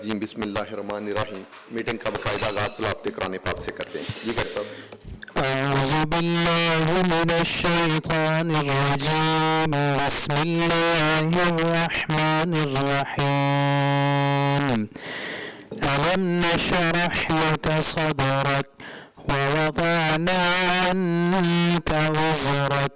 रजीम बिस्मिल्लाहिर्रहमानिर्रहीम। मीटिंग का बाकायदा आगाज़ सलावत कुरान पाक से करते हैं। जी डॉक्टर साहब। अऊज़ु बिल्लाहि मिनश शैतानिर रजीम। बिस्मिल्लाहिर्रहमानिर रहीम। अलम नशरह लक सदरक व वदअना अन्का वज़रक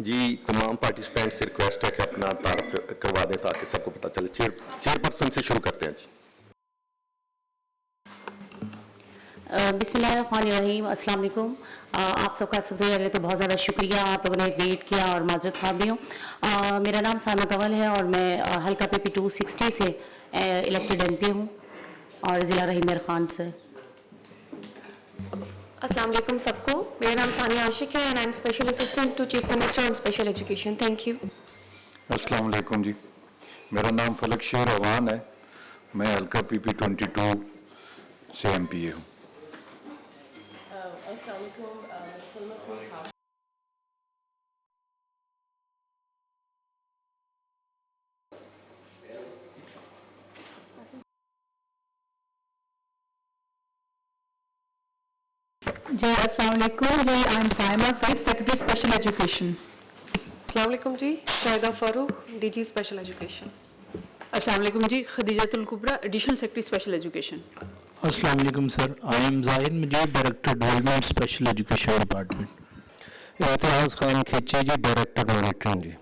जी तमाम पार्टिसिपेंट से रिक्वेस्ट है कि अपना तारफ करवा दें ताकि सबको पता चले। चेयरपर्सन से शुरू करते हैं जी। बिस्मिल्लाहिर्रहमानिर्रहीम। अस्सलाम वालेकुम। आप सबका सबसे पहले तो बहुत ज़्यादा शुक्रिया, आप लोगों ने वेट किया और माजरत खा भी हूँ। मेरा नाम साना कंवल है और मैं हल्का PP 260 से इलेक्टेड MP हूँ और ज़िला रहीम मेर खान से। अस्सलाम वालेकुम सबको। मेरा नाम सानिया आशिक है and I am special assistant to chief minister on special education. Thank you. अस्सलाम वालेकुम जी, मेरा नाम फलक शेर अवान है, मैं हल्का PP 22 से MPA हूँ। जी अस्सलाम वालेकुम जी, I am Saima Saeed, secretary special education. अस्सलाम वालेकुम जी, Shahida Farooq, DG special education. अस्सलाम वालेकुम जी, Khadijatul Kubra, additional secretary special education. अस्सलाम वालेकुम sir, I am Zahid Majeed, director development special education department. Aitzaz Khan Khichi ji, director monitoring जी।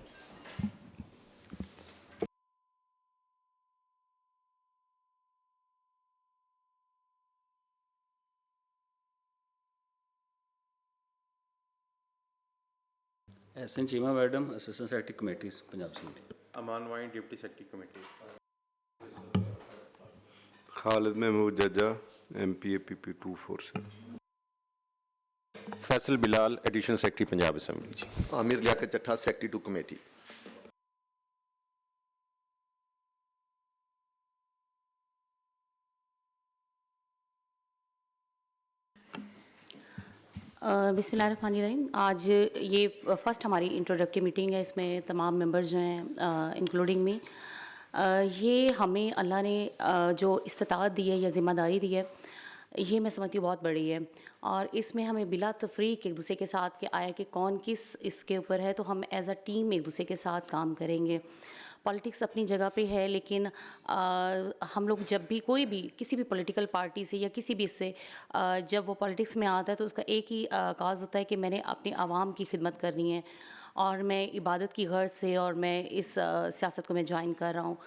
Ehsan Cheema madam, assistant secretary committees Punjab assembly. Aman वाइन, deputy secretary committee. Khalid Mahmood Jajja, MPA PP 24 से। Faisal Bilal, additional secretary Punjab assembly ji. Aamir Liaquat Chattha, secretary to committee. बिस्मिल्लाहिर्रहमानिर्रहीम। आज ये फ़र्स्ट हमारी introductory meeting है, इसमें तमाम मेंबर्स जो हैं इंक्लूडिंग मी, ये हमें अल्लाह ने जो इस्तिताअत दी है या ज़िम्मेदारी दी है, ये मैं समझती हूँ बहुत बड़ी है। और इसमें हमें बिला तफरीक एक दूसरे के साथ के आया कि कौन किस इसके ऊपर है, तो हम एज़ अ टीम एक दूसरे के साथ काम करेंगे। पॉलिटिक्स अपनी जगह पे है, लेकिन हम लोग जब भी कोई भी किसी भी पॉलिटिकल पार्टी से या किसी भी इससे जब वो पॉलिटिक्स में आता है तो उसका एक ही काज होता है कि मैंने अपनी आवाम की खिदमत करनी है और मैं इबादत की गर्ज से और मैं इस सियासत को मैं ज्वाइन कर रहा हूँ।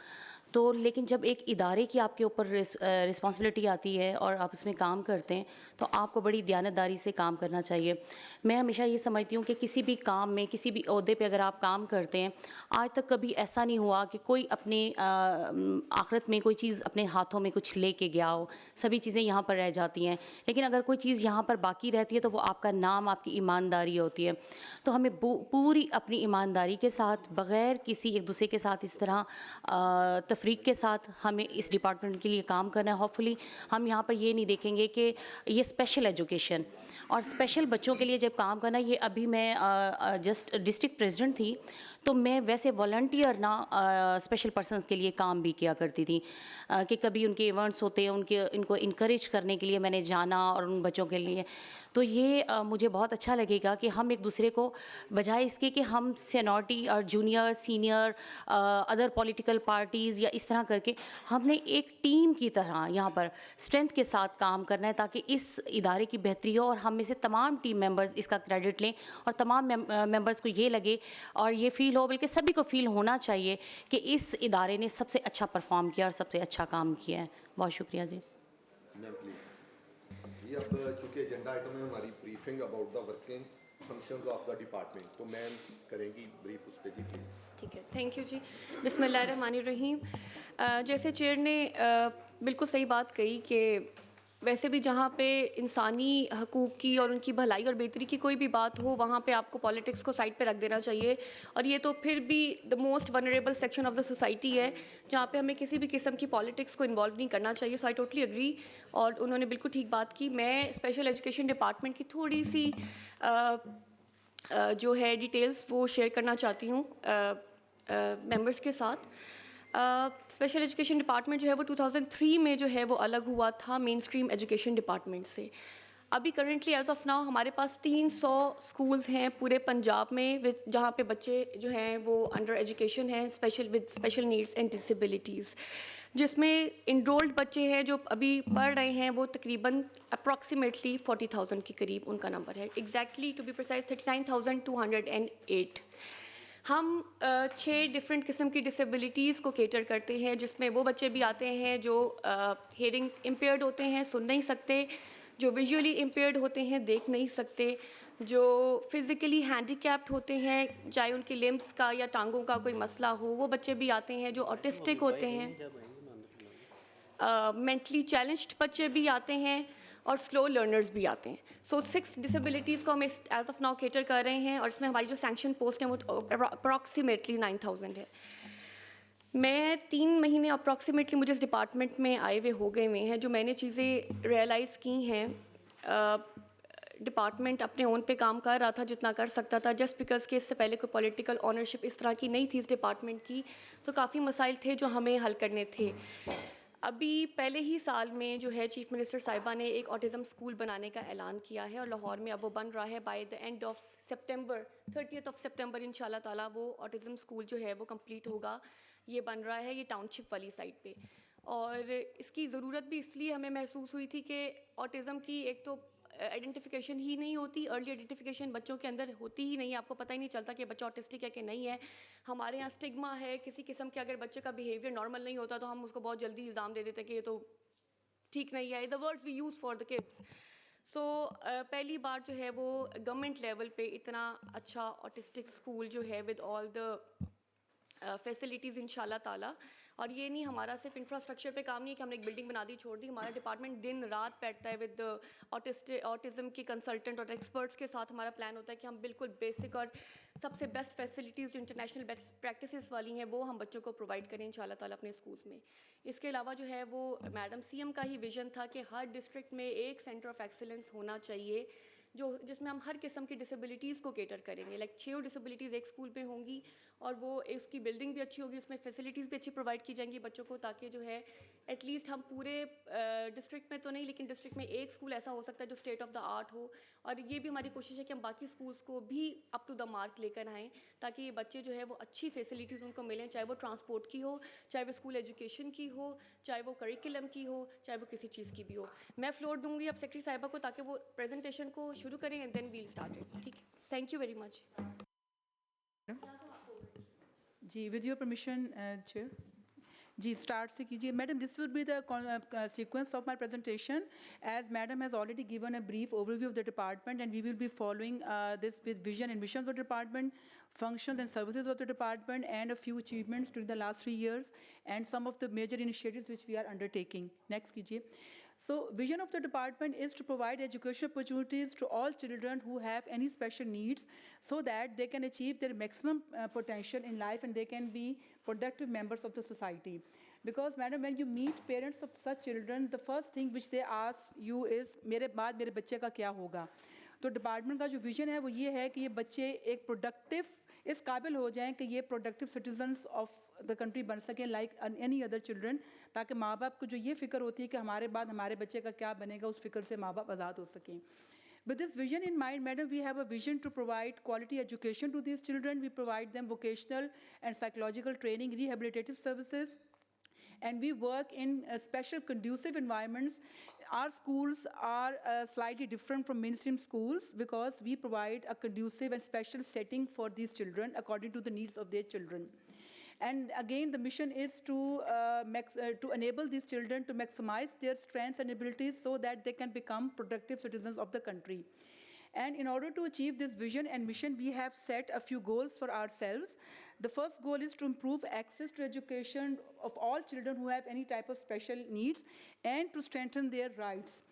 तो लेकिन जब एक इदारे की आपके ऊपर रिस्पॉन्सिबिलिटी आती है और आप उसमें काम करते हैं तो आपको बड़ी दयानतदारी से काम करना चाहिए। मैं हमेशा ये समझती हूँ कि किसी भी काम में, किसी भी ओहदे पे अगर आप काम करते हैं, आज तक कभी ऐसा नहीं हुआ कि कोई अपने आखिरत में कोई चीज़ अपने हाथों में कुछ लेके गया हो। सभी चीज़ें यहाँ पर रह जाती हैं, लेकिन अगर कोई चीज़ यहाँ पर बाकी रहती है तो वो आपका नाम, आपकी ईमानदारी होती है। तो हमें पूरी अपनी ईमानदारी के साथ, बग़ैर किसी एक दूसरे के साथ इस तरह तफरीक के साथ हमें इस डिपार्टमेंट के लिए काम करना है। होपफुली हम यहाँ पर ये नहीं देखेंगे कि ये स्पेशल एजुकेशन और स्पेशल बच्चों के लिए जब काम करना, ये अभी मैं जस्ट डिस्ट्रिक्ट प्रेसिडेंट थी तो मैं वैसे वॉलंटियर ना स्पेशल पर्सनस के लिए काम भी किया करती थी कि कभी उनके इवेंट्स होते हैं, इनको इनकरेज करने के लिए मैंने जाना और उन बच्चों के लिए। तो ये मुझे बहुत अच्छा लगेगा कि हम एक दूसरे को बजाय इसके कि हम सीनियरिटी और junior senior other political parties या इस तरह करके, हमने एक टीम की तरह यहाँ पर स्ट्रेंथ के साथ काम करना है ताकि इस इदारे की बेहतरी हो और हम में से तमाम टीम मेंबर्स इसका क्रेडिट लें और तमाम मेंबर्स को ये लगे और ये फील हो, बल्कि सभी को फील होना चाहिए कि इस इदारे ने सबसे अच्छा परफॉर्म किया और सबसे अच्छा काम किया है। बहुत शुक्रिया जी। Ma'am please. ये अब चूँकि एजेंडा आइटम है हमारी briefing about the working functions of the department, तो मैम करेंगी ब्रीफ उस पर जी प्लीज़। ठीक है, थैंक यू जी। बिस्मिल्लाहिर्रहमानिर्रहीम। जैसे चेयर ने बिल्कुल सही बात कही कि वैसे भी जहाँ पे इंसानी हकूक़ की और उनकी भलाई और बेहतरी की कोई भी बात हो, वहाँ पे आपको पॉलिटिक्स को साइड पे रख देना चाहिए। और ये तो फिर भी the most vulnerable section of the society है, जहाँ पे हमें किसी भी किस्म की पॉलिटिक्स को इन्वॉल्व नहीं करना चाहिए। सो आई टोटली एग्री, और उन्होंने बिल्कुल ठीक बात की। मैं स्पेशल एजुकेशन डिपार्टमेंट की थोड़ी सी जो है डिटेल्स वो शेयर करना चाहती हूँ मेंबर्स के साथ। स्पेशल एजुकेशन डिपार्टमेंट जो है वो 2003 में जो है वो अलग हुआ था मेन स्ट्रीम एजुकेशन डिपार्टमेंट से। अभी करंटली एज ऑफ नाउ हमारे पास 300 स्कूल्स हैं पूरे पंजाब में, जहाँ पे बच्चे जो हैं वो अंडर एजुकेशन हैं with special needs and disabilities, जिसमें इनरोल्ड बच्चे हैं जो अभी पढ़ रहे हैं वो तकरीबन अप्रॉक्सीमेटली 40,000 के करीब उनका नंबर है। Exactly to be precise 39,208। हम 6 डिफरेंट किस्म की डिसेबिलिटीज़ को केटर करते हैं, जिसमें वो बच्चे भी आते हैं जो हेयरिंग इम्पेयर्ड होते हैं, सुन नहीं सकते, जो विजुअली इम्पेयर्ड होते हैं, देख नहीं सकते, जो फिज़िकली हैंडीकैप्ड होते हैं, चाहे उनकी लिम्स का या टांगों का कोई मसला हो, वो बच्चे भी आते हैं, जो ऑटिस्टिक होते हैं, मेंटली चैलेंज्ड बच्चे भी आते हैं, और स्लो लर्नर्स भी आते हैं। सो 6 डिसेबिलिटीज़ को हम एज ऑफ नाउ केटर कर रहे हैं, और इसमें हमारी जो सैंक्शन पोस्ट हैं वो अप्रॉक्सीमेटली 9,000 है। मैं 3 महीने अप्रॉक्सीमेटली मुझे इस डिपार्टमेंट में आए हुए हो गए हैं। जो मैंने चीज़ें रियलाइज़ की हैं, डिपार्टमेंट अपने ओन पे काम कर रहा था जितना कर सकता था, जस्ट बिकॉज कि इससे पहले कोई पॉलिटिकल ऑनरशिप इस तरह की नहीं थी इस डिपार्टमेंट की, तो काफ़ी मसाइल थे जो हमें हल करने थे। अभी पहले ही साल में जो है चीफ़ मिनिस्टर साहिबा ने एक ऑटिज़म स्कूल बनाने का ऐलान किया है, और लाहौर में अब वो बन रहा है। बाय द एंड ऑफ सितंबर 30 सितंबर इंशाल्लाह ताला वो ऑटिज़म स्कूल जो है वो कंप्लीट होगा। ये बन रहा है, ये टाउनशिप वाली साइड पे, और इसकी ज़रूरत भी इसलिए हमें महसूस हुई थी कि ऑटिज़म की एक तो आइडेंटिफिकेशन ही नहीं होती, अर्ली आइडेंटिफिकेशन बच्चों के अंदर होती ही नहीं है, आपको पता ही नहीं चलता कि बच्चा ऑटिस्टिक है कि नहीं है। हमारे यहाँ स्टिग्मा है किसी किस्म के, अगर बच्चे का बिहेवियर नॉर्मल नहीं होता तो हम उसको बहुत जल्दी इल्ज़ाम दे देते हैं कि ये तो ठीक नहीं है, the words we use for the kids. So पहली बार जो है वो गवर्नमेंट लेवल पे इतना अच्छा ऑटिस्टिक स्कूल जो है विद ऑल द फैसिलिटीज़ इंशाल्लाह ताला। और ये नहीं हमारा सिर्फ इंफ्रास्ट्रक्चर पे काम नहीं है कि हमने एक बिल्डिंग बना दी छोड़ दी, हमारा डिपार्टमेंट दिन रात बैठता है विद ऑटिज़म के कंसल्टेंट और एक्सपर्ट्स के साथ। हमारा प्लान होता है कि हम बिल्कुल बेसिक और सबसे बेस्ट फैसिलिटीज़ जो इंटरनेशनल बेस्ट प्रैक्टिसेस वाली हैं वो हम बच्चों को प्रोवाइड करें इंशाल्लाह ताला अपने स्कूल्स में। इसके अलावा जो है वो मैडम CM का ही विज़न था कि हर डिस्ट्रिक्ट में एक सेंटर ऑफ एक्सीलेंस होना चाहिए, जिसमें हम हर किस्म की डिसेबिलिटीज़ को केटर करेंगे। लाइक 6 डिसेबिलिटीज़ एक स्कूल पे होंगी, और वो उसकी बिल्डिंग भी अच्छी होगी, उसमें फैसिलिटीज़ भी अच्छी प्रोवाइड की जाएंगी बच्चों को, ताकि जो है एटलीस्ट हम पूरे डिस्ट्रिक्ट में तो नहीं लेकिन डिस्ट्रिक्ट में एक स्कूल ऐसा हो सकता है जो स्टेट ऑफ द आर्ट हो। और ये भी हमारी कोशिश है कि हम बाकी स्कूल्स को भी अप टू द मार्क लेकर आएँ, ताकि ये बच्चे जो है वो अच्छी फैसिलिटीज़ उनको मिलें, चाहे वो ट्रांसपोर्ट की हो, चाहे वो स्कूल एजुकेशन की हो, चाहे वो करिकुलम की हो, चाहे वो किसी चीज़ की भी हो। मैं फ्लोर दूंगी अब सेक्रेटरी साहिबा को, ताकि वो प्रेजेंटेशन को शुरू करें and then we'll start it. ठीक है, थैंक यू वेरी मच। जी, with your permission, Chair. जी, स्टार्ट से कीजिए madam. This will be the sequence of my presentation, as madam has already given a brief overview of the department, and we will be following this with vision and mission of the department, functions and services of the department, and a few achievements during the last 3 years, and some of the major initiatives which we are undertaking. Next कीजिए। So, vision of the department is to provide education opportunities to all children who have any special needs, so that they can achieve their maximum potential in life and they can be productive members of the society. Because madam, when you meet parents of such children, the first thing which they ask you is, मेरे बाद मेरे बच्चे का क्या होगा? तो department का जो विजन है वो ये है कि ये बच्चे एक प्रोडक्टिव इस काबिल हो जाएं कि ये productive citizens of the country बन सकें लाइक एनी अदर चिल्ड्रन, ताकि माँ बाप को जो ये फ़िक्र होती है कि हमारे बाद हमारे बच्चे का क्या बनेगा, उस फिक्र से माँ बाप आज़ाद हो सकें। With this vision in mind, madam, we have a vision to provide quality education to these children. We provide them vocational and psychological training, rehabilitative services, and we work in special conducive environments. Our schools are slightly different from mainstream schools because we provide a conducive and special setting for these children according to the needs of their children. And again, the mission is to enable these children to maximize their strengths and abilities so that they can become productive citizens of the country. And in order to achieve this vision and mission, we have set a few goals for ourselves. The first goal is to improve access to education of all children who have any type of special needs and to strengthen their rights.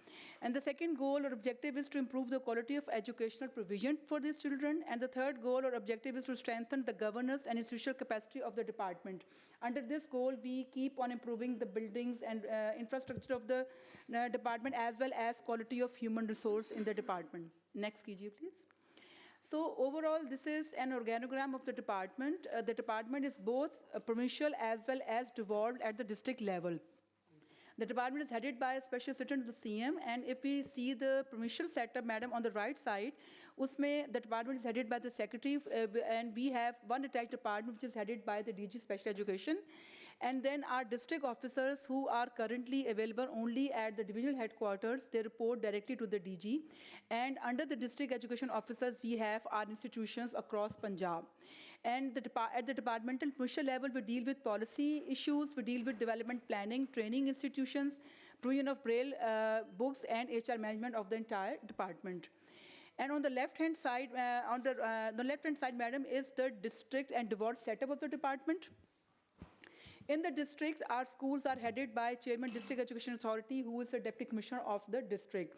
And the second goal or objective is to improve the quality of educational provision for these children. And the third goal or objective is to strengthen the governance and institutional capacity of the department. Under this goal, we keep on improving the buildings and infrastructure of the department as well as quality of human resource in the department. Next, KG, please. So overall, this is an organogram of the department. The department is both provincial as well as devolved at the district level. The department is headed by a special assistant to the CM, and if we see the provincial setup, madam, on the right side, usme the department is headed by the secretary, and we have one attached department which is headed by the DG Special Education, and then our district officers who are currently available only at the divisional headquarters, they report directly to the DG, and under the district education officers, we have our institutions across Punjab. And at the departmental provincial level, we deal with policy issues, we deal with development planning, training institutions, provision of Braille books, and HR management of the entire department. And on the left-hand side, madam, is the district and devolved setup of the department. In the district, our schools are headed by Chairman District Education Authority, who is the Deputy Commissioner of the district.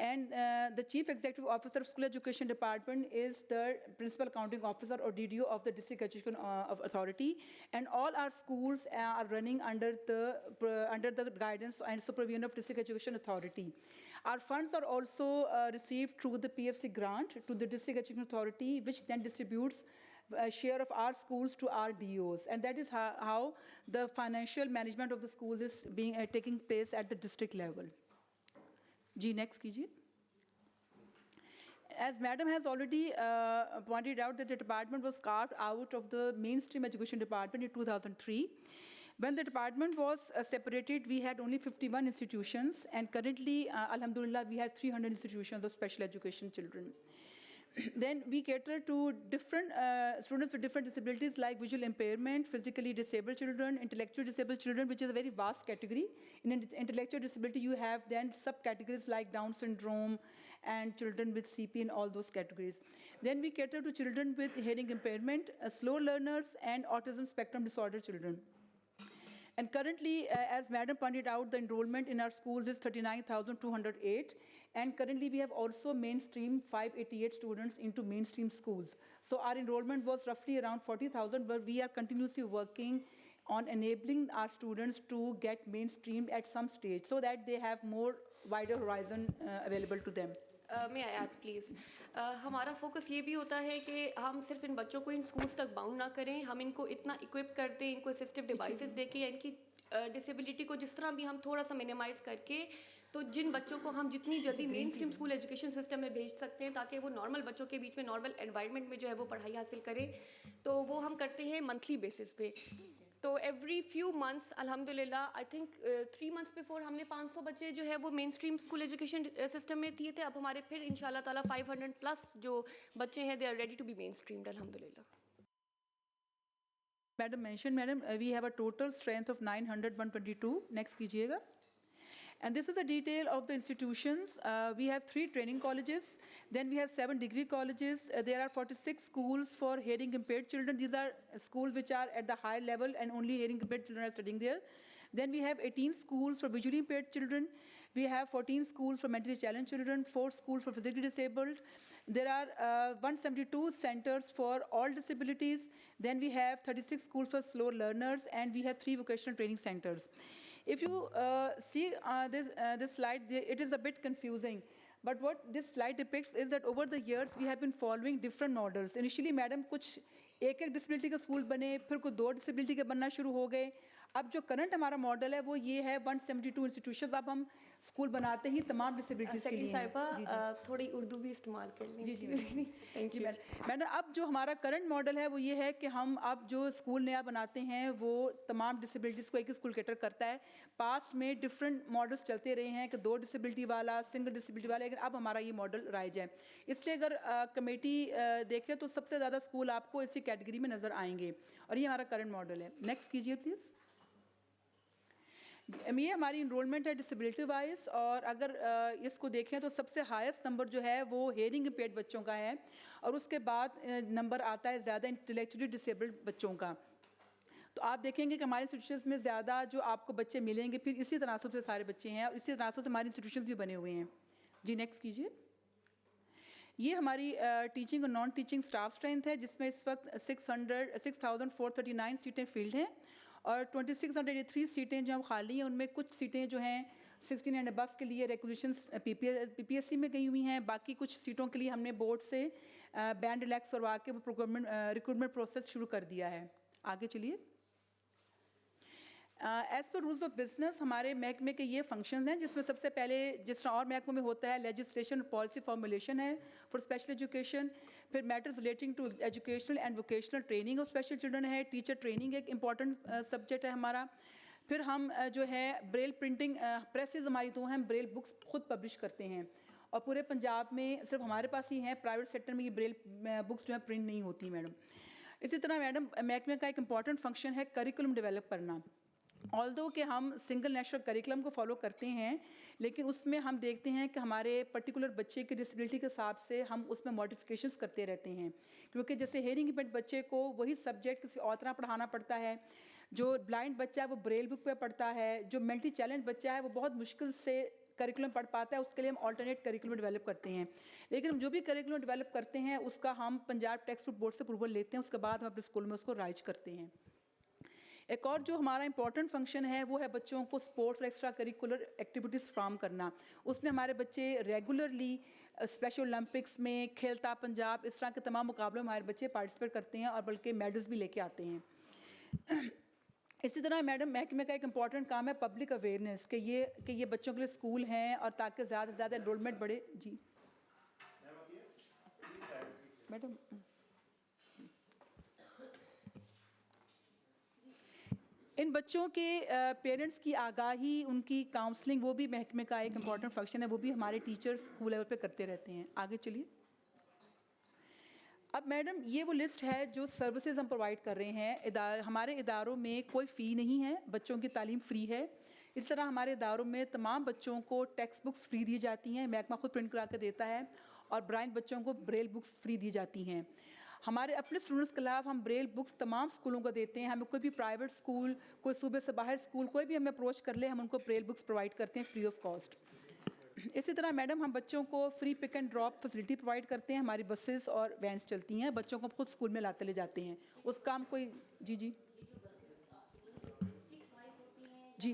And the Chief Executive Officer of School Education Department is the Principal Accounting Officer or DDO of the District Education Authority. And all our schools are running under the guidance and supervision of District Education Authority. Our funds are also received through the PFC grant to the District Education Authority, which then distributes a share of our schools to our DOs, and that is how the financial management of the schools is taking place at the district level. Ji, next kijiye. As madam has already pointed out, that the department was carved out of the mainstream education department in 2003. When the department was separated, we had only 51 institutions, and currently, alhamdulillah, we have 300 institutions of special education children. Then we cater to different students with different disabilities like visual impairment, physically disabled children, intellectually disabled children, which is a very vast category. In intellectual disability, you have then subcategories like Down syndrome and children with CP in all those categories. Then we cater to children with hearing impairment, slow learners, and autism spectrum disorder children. And currently, as madam pointed out, the enrollment in our schools is 39,208. And currently, we have also mainstream 588 students into mainstream schools. So our enrollment was roughly around 40,000, but we are continuously working on enabling our students to get mainstreamed at some stage so that they have more wider horizon available to them. May I add, please? हमारा focus ये भी होता है कि हम सिर्फ इन बच्चों को इन स्कूल्स तक बाउंड ना करें, हम इनको इतना इक्विप कर दें, इनको असिस्टिव डिवाइसेस देके या इनकी डिसेबिलिटी को जिस तरह भी हम थोड़ा सा मिनिमाइज़ करके, तो जिन बच्चों को हम जितनी जल्दी main stream school education system में भेज सकते हैं ताकि वो नॉर्मल बच्चों के बीच में नॉर्मल एनवायरनमेंट में जो है वो पढ़ाई हासिल करें, तो वो हम करते हैं मंथली बेसिस पे. तो एवरी फ्यू मंथ्स अल्हम्दुलिल्लाह, आई थिंक 3 months बिफोर हमने 500 बच्चे जो है वो main stream school education system में दिए थे. अब हमारे फिर इंशाल्लाह ताला 500+ जो बच्चे हैं, they are ready to be mainstreamed अल्हम्दुलिल्लाह. Madam mentioned, madam, we have a total strength of 900,122. Next कीजिएगा. And this is a detail of the institutions. We have 3 training colleges. Then we have 7 degree colleges. There are 46 schools for hearing impaired children. These are schools which are at the higher level and only hearing impaired children are studying there. Then we have 18 schools for visually impaired children. We have 14 schools for mentally challenged children, 4 schools for physically disabled. There are 172 centers for all disabilities. Then we have 36 schools for slow learners, and we have 3 vocational training centers. If you see this slide, it is a bit confusing. But what this slide depicts is that over the years, we have been following different models. Initially, madam, कुछ एक disability का school बने, फिर कुछ 2 disability के बनना शुरू हो गए. अब जो करंट हमारा मॉडल है वो ये है 172 इंस्टीट्यूशंस. अब हम स्कूल बनाते ही तमाम डिसेबिलिटीज के लिए साहिबा थोड़ी उर्दू भी इस्तेमाल कर लें. जी जी थैंक यू मैडम. अब जो हमारा करंट मॉडल है वो ये है कि हम अब जो स्कूल नया बनाते हैं वो तमाम डिसेबिलिटीज़ को एक ही स्कूल कैटर करता है. पास्ट में डिफरेंट मॉडल्स चलते रहे हैं कि 2 डिसेबिलिटी वाला, सिंगल डिसेबिलिटी वाला, लेकिन अब हमारा ये मॉडल राइज है. इसलिए अगर कमेटी देखे तो सबसे ज़्यादा स्कूल आपको इसी कैटेगरी में नज़र आएंगे और ये हमारा करंट मॉडल है. नेक्स्ट कीजिए प्लीज़. ये हमारी इनरोलमेंट है डिसेबिलिटी वाइज, और अगर इसको देखें तो सबसे हाईएस्ट नंबर जो है वो हेयरिंग इम्पेयर्ड बच्चों का है, और उसके बाद नंबर आता है ज़्यादा इंटेलेक्चुअली डिसेबल्ड बच्चों का। तो आप देखेंगे कि हमारे इंस्टीट्यूशंस में ज़्यादा जो आपको बच्चे मिलेंगे फिर इसी तनासब से सारे बच्चे हैं, और इसी तनासब से हमारे इंस्टीट्यूशंस भी बने हुए हैं। जी नेक्स्ट कीजिए। ये हमारी टीचिंग और नॉन टीचिंग स्टाफ स्ट्रेंथ है, जिसमें इस वक्त 6,439 सीटें फिल्ड हैं, और 2683 सीटें जो हम खाली हैं उनमें कुछ सीटें जो हैं 16 एंड अबव के लिए रेक्विजिशंस पीपीएससी में गई हुई हैं। बाकी कुछ सीटों के लिए हमने बोर्ड से बैंड रिलैक्स करवा के वो रिक्रूटमेंट प्रोसेस शुरू कर दिया है। आगे चलिए। As per rules of business हमारे महकमे के ये फंक्शंस हैं, जिसमें सबसे पहले जिस तरह और महकमों में होता है लेजिस्लेशन पॉलिसी फॉर्मुलेशन है फॉर स्पेशल एजुकेशन, फिर matters relating to educational and vocational training of special children है, टीचर ट्रेनिंग एक इंपॉर्टेंट सब्जेक्ट है हमारा। फिर हम जो है ब्रेल प्रिंटिंग प्रेसेस हमारी तो हम ब्रेल बुक्स खुद पब्लिश करते हैं, और पूरे पंजाब में सिर्फ हमारे पास ही हैं, प्राइवेट सेक्टर में ये ब्रेल बुक्स जो है प्रिंट नहीं होती मैडम। इसी तरह मैडम महकमे का एक इंपॉर्टेंट फंक्शन है करिकुलम डेवलप करना। ऑल्दो कि हम सिंगल नेशनल करिकुलम को फॉलो करते हैं, लेकिन उसमें हम देखते हैं कि हमारे पर्टिकुलर बच्चे की डिसेबिलिटी के हिसाब से हम उसमें मॉडिफिकेशंस करते रहते हैं, क्योंकि जैसे हेयरिंग इम्पेयर्ड बच्चे को वही सब्जेक्ट किसी और तरह पढ़ाना पड़ता है, जो ब्लाइंड बच्चा है वो ब्रेल बुक पे पढ़ता है, जो मल्टी चैलेंज बच्चा है वो बहुत मुश्किल से करिकुलम पढ़ पाता है, उसके लिए हम ऑल्टरनेट करिकुलम डेवलप करते हैं। लेकिन हम जो भी करिकुलम डेवलप करते हैं उसका हम पंजाब टेक्स्ट बुक बोर्ड से अप्रूवल लेते हैं, उसके बाद हम अपने स्कूल में उसको राइज करते हैं। एक और जो हमारा इंपॉर्टेंट फंक्शन है वो है बच्चों को स्पोर्ट्स और एक्स्ट्रा करिकुलर एक्टिविटीज़ फ्राहम करना। उसमें हमारे बच्चे रेगुलरली स्पेशल ओलंपिक्स में, खेलता पंजाब, इस तरह के तमाम मुकाबलों में हमारे बच्चे पार्टिसिपेट करते हैं, और बल्कि मेडल्स भी लेके आते हैं। इसी तरह मैडम महकमे का एक इंपॉर्टेंट काम है पब्लिक अवेयरनेस, कि ये बच्चों के लिए स्कूल हैं, और ताकि ज़्यादा से ज़्यादा एनरोलमेंट बढ़े। जी मैडम। इन बच्चों के पेरेंट्स की आगाही, उनकी काउंसलिंग, वो भी महकमे का एक इम्पॉर्टेंट फंक्शन है, वो भी हमारे टीचर्स स्कूल लेवल पे करते रहते हैं। आगे चलिए। अब मैडम ये वो लिस्ट है जो सर्विसेज हम प्रोवाइड कर रहे हैं। हमारे इदारों में कोई फ़ी नहीं है, बच्चों की तालीम फ्री है। इस तरह हमारे इदारों में तमाम बच्चों को टेक्स्ट बुक्स फ्री दी जाती हैं, महकमा खुद प्रिंट करा के देता है, और ब्लाइंड बच्चों को ब्रेल बुक्स फ्री दी जाती हैं। हमारे अपने स्टूडेंट्स के अलावा हम ब्रेल बुक्स तमाम स्कूलों को देते हैं। हमें कोई भी प्राइवेट स्कूल, कोई सूबे से बाहर स्कूल, कोई भी हमें अप्रोच कर ले, हम उनको ब्रेल बुक्स प्रोवाइड करते हैं फ्री ऑफ कॉस्ट। इसी तरह मैडम हम बच्चों को free pick and drop facility provide करते हैं, हमारी बसेस और वैन्स चलती हैं, बच्चों को खुद स्कूल में लाते ले जाते हैं। उस काम कोई जी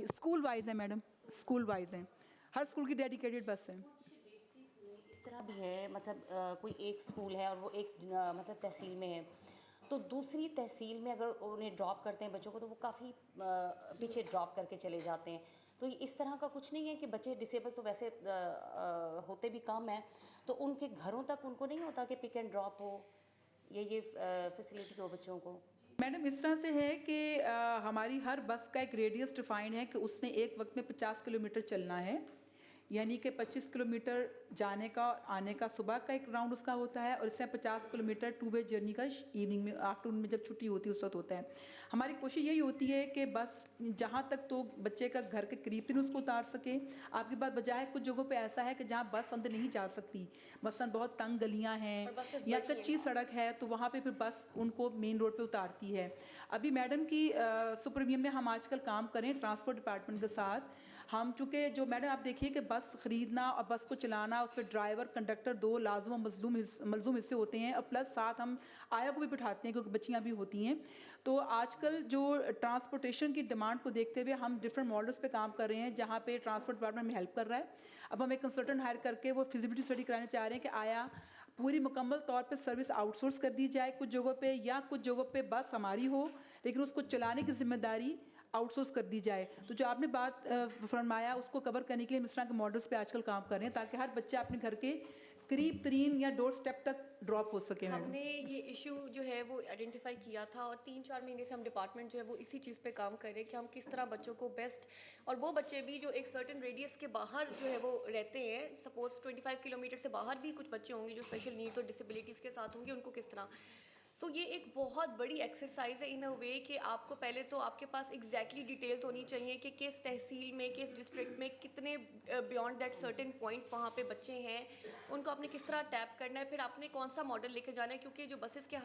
स्कूल वाइज है मैडम, स्कूल वाइज हैं, हर स्कूल की डेडिकेटेड बस है। इस तरह भी है, मतलब कोई एक स्कूल है और वो एक मतलब तहसील में है, तो दूसरी तहसील में अगर उन्हें ड्रॉप करते हैं बच्चों को, तो वो काफ़ी पीछे ड्रॉप करके चले जाते हैं। तो इस तरह का कुछ नहीं है कि बच्चे डिसेबल तो वैसे होते भी कम हैं, तो उनके घरों तक उनको नहीं होता कि पिक एंड ड्रॉप हो, ये फैसिलिटी हो बच्चों को। मैडम इस तरह से है कि हमारी हर बस का एक रेडियस डिफाइंड है कि उसने एक वक्त में 50 किलोमीटर चलना है, यानी कि 25 किलोमीटर जाने का और आने का सुबह का एक राउंड उसका होता है, और इससे 50 किलोमीटर 2 वे जर्नी का इवनिंग में, आफ्टरनून में जब छुट्टी होती है उस वक्त होता है। हमारी कोशिश यही होती है कि बस जहाँ तक तो बच्चे का घर के करीब भी उसको उतार सके। आपकी बात बजाय कुछ जगहों पे ऐसा है कि जहाँ बस अंदर नहीं जा सकती, मसलन बहुत तंग गलियाँ हैं या कच्ची सड़क है, तो वहाँ पर फिर बस उनको मेन रोड पर उतारती है। अभी मैडम की सुपरविजन में हम आजकल काम करें ट्रांसपोर्ट डिपार्टमेंट के साथ हम, क्योंकि जो मैडम आप देखिए कि बस ख़रीदना और बस को चलाना, उस पर ड्राइवर कंडक्टर 2 लाज़िम और मलज़ूम हिस्से होते हैं, और प्लस साथ हम आया को भी बिठाते हैं क्योंकि बच्चियाँ भी होती हैं। तो आजकल जो ट्रांसपोर्टेशन की डिमांड को देखते हुए हम डिफरेंट मॉडल्स पे काम कर रहे हैं, जहाँ पे ट्रांसपोर्ट डिपार्टमेंट में हेल्प कर रहा है। अब हम एक कंसल्टेंट हायर करके वो फिजिबिलिटी स्टडी कराने चाह रहे हैं कि आया पूरी मुकम्मल तौर पे सर्विस आउटसोर्स कर दी जाए कुछ जगहों पे, या कुछ जगहों पे बस हमारी हो लेकिन उसको चलाने की जिम्मेदारी आउटसोर्स कर दी जाए। तो जो आपने बात फरमाया उसको कवर करने के लिए हम इस तरह के मॉडल्स पे आजकल काम कर रहे हैं, ताकि हर बच्चा अपने घर के करीब तरीन या डोर स्टेप तक ड्रॉप हो सके। हमने ये इशू जो है वो आइडेंटिफाई किया था, और 3-4 महीने से हम डिपार्टमेंट जो है वो इसी चीज़ पे काम कर रहे हैं कि हम किस तरह बच्चों को बेस्ट, और वो बच्चे भी जो एक सर्टेन रेडियस के बाहर जो है वो रहते हैं, सपोज 25 किलोमीटर से बाहर भी कुछ बच्चे होंगे जो स्पेशल नीड्स और डिसेबिलिटीज़ के साथ होंगे, उनको किस तरह। सो ये एक बहुत बड़ी एक्सरसाइज है इन अ वे कि आपको पहले तो आपके पास एग्जैक्टली डिटेल्स होनी चाहिए कि किस तहसील में, किस डिस्ट्रिक्ट में कितने बियॉन्ड दैट सर्टेन पॉइंट वहाँ पे बच्चे हैं, उनको आपने किस तरह टैप करना है, फिर आपने कौन सा मॉडल लेके जाना है, क्योंकि जो बसेस के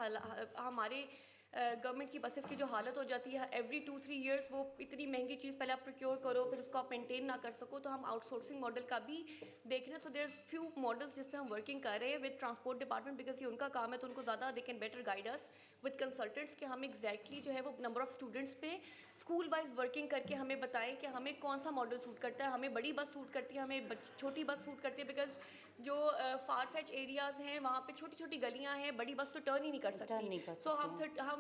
हमारे गवर्नमेंट की बसेस की जो हालत हो जाती है एवरी 2-3 इयर्स, वो इतनी महंगी चीज़ पहले आप प्रोक्योर करो, फिर उसको आप मेंटेन ना कर सको, तो हम आउटसोर्सिंग मॉडल का भी देख रहे हैं. सो देयर फ्यू मॉडल्स जिस पे हम वर्किंग कर रहे हैं विद ट्रांसपोर्ट डिपार्टमेंट, बिकॉज ये उनका काम है, तो उनको ज़्यादा they can better guide us with consultants कि हम एग्जैक्टली जो है वो नंबर ऑफ स्टूडेंट्स पे स्कूल वाइज वर्किंग करके हमें बताएं कि हमें कौन सा मॉडल सूट करता है. हमें बड़ी बस सूट करती है, हमें छोटी बस सूट करती है, बिकॉज जो फार फेच एरियाज़ हैं वहाँ पे छोटी छोटी गलियाँ हैं, बड़ी बस तो टर्न ही नहीं कर सकती. सो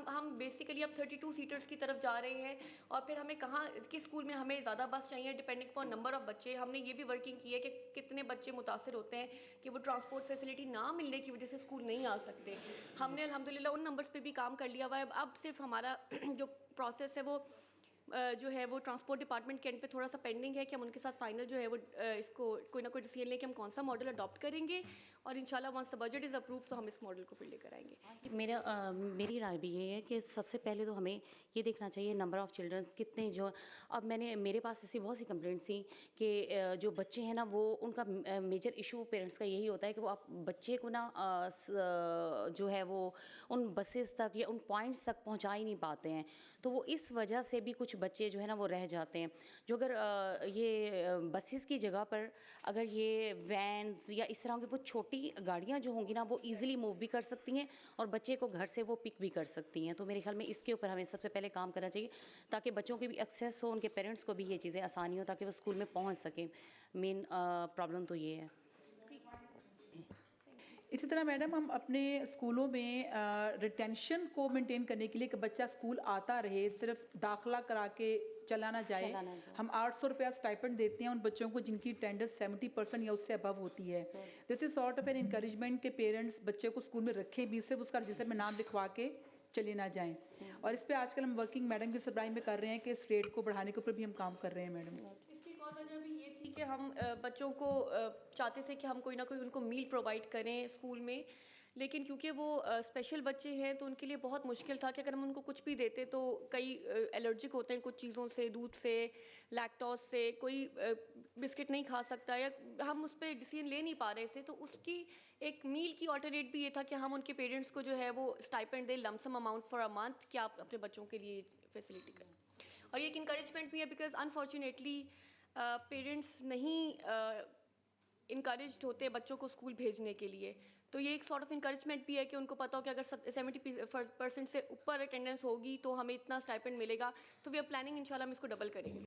हम बेसिकली अब 32 सीटर्स की तरफ जा रहे हैं, और फिर हमें कहाँ किस स्कूल में हमें ज़्यादा बस चाहिए डिपेंडिंग अपॉन नंबर ऑफ़ बच्चे. हमने ये भी वर्किंग की है कि कितने बच्चे मुतासर होते हैं कि वो ट्रांसपोर्ट फैसिलिटी ना मिलने की वजह से स्कूल नहीं आ सकते. हमने अल्हम्दुलिल्लाह उन नंबर्स पे भी काम कर लिया हुआ है. अब सिर्फ हमारा जो प्रोसेस है वो जो है वो ट्रांसपोर्ट डिपार्टमेंट के एंड पे थोड़ा सा पेंडिंग है कि हम उनके साथ फाइनल जो है वो इसको कोई ना कोई डिसीजन लेके हम कौन सा मॉडल अडॉप्ट करेंगे, और इंशाल्लाह once the budget is approve तो हम इस मॉडल को फिर लेकर आएंगे. मेरी राय भी ये है कि सबसे पहले तो हमें ये देखना चाहिए नंबर ऑफ़ चिल्ड्रंस कितने जो. अब मेरे पास ऐसी बहुत सी कंप्लेंट्स थी कि जो बच्चे हैं ना वो उनका मेजर इशू पेरेंट्स का यही होता है कि वो आप बच्चे को ना जो है वो उन बसेस तक या उन पॉइंट्स तक पहुंचा ही नहीं पाते हैं. तो वो इस वजह से भी कुछ बच्चे जो है ना वो रह जाते हैं. जो अगर ये बसेस की जगह पर अगर ये वैन्स या इस तरह की वो छोटी गाड़ियाँ जो होंगी ना वो ईज़िली मूव भी कर सकती हैं और बच्चे को घर से वो पिक भी कर सकती हैं. तो मेरे ख्याल में इसके ऊपर हमें सबसे पहले काम करना चाहिए ताकि बच्चों की भी एक्सेस हो, उनके पेरेंट्स को भी ये चीज़ें आसानी हो ताकि वो स्कूल में पहुंच सकें. मेन प्रॉब्लम तो ये है. इसी तरह मैडम हम अपने स्कूलों में रिटेंशन को मेंटेन करने के लिए कि बच्चा स्कूल आता रहे, सिर्फ दाखला करा के चला ना जाए. हम 800 रुपया स्टाइपेंड देते हैं उन बच्चों को जिनकी अटेंडेंस 70% या उससे अबव होती है. This is sort of an encouragement के पेरेंट्स बच्चे को स्कूल में रखें भी, सिर्फ उसका रजिस्टर में नाम लिखवा के चले ना जाएं. और इस पर आजकल हम वर्किंग मैडम की सरबराही में कर रहे हैं कि इस रेट को बढ़ाने के ऊपर भी हम काम कर रहे हैं मैडम. इसकी एक और वजह भी ये थी कि हम बच्चों को चाहते थे कि हम कोई ना कोई उनको मील प्रोवाइड करें स्कूल में, लेकिन क्योंकि वो स्पेशल बच्चे हैं तो उनके लिए बहुत मुश्किल था कि अगर हम उनको कुछ भी देते तो कई एलर्जिक होते हैं कुछ चीज़ों से, दूध से, लैक्टोज से, कोई बिस्किट नहीं खा सकता या हम उस पर डिसीजन ले नहीं पा रहे थे. तो उसकी एक मील की ऑल्टरनेट भी ये था कि हम उनके पेरेंट्स को जो है वो स्टाइपेंड दें, lump sum amount for a month, कि आप अपने बच्चों के लिए फैसिलिटी करें. और ये एक इंकरेजमेंट भी है बिकॉज अनफॉर्चुनेटली पेरेंट्स नहीं इनकरेज्ड होते बच्चों को स्कूल भेजने के लिए. तो ये एक सॉर्ट ऑफ इंकरेजमेंट भी है कि उनको पता हो कि अगर 70% से ऊपर अटेंडेंस होगी तो हमें इतना स्टाइपेंड मिलेगा. सो वी आर प्लानिंग इंशाल्लाह हम इसको डबल करेंगे.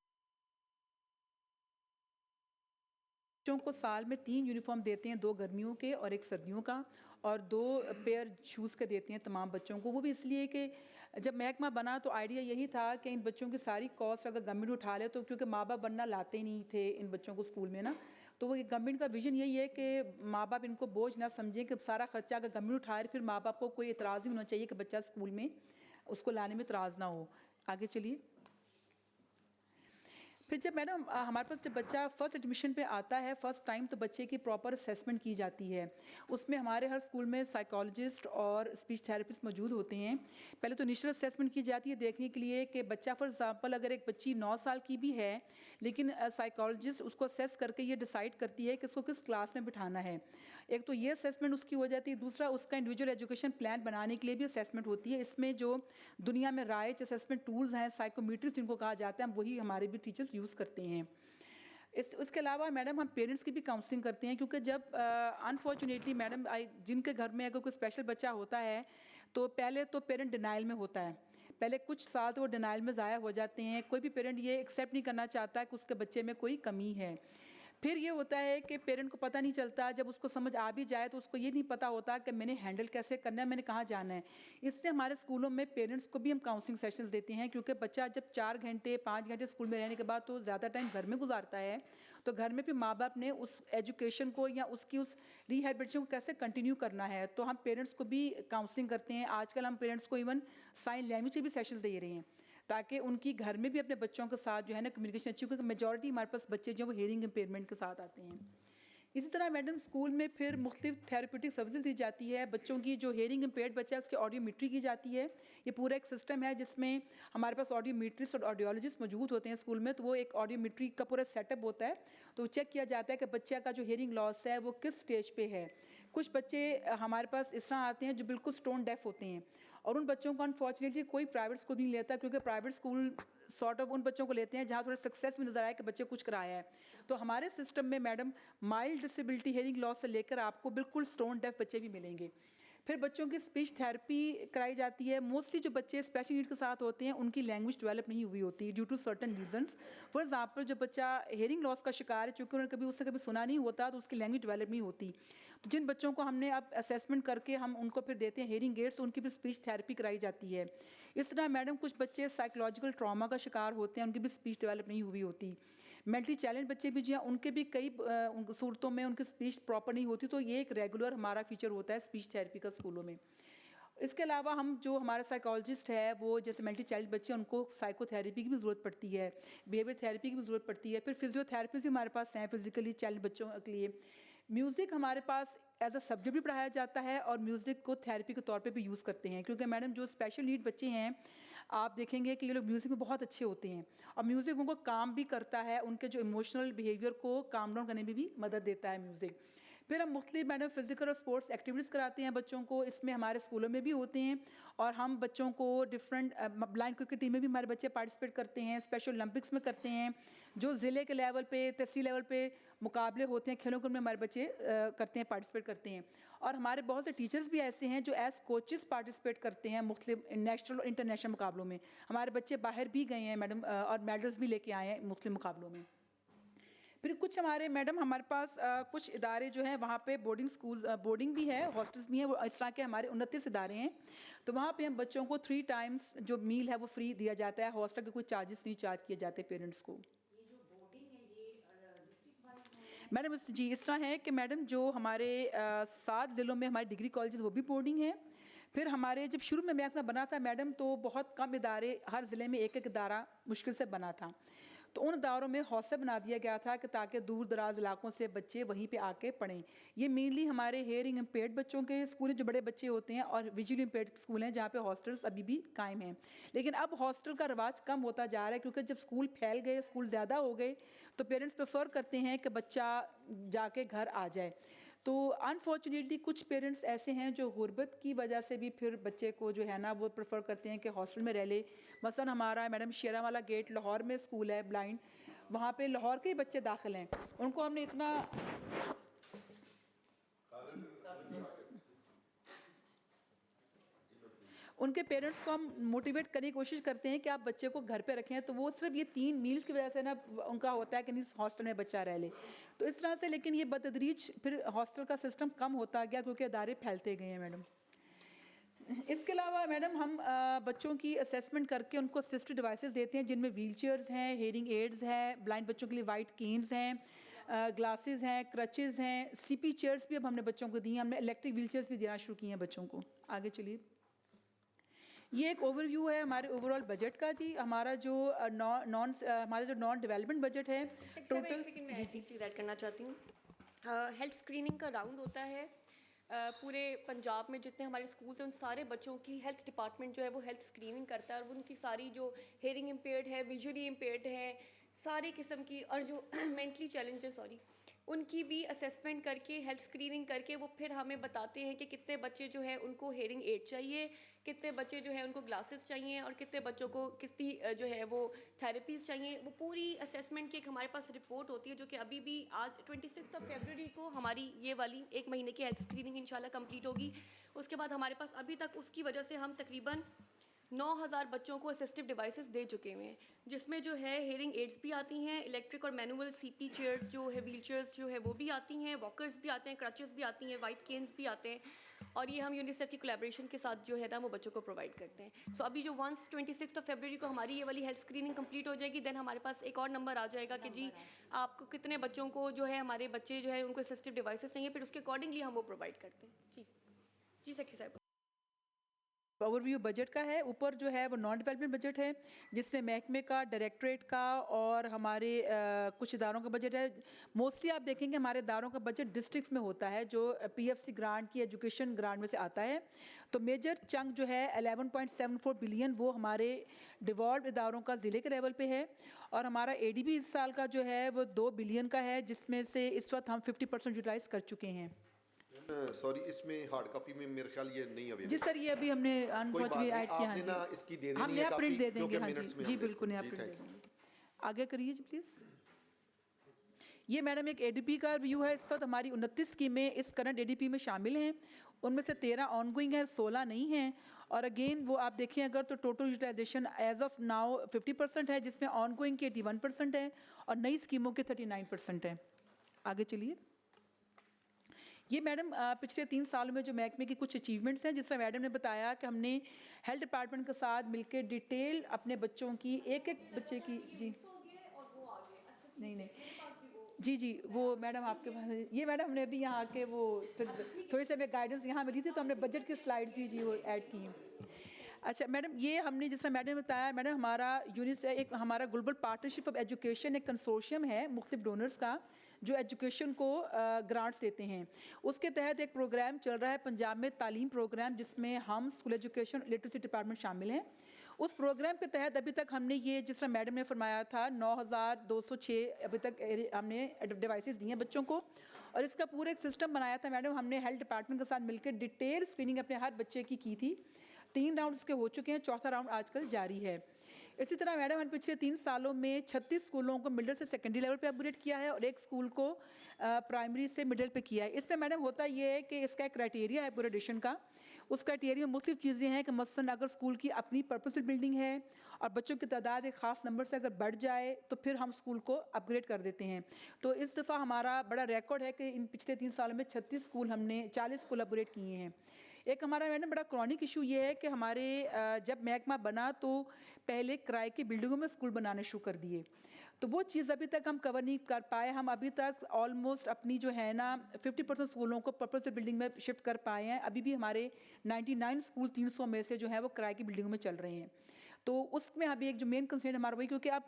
बच्चों को साल में 3 यूनिफॉर्म देते हैं, 2 गर्मियों के और 1 सर्दियों का, और 2 पेयर शूज़ के देते हैं तमाम बच्चों को. वो भी इसलिए कि जब महकमा बना तो आइडिया यही था कि इन बच्चों की सारी कॉस्ट अगर गवर्नमेंट उठा ले, तो क्योंकि माँ बाप वरना लाते ही नहीं थे इन बच्चों को स्कूल में ना, तो वो गवर्नमेंट का विजन यही है कि माँ बाप इनको बोझ ना समझें कि सारा खर्चा अगर गवर्नमेंट उठाए फिर माँ बाप को कोई एतराज़ नहीं होना चाहिए कि बच्चा स्कूल में उसको लाने में एतराज़ ना हो. आगे चलिए. फिर जब मैडम हमारे पास जब बच्चा फ़र्स्ट एडमिशन पे आता है फ़र्स्ट टाइम, तो बच्चे की प्रॉपर असेसमेंट की जाती है. उसमें हमारे हर स्कूल में साइकोलॉजिस्ट और स्पीच थेरेपिस्ट मौजूद होते हैं. पहले तो इनिशियल असेसमेंट की जाती है देखने के लिए कि बच्चा फॉर एग्जांपल अगर एक बच्ची 9 साल की भी है लेकिन साइकोलॉजिस्ट उसको असेस करके ये डिसाइड करती है कि उसको किस क्लास में बिठाना है. एक तो ये असेसमेंट उसकी हो जाती है. दूसरा उसका इंडिविजुअल एजुकेशन प्लान बनाने के लिए भी असेसमेंट होती है. इसमें जो दुनिया में राइज असेसमेंट टूल्स हैं, साइकोमेट्रिक्स जिनको कहा जाता है, वही हमारे भी टीचर्स यूज़ करते हैं. इसके अलावा मैडम हम पेरेंट्स की भी काउंसलिंग करते हैं, क्योंकि जब अनफॉर्चुनेटली मैडम जिनके घर में अगर कोई स्पेशल बच्चा होता है तो पहले तो पेरेंट डिनाइल में होता है. पहले कुछ साल तो वो डिनाइल में ज़ाया हो जाते हैं. कोई भी पेरेंट ये एक्सेप्ट नहीं करना चाहता कि उसके बच्चे में कोई कमी है. फिर ये होता है कि पेरेंट को पता नहीं चलता, जब उसको समझ आ भी जाए तो उसको ये नहीं पता होता कि मैंने हैंडल कैसे करना है, मैंने कहाँ जाना है. इसलिए हमारे स्कूलों में पेरेंट्स को भी हम काउंसलिंग सेशंस देते हैं, क्योंकि बच्चा जब 4 घंटे 5 घंटे स्कूल में रहने के बाद तो ज़्यादा टाइम घर में गुजारता है, तो घर में भी माँ बाप ने उस एजुकेशन को या उसकी उस रिहैबिलिटेशन को कैसे कंटिन्यू करना है. तो हम पेरेंट्स को भी काउंसलिंग करते हैं. आजकल हम पेरेंट्स को इवन साइन लैंग्वेज के भी सेशंस दे रहे हैं ताकि उनकी घर में भी अपने बच्चों के साथ जो है ना कम्युनिकेशन अच्छी हो, क्योंकि मेजॉरिटी हमारे पास बच्चे जो वो हेयरिंग इम्पेयरमेंट के साथ आते हैं. इसी तरह मैडम स्कूल में फिर मुख्तलिफ थेरेपेटिक सर्विसेज दी जाती है। बच्चों की जो हेयरिंग इम्पेयर्ड बच्चा है उसकी ऑडियोमेट्री की जाती है। ये पूरा एक सिस्टम है जिसमें हमारे पास ऑडियोमेट्रिस्ट और ऑडियोलॉजिस्ट मौजूद होते हैं स्कूल में। तो वो एक ऑडियोमेट्री का पूरा सेटअप होता है, तो चेक किया जाता है कि बच्चे का जो हेयरिंग लॉस है वो किस स्टेज पे है। कुछ बच्चे हमारे पास इस तरह आते हैं जो बिल्कुल स्टोन डेफ होते हैं, और उन बच्चों को अनफॉर्चुनेटली कोई प्राइवेट स्कूल नहीं लेता, क्योंकि प्राइवेट स्कूल सॉर्ट ऑफ उन बच्चों को लेते हैं जहाँ थोड़ा सक्सेस भी नजर आए कि बच्चे कुछ कराया है। तो हमारे सिस्टम में madam mild disability hearing loss से लेकर आपको बिल्कुल स्टोन डेफ बच्चे भी मिलेंगे। फिर बच्चों की स्पीच थेरेपी कराई जाती है। मोस्टली जो बच्चे स्पेशल नीड के साथ होते हैं उनकी लैंग्वेज डेवलप नहीं हुई होती due to certain reasons. For example जो बच्चा हेयरिंग लॉस का शिकार है, चूँकि उन्होंने उससे कभी सुना नहीं होता, तो उसकी लैंग्वेज डेवलप नहीं होती। तो जिन बच्चों को हमने अब असेसमेंट करके हम उनको फिर देते हैं हेयरिंग एड्स, तो उनकी भी स्पीच थेरेपी कराई जाती है। इस तरह मैडम कुछ बच्चे साइकोलॉजिकल ट्रॉमा का शिकार होते हैं, उनकी भी स्पीच डेवलप नहीं हुई होती। मेंटली चैलेंज बच्चे भी जो हैं उनके भी कई सूरतों में उनकी स्पीच प्रॉपर नहीं होती। तो ये एक रेगुलर हमारा फीचर होता है स्पीच थेरेपी का स्कूलों में। इसके अलावा हम जो हमारे साइकोलॉजिस्ट है वो जैसे मेंटली चाइल्ड बच्चे उनको साइकोथेरेपी की भी ज़रूरत पड़ती है, बिहेवियर थेरेपी की भी ज़रूरत पड़ती है। फिर फिजियोथेरेपी भी हमारे पास हैं फिजिकली चाइल्ड बच्चों के लिए। म्यूज़िक हमारे पास एज अ सब्जेक्ट भी पढ़ाया जाता है और म्यूज़िक को थेरेपी के तौर पे भी यूज़ करते हैं, क्योंकि मैडम जो स्पेशल नीड बच्चे हैं आप देखेंगे कि ये लोग म्यूज़िक में बहुत अच्छे होते हैं, और म्यूज़िक उनको काम भी करता है, उनके जो इमोशनल बिहेवियर को काम डाउन करने में भी मदद देता है म्यूज़िक। फिर हम मुख्तलिफ मैडम फिजिकल और स्पोर्ट्स एक्टिविटीज़ कराते हैं बच्चों को, इसमें हमारे स्कूलों में भी होते हैं, और हम बच्चों को डिफरेंट ब्लाइंड क्रिकेट टीम में भी हमारे बच्चे पार्टिसिपेट करते हैं, स्पेशल ओलंपिक्स में करते हैं, जो ज़िले के लेवल पे तहसील लेवल पे मुकाबले होते हैं खेलों में हमारे बच्चे करते हैं, पार्टिसिपेट करते हैं। और हमारे बहुत से टीचर्स भी ऐसे हैं जो एज कोचेस पार्टिसिपेट करते हैं मुख्तलिफ नेशनल और इंटरनेशनल मुकाबलों में। हमारे बच्चे बाहर भी गए हैं मैडम और मेडल्स भी लेके आए हैं मुख्तलिफ मुकाबलों में। फिर कुछ हमारे मैडम हमारे पास कुछ इदारे जो हैं वहाँ पे बोर्डिंग स्कूल बोर्डिंग भी है, हॉस्टल्स भी हैं, वो इस तरह के हमारे 29 इदारे हैं। तो वहाँ पे हम बच्चों को 3 टाइम्स जो मील है वो फ्री दिया जाता है, हॉस्टल के कोई चार्जेस नहीं चार्ज किए जाते पेरेंट्स को। मैडम जी इस तरह है कि मैडम जो हमारे 7 ज़िलों में हमारे डिग्री कॉलेज वो भी बोर्डिंग है। फिर हमारे जब शुरू में महकमा बना था मैडम तो बहुत कम इदारे, हर ज़िले में एक इदारा मुश्किल से बना था, तो उन इदारों में हौसला बना दिया गया था कि ताकि दूर दराज इलाकों से बच्चे वहीं पे आके पढ़ें। ये मेनली हमारे हेयरिंग इम्पेयर्ड बच्चों के स्कूल हैं जो बड़े बच्चे होते हैं, और विजुअली इम्पेयर्ड स्कूल हैं जहाँ पे हॉस्टल्स अभी भी कायम हैं। लेकिन अब हॉस्टल का रिवाज कम होता जा रहा है, क्योंकि जब स्कूल फैल गए, स्कूल ज़्यादा हो गए, तो पेरेंट्स प्रेफर करते हैं कि बच्चा जाके घर आ जाए। तो अनफॉर्चुनेटली कुछ पेरेंट्स ऐसे हैं जो गुर्बत की वजह से भी फिर बच्चे को जो है ना वो प्रेफर करते हैं कि हॉस्टल में रह ले। मसलन हमारा मैडम शेरावाला गेट लाहौर में स्कूल है ब्लाइंड, वहाँ पे लाहौर के ही बच्चे दाखिल हैं, उनको हमने इतना उनके पेरेंट्स को हम मोटिवेट करने की कोशिश करते हैं कि आप बच्चे को घर पे रखें, तो वो सिर्फ ये 3 मील्स की वजह से ना उनका होता है कि नहीं हॉस्टल में बच्चा रह ले। तो इस तरह से लेकिन ये बतदरीज फिर हॉस्टल का सिस्टम कम होता गया क्योंकि इदारे फैलते गए हैं मैडम। इसके अलावा मैडम हम बच्चों की असेसमेंट करके उनको असिस्टिव डिवाइसेस देते हैं, जिनमें व्हील चेयर्स हैं, हेयरिंग एड्स हैं, ब्लाइंड बच्चों के लिए वाइट केन्स हैं, ग्लासेस हैं, क्रचेज़ हैं, सीपी चेयर्स भी अब हमने बच्चों को दी हैं, हमने इलेक्ट्रिक व्हील चेयर्स भी देना शुरू की हैं बच्चों को। आगे चलिए, ये एक ओवरव्यू है हमारे ओवरऑल बजट का जी। हमारा जो नॉन डेवलपमेंट बजट है टोटल जी चीज़ ऐड करना चाहती हूँ। हेल्थ स्क्रीनिंग का राउंड होता है पूरे पंजाब में, जितने हमारे स्कूल्स हैं उन सारे बच्चों की हेल्थ डिपार्टमेंट जो है वो हेल्थ स्क्रीनिंग करता है, और उनकी सारी जो हेयरिंग इम्पेयर्ड है, विजुअली इम्पेयर्ड है, सारे किस्म की, और जो मेंटली चैलेंज है उनकी भी असेसमेंट करके हेल्थ स्क्रीनिंग करके वो फिर हमें बताते हैं कि कितने बच्चे जो है उनको हेयरिंग एड चाहिए, कितने बच्चे जो है उनको ग्लासेस चाहिए, और कितने बच्चों को कितनी जो है वो थेरेपीज़ चाहिए। वो पूरी असेसमेंट की एक हमारे पास रिपोर्ट होती है, जो कि अभी भी आज 26 फरवरी को हमारी ये वाली 1 महीने की हेल्थ स्क्रीनिंग इंशाल्लाह कंप्लीट होगी। उसके बाद हमारे पास अभी तक उसकी वजह से हम तकरीबन 9000 बच्चों को असिस्टिव डिवाइसेस दे चुके हुए हैं, जिसमें जो है हेयरिंग एड्स भी आती हैं, इलेक्ट्रिक और मैनुअल सीपी चेयर्स जो है, व्हील चेयर्स जो है वो भी आती हैं, वॉकर्स भी आते हैं, क्रचेस भी आती हैं, वाइट केन्स भी आते हैं, और ये हम यूनिसेफ की कोलैबोरेशन के साथ जो है ना वो बच्चों को प्रोवाइड करते हैं। सो अभी जो 26 फरवरी को हमारी ये वाली हेल्थ स्क्रीनिंग कंप्लीट हो जाएगी, देन हमारे पास एक और नंबर आ जाएगा कि जी आपको कितने बच्चों को जो है हमारे बच्चे जो है उनको असिस्टिव डिवाइसेस चाहिए, फिर उसके अकॉर्डिंगली हम वो प्रोवाइड करते हैं। जी सेक्रेटरी साहब। ओवरव्यू बजट का है। ऊपर जो है वो नॉन डेवलपमेंट बजट है, जिसमें महकमे का, डायरेक्टरेट का और हमारे कुछ इदारों का बजट है। मोस्टली आप देखेंगे हमारे इदारों का बजट डिस्ट्रिक्ट्स में होता है, जो PFC ग्रांट की एजुकेशन ग्रांट में से आता है। तो मेजर चंक जो है 11.74 बिलियन वो हमारे डिवॉल्व इदारों का ज़िले के लेवल पे है, और हमारा ADB इस साल का जो है वो 2 बिलियन का है, जिसमें से इस वक्त हम 50% यूटिलाइज कर चुके हैं। सॉरी, इसमें हार्ड कॉपी में मेरे ख्याल ये नहीं अवेलेबल। जी सर, ये अभी हमने अनफॉर्चुनेटली ऐड किया। हाँ आपने ना जी, इसकी देनी हम नहीं है नया प्रिंट copy, दे देंगे। क्योंकि हाँ minutes में जी, हम बिल्कुल नया जी, प्रिंट दे thank you। देंगे। आगे करिए जी प्लीज़। ये मैडम एक ADP का रिव्यू है। इस वक्त हमारी 29 स्कीमें इस करंट ADP में शामिल हैं, उनमें से 13 ऑनगोइंग है, 16 नहीं हैं। और अगेन वो आप देखें अगर तो total utilization as of now 50% है, जिसमें ऑनगोइंग की 81% है और नई स्कीमों के 39% है। आगे चलिए। ये मैडम पिछले 3 सालों में जो महकमे की कुछ अचीवमेंट्स हैं, जिस तरह मैडम ने बताया कि हमने हेल्थ डिपार्टमेंट के साथ मिलकर डिटेल अपने बच्चों की एक बच्चे की जी नहीं जी वो मैडम आपके पास ये मैडम हमने अभी यहाँ आके वो फिर थोड़ी सी हमें गाइडेंस यहाँ मिली थी, तो हमने बजट की स्लाइड्स जी वो ऐड की हैं। अच्छा मैडम, ये हमने जिस तरह मैडम ने बताया, मैडम हमारा यूनिस एक हमारा ग्लोबल पार्टनरशिप ऑफ एजुकेशन एक कंसोर्शियम है मुख्तलिफ डोनर्स का, जो एजुकेशन को ग्रांट्स देते हैं। उसके तहत एक प्रोग्राम चल रहा है पंजाब में, तालीम प्रोग्राम, जिसमें हम स्कूल एजुकेशन लिटरेसी डिपार्टमेंट शामिल हैं। उस प्रोग्राम के तहत अभी तक हमने ये जिस तरह मैडम ने फरमाया था 9206 अभी तक हमने डिवाइसेस दिए हैं बच्चों को, और इसका पूरा एक सिस्टम बनाया था मैडम। हमने हेल्थ डिपार्टमेंट के साथ मिलकर डिटेल स्क्रीनिंग अपने हर बच्चे की थी। 3 राउंड उसके हो चुके हैं, 4था राउंड आजकल जारी है। इसी तरह मैडम हमने पिछले 3 सालों में 36 स्कूलों को मिडिल से सेकेंडरी लेवल पे अपग्रेड किया है, और एक स्कूल को प्राइमरी से मिडिल पे किया है। इसमें मैडम होता ये है कि इसका एक क्राइटेरिया है पूरे एडिशन का। उस क्राइटेरिया में मुख्तलिफ चीज़ें हैं कि मसलन अगर स्कूल की अपनी पर्पसफुल बिल्डिंग है और बच्चों की तादाद एक ख़ास नंबर से अगर बढ़ जाए तो फिर हम स्कूल को अपग्रेड कर देते हैं। तो इस दफ़ा हमारा बड़ा रिकॉर्ड है कि इन पिछले 3 सालों में 36 स्कूल हमने 40 स्कूल अपग्रेड किए हैं। एक हमारा मैडम बड़ा क्रॉनिक इशू ये है कि हमारे जब महकमा बना तो पहले किराए की बिल्डिंगों में स्कूल बनाने शुरू कर दिए, तो वो चीज़ अभी तक हम कवर नहीं कर पाए। हम अभी तक ऑलमोस्ट अपनी जो है ना 50% स्कूलों को पर्पसफुल बिल्डिंग में शिफ्ट कर पाए हैं। अभी भी हमारे 99 स्कूल 300 में से जो है वो किराए की बिल्डिंगों में चल रहे हैं। तो उसमें अभी एक जो मेन कंसर्न हमारा वही, क्योंकि अब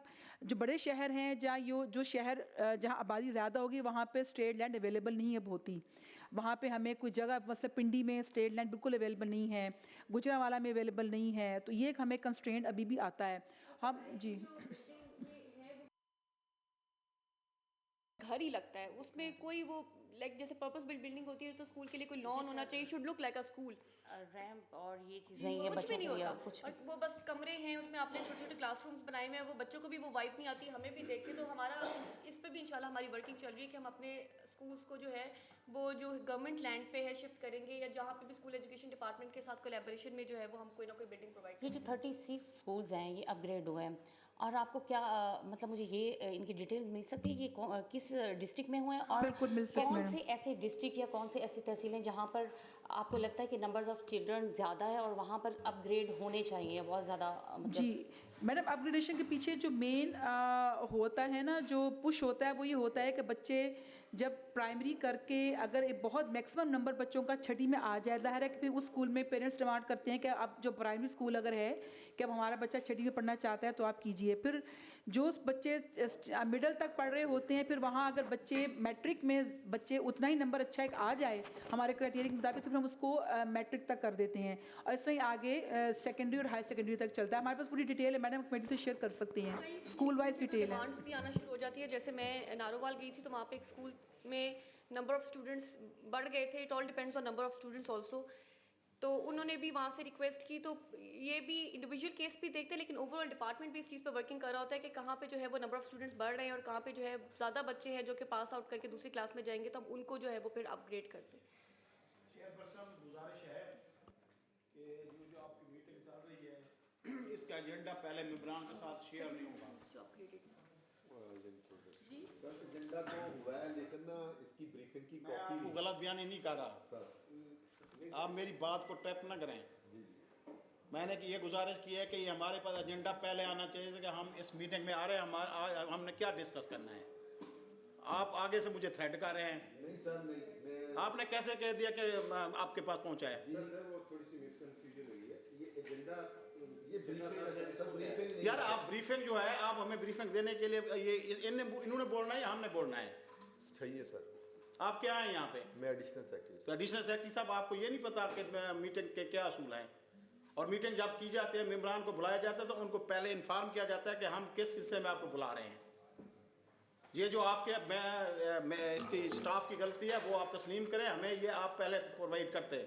जो बड़े शहर हैं जहाँ जो शहर जहाँ आबादी ज़्यादा होगी वहाँ पे स्टेट लैंड अवेलेबल नहीं अब होती। वहाँ पे हमें कोई जगह मतलब पिंडी में स्टेट लैंड बिल्कुल अवेलेबल नहीं है, गुजरांवाला में अवेलेबल नहीं है, तो ये एक हमें कंस्ट्रेंट अभी भी आता है। हम जी घर ही लगता है, उसमें कोई वो लाइक जैसे पर्पस बिल्ड बिल्डिंग होती है तो स्कूल के लिए कोई लॉन होना चाहिए, should look like a school. Ramp और ये चीज़ें ये कुछ भी बच्चों नहीं के लिए होता, कुछ और वो बस कमरे हैं, उसमें आपने छोटे छोटे क्लासरूम्स बनाए हुए हैं, वो बच्चों को भी वो वाइब नहीं आती, हमें भी देख के। तो हमारा इस पे भी इंशाल्लाह हमारी वर्किंग चल रही है कि हम अपने स्कूल्स को जो है वो जो गवर्नमेंट लैंड पे है शिफ्ट करेंगे, या जहाँ पे भी स्कूल एजुकेशन डिपार्टमेंट के साथ कोलैबोरेशन में जो है वो हम कोई ना कोई बिल्डिंग प्रोवाइड। ये जो 36 स्कूल्स हैं ये अपग्रेड हुए हैं, और आपको क्या मतलब मुझे ये इनकी डिटेल्स मिल सकती है, ये किस डिस्ट्रिक्ट में हुए हैं, और बिल्कुल मिल सकती कौन है। से ऐसे डिस्ट्रिक्ट या कौन से ऐसी तहसीलें जहाँ पर आपको लगता है कि नंबर्स ऑफ चिल्ड्रन ज़्यादा है और वहाँ पर अपग्रेड होने चाहिए बहुत ज़्यादा मतलब। जी मैडम, अपग्रेडेशन के पीछे जो मेन होता है ना, जो पुश होता है वो ये होता है कि बच्चे जब प्राइमरी करके अगर एक बहुत मैक्सिमम नंबर बच्चों का छठी में आ जाए, ज़ाहिर है कि उस स्कूल में पेरेंट्स डिमांड करते हैं कि अब जो प्राइमरी स्कूल अगर है कि अब हमारा बच्चा छठी में पढ़ना चाहता है तो आप कीजिए। फिर जो बच्चे मिडल तक पढ़ रहे होते हैं, फिर वहाँ अगर बच्चे मैट्रिक में बच्चे उतना ही नंबर अच्छा एक आ जाए हमारे क्राइटेरिया के मुताबिक, तो फिर हम उसको मैट्रिक तक कर देते हैं, और इससे ही आगे सेकेंडरी और हाई सेकेंडरी तक चलता है। हमारे पास पूरी डिटेल है मैडम, कमेटी से शेयर कर सकते हैं, स्कूल वाइज डिटेल है। डिमांड्स भी आना शुरू हो जाती है। जैसे मैं नारोवाल गई थी तो वहाँ पे एक स्कूल में नंबर ऑफ़ स्टूडेंट्स बढ़ गए थे, it all depends on number of students also. तो उन्होंने भी वहाँ से रिक्वेस्ट की, तो ये भी इंडिविजुअल केस भी देखते हैं, लेकिन ओवरऑल डिपार्टमेंट भी इस चीज़ पर वर्किंग कर रहा होता है कि कहाँ पे जो है वो नंबर ऑफ़ स्टूडेंट्स बढ़ रहे हैं और कहाँ पे जो है ज़्यादा बच्चे हैं जो कि पास आउट करके दूसरी क्लास में जाएंगे, तो हम उनको जो है वो फिर अपग्रेड करते हैं। चेयरपर्सन, गुजारिश है कि जो आपकी मीटिंग चल रही है इसका एजेंडा पहले मेंबरान के साथ शेयर नहीं होगा। एजेंडा तो हुआ है, लेकिन ना इसकी ब्रीफिंग की मैं आपको गलत बयानी नहीं कर रहा, आप मेरी बात को ट्रैप ना करें। मैंने कि ये गुजारिश की है कि ये हमारे पास एजेंडा पहले आना चाहिए कि हम इस मीटिंग में आ रहे हैं, हमने क्या डिस्कस करना है। आप आगे से मुझे थ्रेट कर रहे हैं। नहीं सर, नहीं, आपने कैसे कह दिया कि आपके पास पहुंचा है? सर वो थोड़ी सी मिसकन्फ्यूजन हुई है। ये एजेंडा ये ब्रीफिंग सर ब्रीफिंग नहीं यार आप ब्रीफिंग जो है आप हमें ब्रीफिंग देने के लिए ये इन्होंने बोलना है या हमने बोलना है? सही है सर। आप क्या हैं यहाँ पे? मैं एडिशनल सेक्रेटरी। तो एडिशनल सेक्रेटरी साहब आपको ये नहीं पता कि मीटिंग के क्या असूल हैं? और मीटिंग जब की जाती है मेम्बरान को बुलाया जाता है तो उनको पहले इन्फॉर्म किया जाता है कि हम किस हिस्से में आपको बुला रहे हैं। ये जो आपके मैं इसकी स्टाफ की गलती है वो आप तस्लीम करें, हमें ये आप पहले प्रोवाइड करते।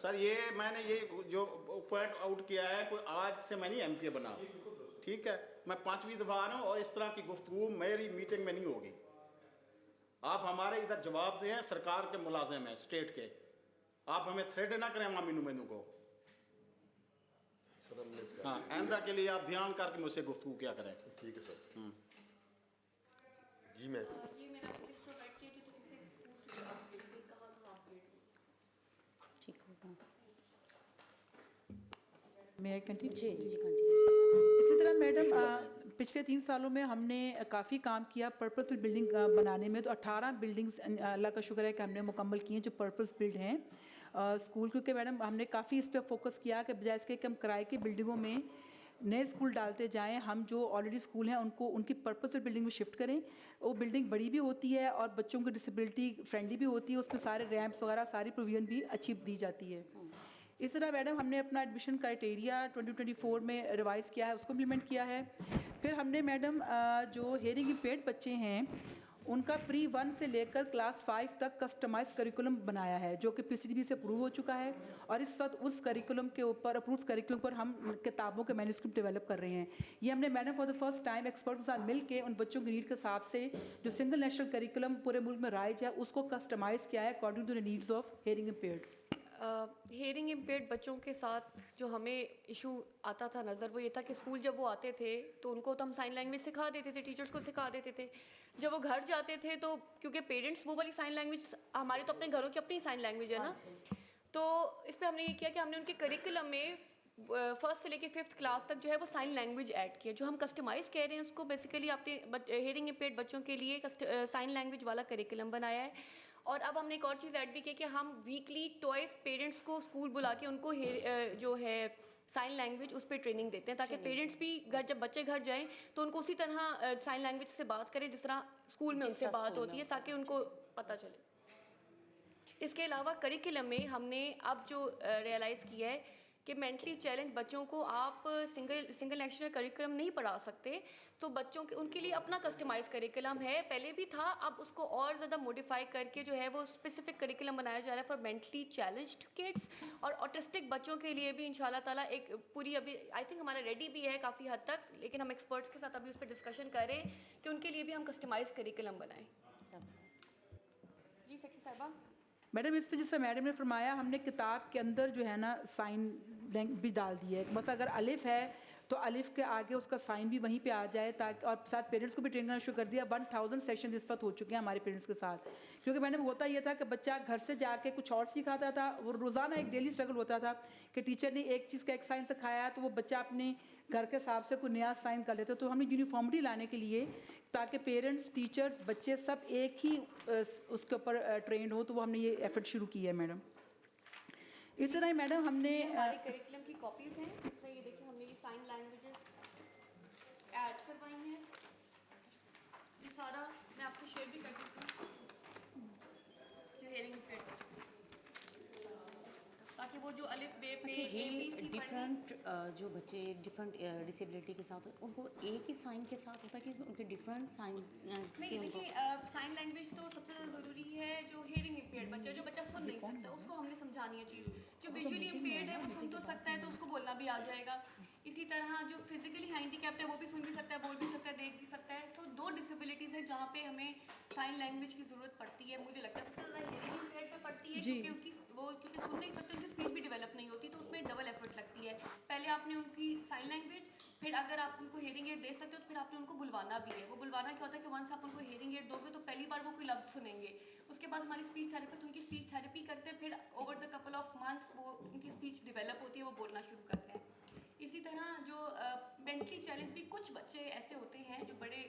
सर ये मैंने ये जो पॉइंट आउट किया है कोई आज से मैं नहीं एमपीए बना, ठीक है? मैं 5वीं दफ़ा आ रहा हूँ और इस तरह की गुफ्तगू मेरी मीटिंग में नहीं होगी। आप हमारे इधर जवाब दें, सरकार के मुलाजिम हैं स्टेट के, आप हमें थ्रेड ना करें मामीनू मैनू को। हाँ आइंदा के लिए आप ध्यान करके मुझसे गुफ्तगू क्या करें। ठीक है सर। जी मैं ये मेरा लिस्ट प्रोवाइड किया जो किसी स्कूल से अपडेट कहाँ अपडेट ठीक होगा। मैं कंटिन्यू? जी जी कंटिन्यू। इसी तरह मैडम पिछले 3 सालों में हमने काफ़ी काम किया पर्पस बिल्डिंग बनाने में। तो 18 बिल्डिंग्स अल्लाह का शुक्र है कि हमने मुकम्मल किए हैं जो पर्पस बिल्ड हैं स्कूल। क्योंकि मैडम हमने काफ़ी इस पर फोकस किया कि बजाय इसके कि हम किराए की बिल्डिंगों में नए स्कूल डालते जाएं, हम जो ऑलरेडी स्कूल हैं उनको उनकी पर्पस बिल्डिंग में शिफ्ट करें। वो बिल्डिंग बड़ी भी होती है और बच्चों की डिसेबिलिटी फ्रेंडली भी होती है, उसमें सारे रैम्प्स वगैरह सारी प्रोविजन भी अच्छी दी जाती है। इस तरह मैडम हमने अपना एडमिशन क्राइटेरिया 2024 में रिवाइज़ किया है, उसको इम्प्लीमेंट किया है। फिर हमने मैडम जो हेयरिंग इम्पेयर्ड बच्चे हैं उनका प्री-1 से लेकर क्लास 5 तक कस्टमाइज करिकुलम बनाया है जो कि पीसीडीबी से अप्रूव हो चुका है। और इस वक्त उस करिकुलम के ऊपर अप्रूव करिकुलम पर हम किताबों के मैन्युस्क्रिप्ट डेवलप कर रहे हैं। ये हमने madam for the first time expert के साथ मिल के उन बच्चों की नीड के हिसाब से जो सिंगल नेशनल करिकुलम पूरे मुल्क में राइज है उसको कस्टमाइज़ किया है according to the needs of hearing impaired. Hearing impaired बच्चों के साथ जो हमें इशू आता था नज़र वो ये था कि स्कूल जब वो आते थे तो उनको तो हम साइन लैंग्वेज सिखा देते थे, टीचर्स को सिखा देते थे। जब वो घर जाते थे तो क्योंकि पेरेंट्स वो वाली साइन लैंग्वेज, हमारी तो अपने घरों की अपनी साइन लैंग्वेज है ना, तो इस पर हमने ये किया कि हमने उनके करिकुलम में 1st से लेके 5th क्लास तक जो है वो साइन लैंग्वेज ऐड किया। जो हम कस्टमाइज़ कह रहे हैं उसको बेसिकली आपने हेयरिंग इम्पेयर्ड बच्चों के लिए साइन लैंग्वेज वाला करिकुलम बनाया है। और अब हमने एक और चीज़ ऐड भी की कि हम वीकली ट्वाइस पेरेंट्स को स्कूल बुला के उनको जो है साइन लैंग्वेज उस पर ट्रेनिंग देते हैं ताकि पेरेंट्स भी घर जब बच्चे घर जाएं तो उनको उसी तरह साइन लैंग्वेज से बात करें जिस तरह स्कूल में उनसे बात होती है ताकि उनको पता चले। इसके अलावा करिकुलम में हमने अब जो रियलाइज़ किया है कि मेंटली चैलेंज बच्चों को आप सिंगल नेशनल करिकुलम नहीं पढ़ा सकते, तो बच्चों के उनके लिए अपना कस्टमाइज करिकुलम है, पहले भी था, अब उसको और ज़्यादा मॉडिफाई करके जो है वो स्पेसिफिक करिकुलम बनाया जा रहा है फॉर मेंटली चैलेंज्ड किड्स। और ऑटिस्टिक बच्चों के लिए भी इंशाल्लाह ताला एक पूरी अभी आई थिंक हमारा रेडी भी है काफ़ी हद तक, लेकिन हम एक्सपर्ट्स के साथ अभी उस पर डिस्कशन करें कि उनके लिए भी हम कस्टमाइज करिकुलम बनाएं। जी सेक्रेटरी साहिबा। मैडम इस पर जैसे मैडम ने फरमाया हमने किताब के अंदर जो है ना साइन भी डाल दिया है, बस अगर अलिफ है तो अलिफ के आगे उसका साइन भी वहीं पे आ जाए ताकि, और साथ पेरेंट्स को भी ट्रेन करना शुरू कर दिया। 1000 सेशन इस वक्त हो चुके हैं हमारे पेरेंट्स के साथ, क्योंकि मैडम होता ये था कि बच्चा घर से जाके कुछ और सिखाता था, वो रोज़ाना एक डेली स्ट्रगल होता था कि टीचर ने एक चीज़ का एक साइन सिखाया तो वो बच्चा अपने घर के हिसाब से कोई नया साइन कर लेता। तो हमने यूनिफॉर्मिटी लाने के लिए ताकि पेरेंट्स टीचर्स बच्चे सब एक ही उसके ऊपर ट्रेंड हो, तो वो हमने ये एफर्ट शुरू की है मैडम। इस तरह मैडम हमने हमारे करिकुलम की कॉपीज़ हैं, इसमें ये देखिए हमने ये साइन लैंग्वेजेस ऐड करवाई हैं। ये सारा मैं आपसे शेयर भी कर देती हूँ जो हेयरिंग इम्पेयर्ड ताकि वो जो अलिफ बे पे ABC डिफरेंट जो बच्चे डिफरेंट डिसेबिलिटी के साथ उनको एक ही साइन के साथ होता है कि उनके डिफरेंट साइन नहीं, देखिए साइन लैंग्वेज तो सबसे ज़्यादा ज़रूरी है जो हेयरिंग इम्पेयर्ड बच्चा, जो बच्चा सुन नहीं सकता उसको हमने समझानी है चीज़। जो विजुअली इम्पेयर्ड है वो सुन तो सकता है तो उसको बोलना भी आ जाएगा। इसी तरह जो फिजिकली हैंडीकैप्ड है वो भी सुन भी सकता है, बोल भी सकता है, देख भी सकता है। सो 2 डिसेबिलिटीज़ हैं जहाँ पे हमें साइन लैंग्वेज की ज़रूरत पड़ती है। मुझे लगता है सबसे ज़्यादा हेयरिंग इम्पेयर्ड पे पड़ती है क्योंकि क्योंकि सुन नहीं सकते, उनकी स्पीच भी डेवलप नहीं होती, तो उसमें डबल एफर्ट लगती है। पहले आपने उनकी साइन लैंग्वेज, फिर अगर आप उनको हेयरिंग एड दे सकते हो तो फिर आपने उनको बुलवाना भी है। वो बुलवाना क्या होता है कि वंस आप उनको हेयरिंग एड दोगे तो पहली बार वो कोई लफ्ज़ सुनेंगे, उसके बाद हमारी स्पीच थेरेपिस्ट उनकी स्पीच थेरेपी करते हैं, फिर over the couple of months वो उनकी स्पीच डेवलप होती है, वो बोलना शुरू करते हैं। इसी तरह जो मेंटली चैलेंज भी कुछ बच्चे ऐसे होते हैं जो बड़े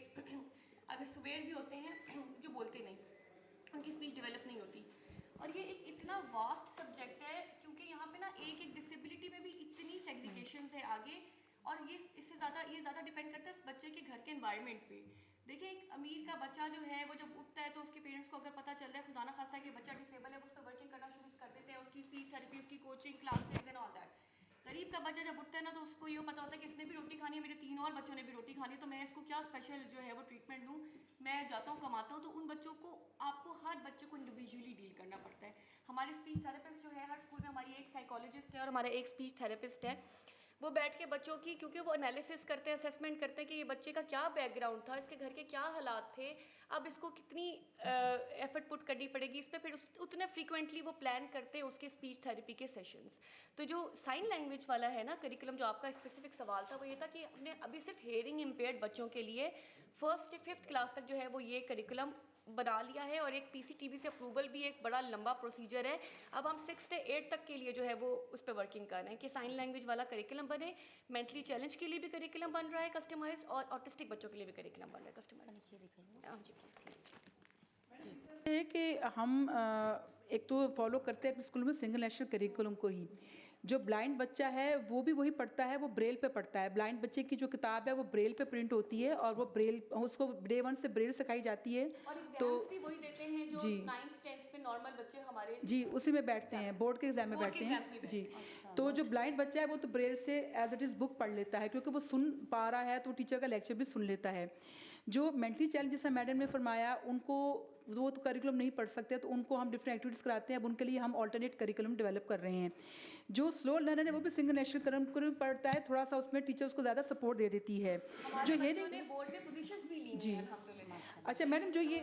अगर सुवेयर भी होते हैं जो बोलते नहीं, उनकी स्पीच डेवलप नहीं होती। और ये एक इतना वास्ट सब्जेक्ट है क्योंकि यहाँ पे ना एक डिसेबिलिटी में भी इतनी सेग्रीगेशंस है आगे, और ये इससे ज़्यादा डिपेंड करता है उस बच्चे के घर के एनवायरनमेंट पे। देखिए एक अमीर का बच्चा जो है वो जब उठता है तो उसके पेरेंट्स को अगर पता चल रहा है खुदा ना खास्ता कि बच्चा डिसेबल है, वो उस पर वर्किंग करना शुरू कर देते हैं, उसकी स्पीच थेरेपी, उसकी coaching classes and all that. गरीब का बच्चा जब उठता है ना तो उसको ये पता होता है कि इसने भी रोटी खानी है, मेरे 3 और बच्चों ने भी रोटी खानी है, तो मैं इसको क्या स्पेशल जो है वो ट्रीटमेंट दूँ। मैं जाता हूँ कमाता हूँ, तो उन बच्चों को आपको हर बच्चे को इंडिविजुअली डील करना पड़ता है। हमारे स्पीच थेरेपिस्ट जो है हर स्कूल में, हमारी एक साइकोलॉजिस्ट है और हमारा एक स्पीच थेरेपिस्ट है, वो बैठ के बच्चों की, क्योंकि वो एनालिसिस करते हैं, असेसमेंट करते हैं कि ये बच्चे का क्या बैकग्राउंड था, इसके घर के क्या हालात थे, अब इसको कितनी एफर्ट पुट करनी पड़ेगी इस पर, फिर उतने फ्रीक्वेंटली वो प्लान करते हैं उसके स्पीच थेरेपी के सेशंस। तो जो साइन लैंग्वेज वाला है ना करिकुलम, जो आपका स्पेसिफिक सवाल था, वो ये था कि हमने अभी सिर्फ हेयरिंग इम्पेयर्ड बच्चों के लिए 1st से 5th क्लास तक जो है वो ये करिकुलम बना लिया है, और एक PCTB से अप्रूवल भी एक बड़ा लंबा प्रोसीजर है। अब हम 6 से 8 तक के लिए जो है वो उस पर वर्किंग कर रहे हैं कि साइन लैंग्वेज वाला करिकुलम बने, मेंटली चैलेंज के लिए भी करिकुलम बन रहा है कस्टमाइज, और ऑटिस्टिक बच्चों के लिए भी करिकुलम बन रहा है कस्टमाइज। हाँ जी प्लीज़। है कि हम एक तो फॉलो करते हैं अपने स्कूल में सिंगल नेशनल करिकुलम को ही। जो ब्लाइंड बच्चा है वो भी वही पढ़ता है, वो ब्रेल पे पढ़ता है। ब्लाइंड बच्चे की जो किताब है वो ब्रेल पे प्रिंट होती है, और वो ब्रेल उसको डे 1 से ब्रेल सिखाई जाती है। और तो भी वही देते हैं जो जी 9th 10th पे नॉर्मल बच्चे हमारे जी उसी में बैठते हैं, बोर्ड के एग्जाम में बैठते हैं जी। तो जो ब्लाइंड बच्चा है वो तो ब्रेल से एज इट इज़ बुक पढ़ लेता है, क्योंकि वो सुन पा रहा है तो टीचर का लेक्चर भी सुन लेता है। जो मेंटली चैलेंज जैसा मैडम ने फरमाया, उनको वो तो करिकुलम नहीं पढ़ सकते, तो उनको हम डिफरेंट एक्टिविटीज़ कराते हैं। अब उनके लिए हम ऑल्टरनेट करिकुलम डेवलप कर रहे हैं। जो स्लो लर्नर है वो भी सिंगल नेशनल करिकुलम पढ़ता है, थोड़ा सा उसमें टीचर उसको ज़्यादा सपोर्ट दे देती है। जो ये बोर्ड में पोजीशंस भी ली जी, अच्छा मैडम जो ये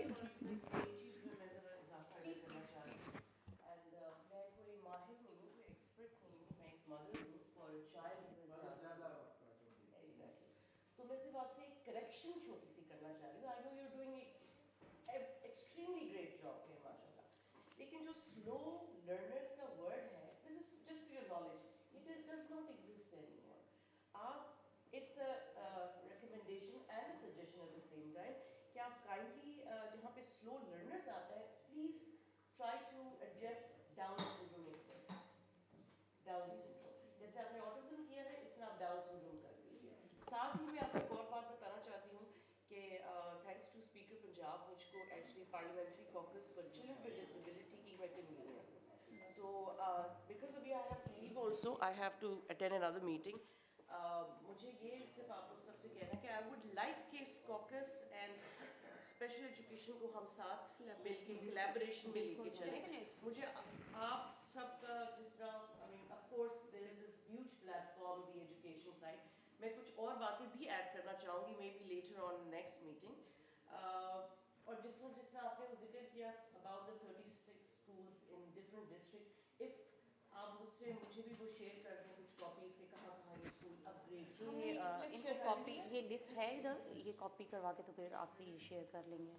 तो मैं सिर्फ आपसे एक करेक्शन छोटी सी करना चाह रही हूँ। I know you are doing extremely great job है माशाल्लाह, लेकिन जो स्लो लर्नर्स का वर्ड है, this is just for your knowledge, it does not exist anymore. आप it's a recommendation and a suggestion at the same time कि आप kindly जहाँ पे स्लो लर्नर्स आता है, please try to adjust Down syndrome except Down syndrome. जैसे आपने autism किया है, इस तरह आप डाउन सिंड्रोम कर लीजिए। साथ ही मैं आपको एक और बात बताना चाहती हूँ कि थैंक्स टू स्पीकर पंजाब, मुझको actually parliamentary caucus for children with disability की मैं कन्वीनर, सो बिकॉज अभी I have to leave also, I have to attend another meeting. मुझे ये सिर्फ आप लोग सबसे कहना है कि आई वुड लाइक कि इस कॉकस एंड स्पेशल एजुकेशन को हम साथ मिलके कोलैबोरेशन में लेके चलें। मुझे आप सब जिस तरह I mean of course there is this huge platform the education side, मैं कुछ और बातें भी ऐड करना चाहूँगी maybe later on next meeting. और जिस तरह आपने वो जिक्र किया about the 36 schools in different district, if आप मुझसे मुझे भी वो शेयर कर दें कुछ कॉपीज़ के कहाँ ये स्कूल अपग्रेड। इनको कॉपी, ये लिस्ट है इधर, ये कॉपी करवा के तो फिर आपसे ये शेयर कर लेंगे।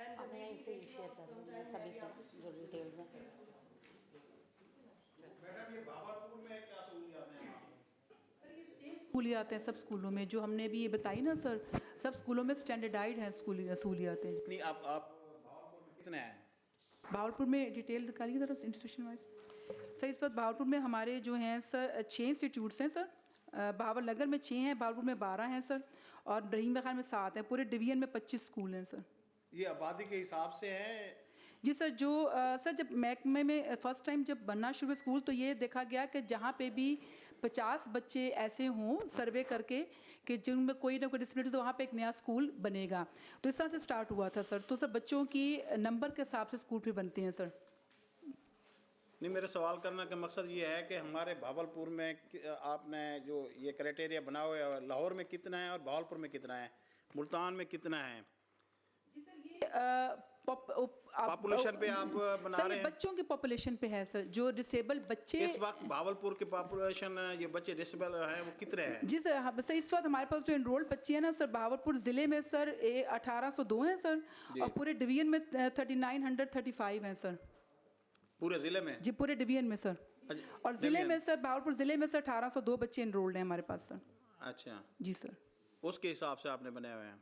अब मैं इसे ही शेयर कर दूँगी सभी से जो डिटेल्स हैं। मैडम ये भावलपुर में क्या सहूलियात हैं? सहूलियात हैं सब स्कूलों में, जो हमने भी ये बताई ना सर, सब स्कूलों में स्टैंडर्डाइज हैं सहूलियातें। नहीं, आप भावलपुर में कितने हैं? भावलपुर में डिटेल निकालिए ज़रा इंस्टीट्यूशन वाइज। सर इस वक्त भावलपुर में हमारे जो हैं सर 6 इंस्टीट्यूट्स हैं सर। भावल नगर में 6 हैं, भावलपुर में 12 हैं सर, और रहीम खान में 7 हैं। पूरे डिवीजन में 25 स्कूल हैं सर। ये आबादी के हिसाब से है? जी सर, जो सर जब महकमे में फ़र्स्ट टाइम जब बनना शुरू स्कूल, तो ये देखा गया कि जहाँ पे भी 50 बच्चे ऐसे हों सर्वे करके कि जिनमें कोई ना कोई डिसेबिलिटी, तो वहाँ पे एक नया स्कूल बनेगा। तो इस तरह से स्टार्ट हुआ था सर। तो सर बच्चों की नंबर के हिसाब से स्कूल फिर बनते हैं सर। नहीं, मेरे सवाल करने का मकसद ये है कि हमारे भावलपुर में आपने जो ये क्राइटेरिया बना हुआ है, लाहौर में कितना है और भावलपुर में कितना है, मुल्तान में कितना है? जी सर, ये पॉपुलेशन पे आप बना रहे हैं? बच्चों की पॉपुलेशन पे है सर, जो डिसेबल बच्चे इस वक्त भावलपुर की पॉपुलेशन, ये बच्चे डिसेबल हैं वो कितने हैं? जी सर, सर इस वक्त हमारे पास जो एनरोल्ड बच्चे हैं ना सर, भावलपुर ज़िले में सर 1802 हैं सर, और पूरे डिवीजन में 3935 हैं सर। पूरे ज़िले में? जी पूरे डिवीजन में सर। और ज़िले में सर, भावलपुर ज़िले में सर 1802 बच्चे एनरोल्ड हैं हमारे पास सर। अच्छा जी सर, उसके हिसाब से आपने बनाए हुए हैं।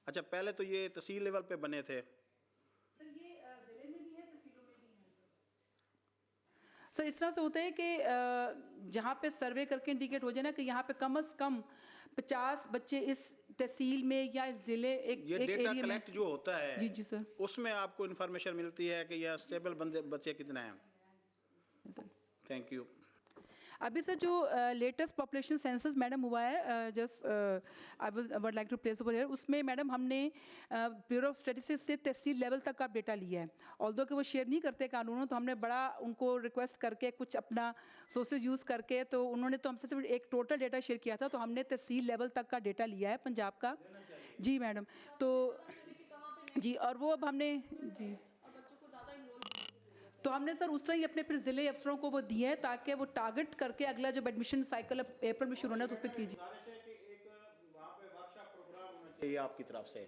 अच्छा, पहले तो ये तहसील लेवल पे बने थे? सर ये ज़िले में भी है, तहसीलों में भी सर इस तरह से होता है कि जहाँ पे सर्वे करके इंडिकेट हो जाए ना कि यहाँ पे कम से कम 50 बच्चे इस तहसील में या इस ज़िले एक ये एक डेटा एरिया में। कलेक्ट जो होता है जी जी सर। उसमें आपको इन्फॉर्मेशन मिलती है कि यह स्टेबल बच्चे कितने हैं। Thank you. अभी सर जो लेटेस्ट पॉपुलेशन सेंसस मैडम हुआ है just I would like to place over here, उसमें मैडम हमने ब्यूरो ऑफ स्टैटिस्टिक्स से तहसील लेवल तक का डेटा लिया है। ऑल्दो कि वो शेयर नहीं करते कानूनों, तो हमने बड़ा उनको रिक्वेस्ट करके कुछ अपना सोर्सेज यूज़ करके, तो उन्होंने तो हमसे सिर्फ एक टोटल डेटा शेयर किया था, तो हमने तहसील लेवल तक का डेटा लिया है पंजाब का। जी मैडम, तो जी, और वो अब हमने जी तो हमने सर उस तरह ही अपने फिर ज़िले अफसरों को वो दिए हैं ताकि वो टारगेट करके अगला जब एडमिशन साइकिल अप्रैल में शुरू होना है तो उस पर कीजिए। ये आपकी तरफ से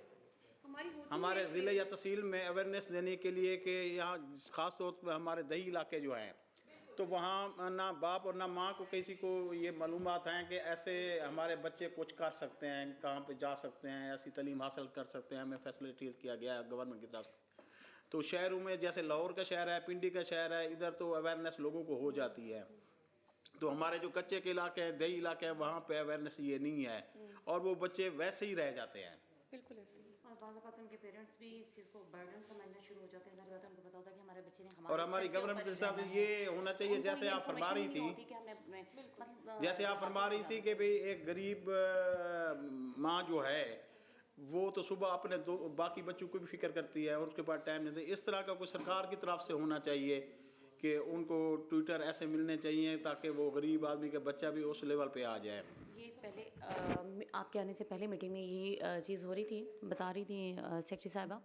हमारे ज़िले या तहसील में अवेयरनेस देने के लिए कि यहाँ ख़ास तौर पर हमारे दही इलाके जो हैं, तो वहाँ ना बाप और ना माँ को किसी को ये मालूमात हैं कि ऐसे हमारे बच्चे कुछ कर सकते हैं, कहाँ पे जा सकते हैं, ऐसी तालीम हासिल कर सकते हैं, हमें फैसिलिटीज़ किया गया है गवर्नमेंट की तरफ से। तो शहरों में जैसे लाहौर का शहर है, पिंडी का शहर है, इधर तो अवेयरनेस लोगों को हो जाती है। तो हमारे जो कच्चे के इलाके हैं, दही इलाके हैं, वहाँ पे अवेयरनेस ये नहीं है और वो बच्चे वैसे ही रह जाते हैं। बिल्कुल ऐसे ही। और बाज़ औक़ात उनके पेरेंट्स भी इस चीज़ को बर्डन समझना शुरू हो जाते हैं। ज़ाहिर बात है उनको पता होता है कि हमारे बच्चे ने और हमारी गवर्नमेंट के साथ ये होना चाहिए, जैसे आप फरमा रही थी, जैसे आप फरमा रही थी कि भाई एक गरीब माँ जो है वो तो सुबह अपने बाकी बच्चों को भी फिक्र करती है और उसके बाद टाइम नहीं देती। इस तरह का कोई सरकार की तरफ से होना चाहिए कि उनको ट्विटर ऐसे मिलने चाहिए ताकि वो गरीब आदमी का बच्चा भी उस लेवल पे आ जाए। ये पहले आपके आने से पहले मीटिंग में यही चीज़ हो रही थी, बता रही थी सेक्रेटरी साहिबा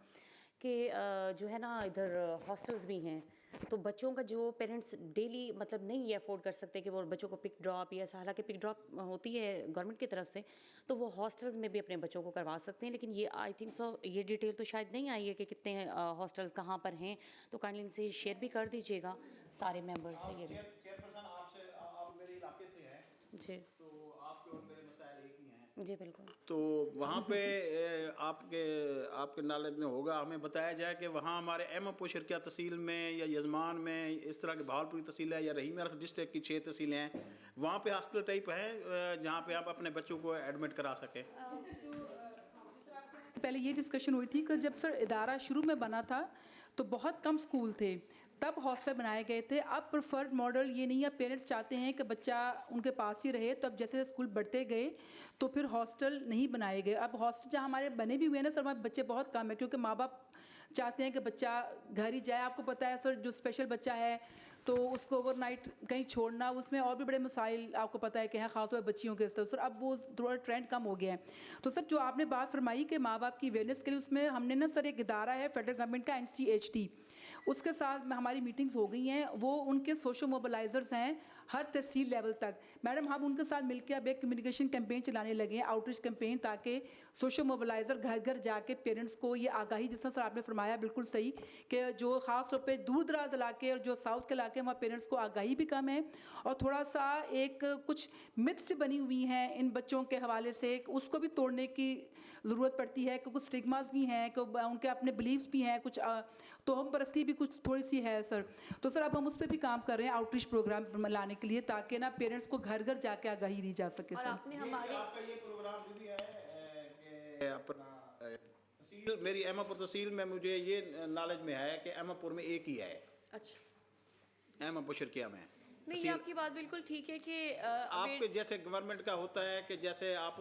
कि जो है ना इधर हॉस्टल्स भी हैं, तो बच्चों का जो पेरेंट्स डेली मतलब नहीं ये अफोर्ड कर सकते कि वो बच्चों को पिक ड्रॉप या हालांकि पिक ड्रॉप होती है गवर्नमेंट की तरफ से, तो वो हॉस्टल्स में भी अपने बच्चों को करवा सकते हैं। लेकिन ये आई थिंक सो ये डिटेल तो शायद नहीं आई है कि कितने हॉस्टल्स कहाँ पर हैं, तो काइंडली इनसे शेयर भी कर दीजिएगा सारे मेम्बर्स से। ये चेयरपर्सन आपसे, आप मेरे इलाके से हैं जी, तो आपके और मेरे मसाइल एक ही हैं। जी बिल्कुल। तो वहाँ पे आपके नॉलेज में होगा, हमें बताया जाए कि वहाँ हमारे एमओपी शर्किया तहसील में या यजमान में, इस तरह की बहावलपुरी तहसील है या रहीम अर्क डिस्ट्रिक्ट की 6 तहसीलें हैं, वहाँ पे हॉस्टल टाइप है जहाँ पे आप अपने बच्चों को एडमिट करा सकें। पहले ये डिस्कशन हुई थी कि जब सर इदारा शुरू में बना था तो बहुत कम स्कूल थे, तब हॉस्टल बनाए गए थे। अब प्रेफर्ड मॉडल ये नहीं है, पेरेंट्स चाहते हैं कि बच्चा उनके पास ही रहे, तो अब जैसे स्कूल बढ़ते गए तो फिर हॉस्टल नहीं बनाए गए। अब हॉस्टल जहाँ हमारे बने भी हुए हैं ना सर, वहाँ बच्चे बहुत कम है क्योंकि माँ बाप चाहते हैं कि बच्चा घर ही जाए। आपको पता है सर, जो स्पेशल बच्चा है तो उसको ओवरनाइट कहीं छोड़ना, उसमें और भी बड़े मसाइल आपको पता है कि हैं, खासतौर पर बच्चियों के सर। अब वो थोड़ा ट्रेंड कम हो गया है। तो सर जो आपने बात फरमाई कि माँ बाप की अवेयरनेस के लिए, उसमें हमने ना सर एक इदारा है फेडरल गवर्नमेंट का NCHT, उसके साथ में हमारी मीटिंग्स हो गई हैं। वो उनके सोशल मोबिलाइजर्स हैं हर तहसील लेवल तक। मैडम हम उनके साथ मिलकर अब एक कम्युनिकेशन कैंपेन चलाने लगे हैं, आउटरीच कैंपेन, ताकि सोशल मोबिलाइजर घर घर जाके पेरेंट्स को ये आगाही, जिस तरह सर आपने फरमाया बिल्कुल सही, कि जो ख़ास तौर पे दूर दराज इलाके और जो साउथ के इलाके हैं वहाँ पेरेंट्स को आगाही भी कम है और थोड़ा सा एक कुछ मिथ्स बनी हुई हैं इन बच्चों के हवाले से, उसको भी तोड़ने की ज़रूरत पड़ती है। कि कुछ स्टिग्मास भी हैं, कि उनके अपने बिलीव्स भी हैं, कुछ तोहम परस्ती भी कुछ थोड़ी सी है सर। तो सर अब हम उस पर भी काम कर रहे हैं आउटरीच प्रोग्राम लाने के लिए, ताकि ना पेरेंट्स को घर घर जाके आगाही दी जा सके। और सर आपने हमारे आपका ये प्रोग्राम भी है कि अपना तहसील, मेरी अहमदपुर तहसील में मुझे ये नॉलेज में है कि अहमदपुर में एक ही है। अच्छा, अहमदपुर शर्किया में नहीं ये आपकी बात बिल्कुल ठीक है कि आपके जैसे गवर्नमेंट का होता है कि जैसे आप